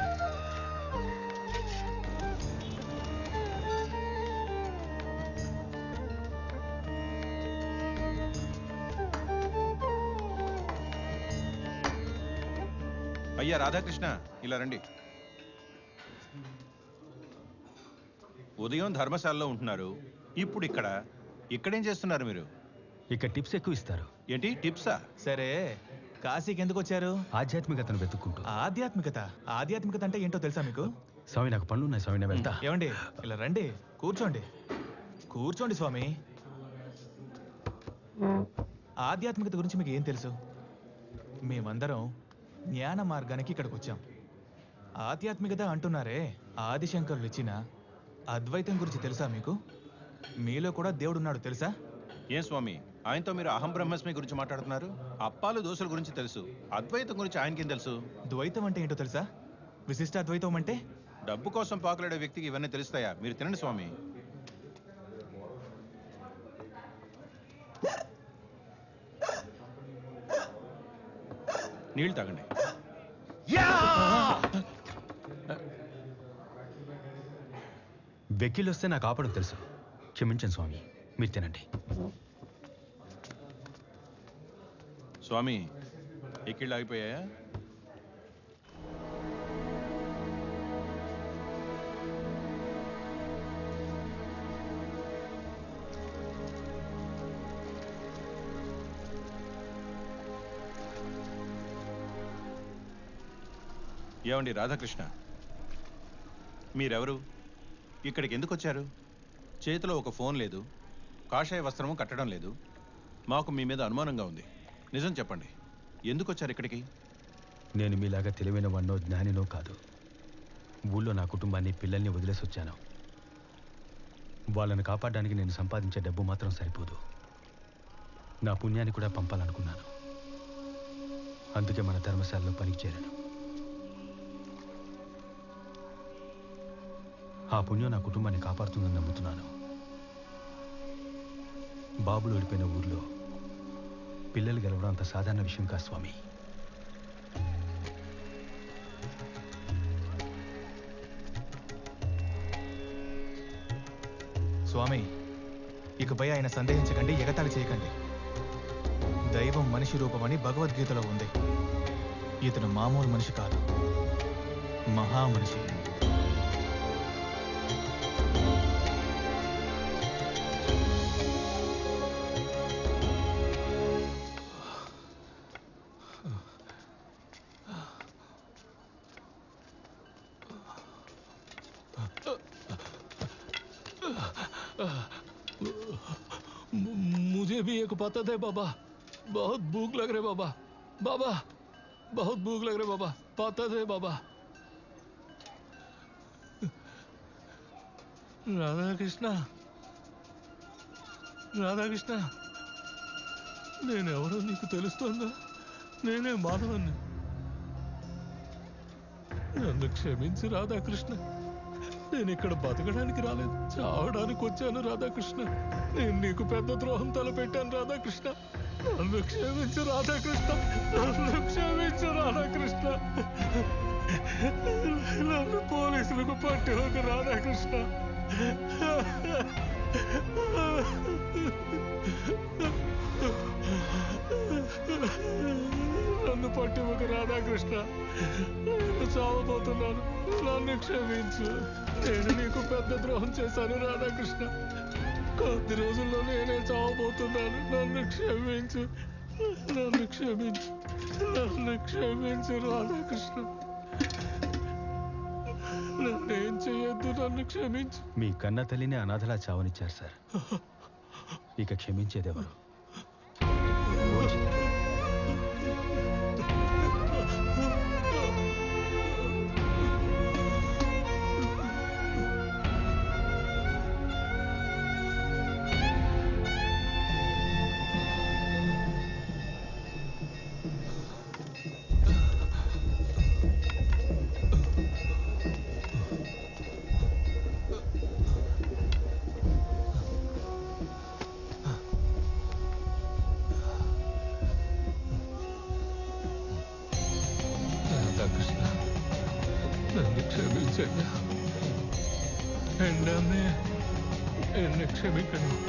అయ్యా రాధాకృష్ణ, ఇలా రండి. ఉదయం ధర్మశాలలో ఉంటున్నారు, ఇప్పుడు ఇక్కడేం చేస్తున్నారు మీరు? ఇక్కడ టిప్స్ ఎక్కువ ఇస్తారు. ఏంటి టిప్సా? సరే, కాశీకి ఎందుకు వచ్చారు? ఆధ్యాత్మికతను వెతుక్కుంటూ. ఆధ్యాత్మికత అంటే ఏంటో తెలుసా మీకు? స్వామి, నాకు పనులు ఉన్నాయి స్వామి, నేను వెళ్తా. ఏమండి, ఇలా రండి, కూర్చోండి. కూర్చోండి స్వామి. ఆధ్యాత్మికత గురించి మీకు ఏం తెలుసు? మేమందరం జ్ఞాన మార్గానికి ఇక్కడికి వచ్చాం. ఆధ్యాత్మికత అంటున్నారే, ఆదిశంకరులు ఇచ్చిన అద్వైతం గురించి తెలుసా మీకు? మీలో కూడా దేవుడు ఉన్నాడు తెలుసా? ఏం స్వామి, ఆయనతో మీరు అహం బ్రహ్మస్మి గురించి మాట్లాడుతున్నారు? అప్పాలు దోశల గురించి తెలుసు, అద్వైతం గురించి ఆయనకేం తెలుసు? ద్వైతం అంటే ఏంటో తెలుసా? విశిష్ట అద్వైతం అంటే? డబ్బు కోసం పాకులాడే వ్యక్తికి ఇవన్నీ తెలుస్తాయా? మీరు తినండి స్వామి. నీళ్ళు తాగండి. వెక్కిళ్ళు వస్తే నాకు ఆపడం తెలుసు. క్షమించండి స్వామి, మీరు తినండి. స్వామి, ఎక్కిళ్ళు ఆగిపోయాయా? ఏమండి రాధాకృష్ణ, మీరెవరు? ఇక్కడికి ఎందుకు వచ్చారు? చేతిలో ఒక ఫోన్ లేదు, కాషాయ వస్త్రము కట్టడం లేదు. మాకు మీ మీద అనుమానంగా ఉంది. నిజం చెప్పండి, ఎందుకు వచ్చారు ఇక్కడికి? నేను మీలాగా తెలివైన వాడినో జ్ఞానినో కాదు. ఊళ్ళో నా కుటుంబాన్ని, పిల్లల్ని వదిలేసి వచ్చాను. వాళ్ళని కాపాడడానికి నేను సంపాదించే డబ్బు మాత్రం సరిపోదు. నా పుణ్యాన్ని కూడా పంపాలనుకున్నాను. అందుకే మన ధర్మశాలలో పనికి చేరాను. ఆ పుణ్యం నా కుటుంబాన్ని కాపాడుతుందని నమ్ముతున్నాను. బాబులు ఓడిపోయిన ఊర్లో పిల్లలు గెలవడం అంత సాధారణ విషయం కాదు స్వామి. స్వామి, ఇకపై ఆయన సందేహించకండి, ఎగతాళి చేయకండి. దైవం మనిషి రూపమని భగవద్గీతలో ఉంది. ఇతను మామూలు మనిషి కాదు, మహామనిషి. मुझे भी एक पता दे बाबा, बहुत भूख लग रहे बाबा। बाबा बहुत भूख लग रहे बाबा, पता दे बाबा। राधा कृष्ण, राधा कृष्ण, నేనెవరో నీకు తెలుస్తుందా? నేనే మాధవన్ని. నన్ను క్షమించు రాధాకృష్ణ. నేను ఇక్కడ బతకడానికి రాలేదు, చావడానికి వచ్చాను రాధాకృష్ణ. నేను నీకు పెద్ద ద్రోహం తలపెట్టాను రాధాకృష్ణ. నన్ను క్షమించు రాధాకృష్ణ, నన్ను క్షమించు రాధాకృష్ణ. నన్ను పోలీసులకు పట్టేవకు రాధాకృష్ణ. నన్ను పట్టివక రాధాకృష్ణ. నేను చావబోతున్నాను, నన్ను క్షమించు. నేను నీకు పెద్ద ద్రోహం చేశాను రాధాకృష్ణ. కొద్ది రోజుల్లో నేనే చావబోతున్నాను, నన్ను క్షమించు, నన్ను క్షమించు, నన్ను క్షమించు రాధాకృష్ణ. నన్నేం చేయొద్దు, నన్ను క్షమించు. మీ కన్న తల్లిని అనాథలా చావనిచ్చారు సార్. ఇక క్షమించేదెవరు? ఎన్ని క్షమించండి.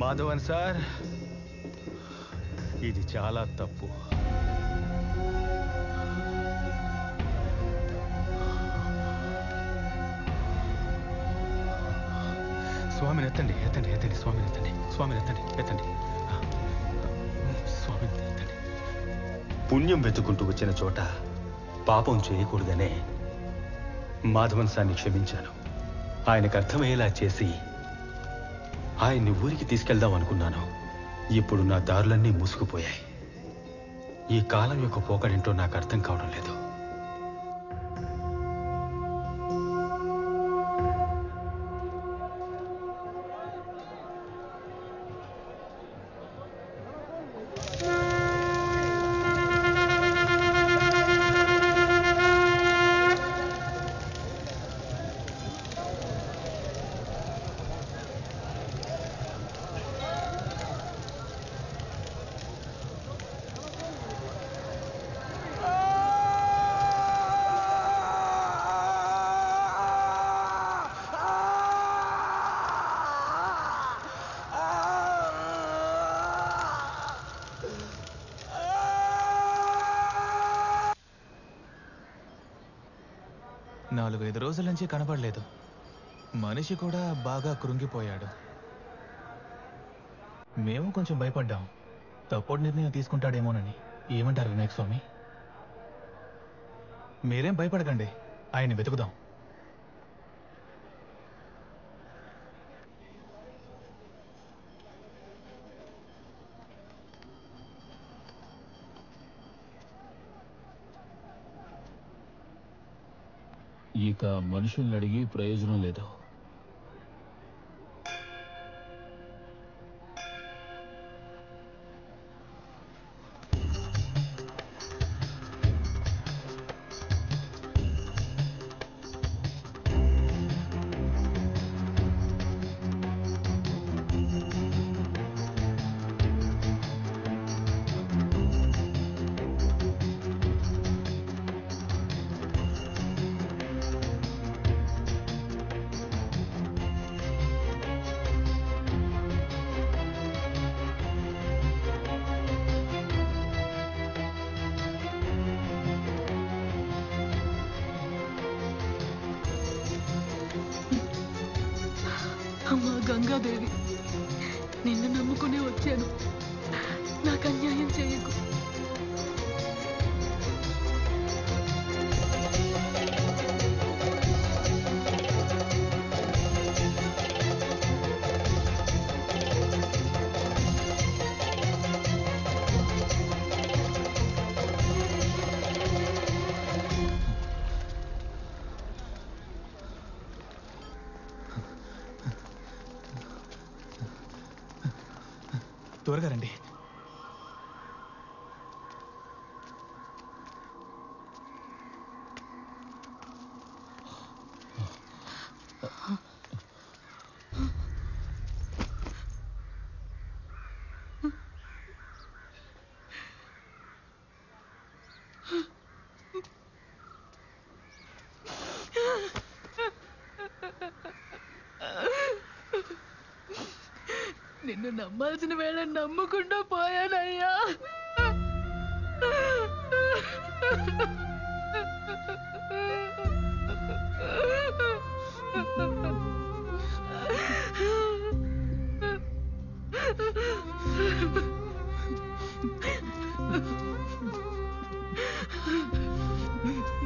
మాధవన్ సార్, ఇది చాలా తప్పు. స్వామిని ఎత్తండి ఎత్తండి ఎత్తండి స్వామిని ఎత్తండి స్వామిని ఎత్తండి ఎత్తండి స్వామిని ఎత్తండి. పుణ్యం వెతుకుంటూ వచ్చిన చోట పాపం చేయకూడదనే మాధవన్ సార్ని క్షమించాను. ఆయనకు అర్థమయ్యేలా చేసి ఆయన్ని ఊరికి తీసుకెళ్దాం అనుకున్నాను. ఇప్పుడు నా దారులన్నీ మూసుకుపోయాయి. ఈ కాలం యొక్క పోకడేంటో నాకు అర్థం కావడం లేదు. నాలుగైదు రోజుల నుంచి కనపడలేదు. మనిషి కూడా బాగా కృంగిపోయాడు. మేము కొంచెం భయపడ్డాం, తప్పుడు నిర్ణయం తీసుకుంటాడేమోనని. ఏమంటారు వినాయక స్వామి? మీరేం భయపడకండి, ఆయన్ని వెతుకుదాం. ఇక మనుషుల్ని అడిగి ప్రయోజనం లేదు. అమ్మా గంగాదేవి, నిన్ను నమ్ముకునే వచ్చాను. నాకు అన్యాయం చేయకు. త్వరగా రండి. నిన్ను నమ్మాల్సిన వేళ నమ్మకుండా పోయానయ్యా.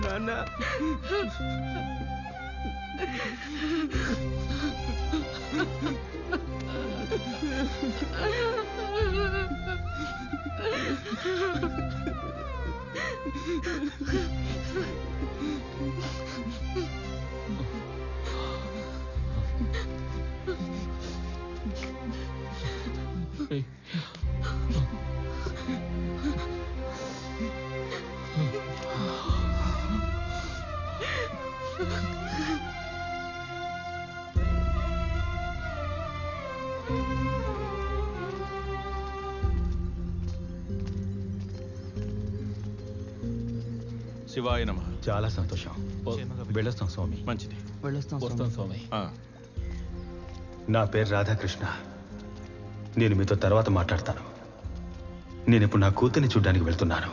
నాన్న, శివాయ నమః. చాలా సంతోషం. వెళ్ళొస్తాం స్వామి. మంచిది. వస్తాం స్వామి. నా పేరు రాధాకృష్ణ. నేను మీతో తర్వాత మాట్లాడతాను. నేను ఇప్పుడు నా కూతుర్ని చూడ్డానికి వెళ్తున్నాను.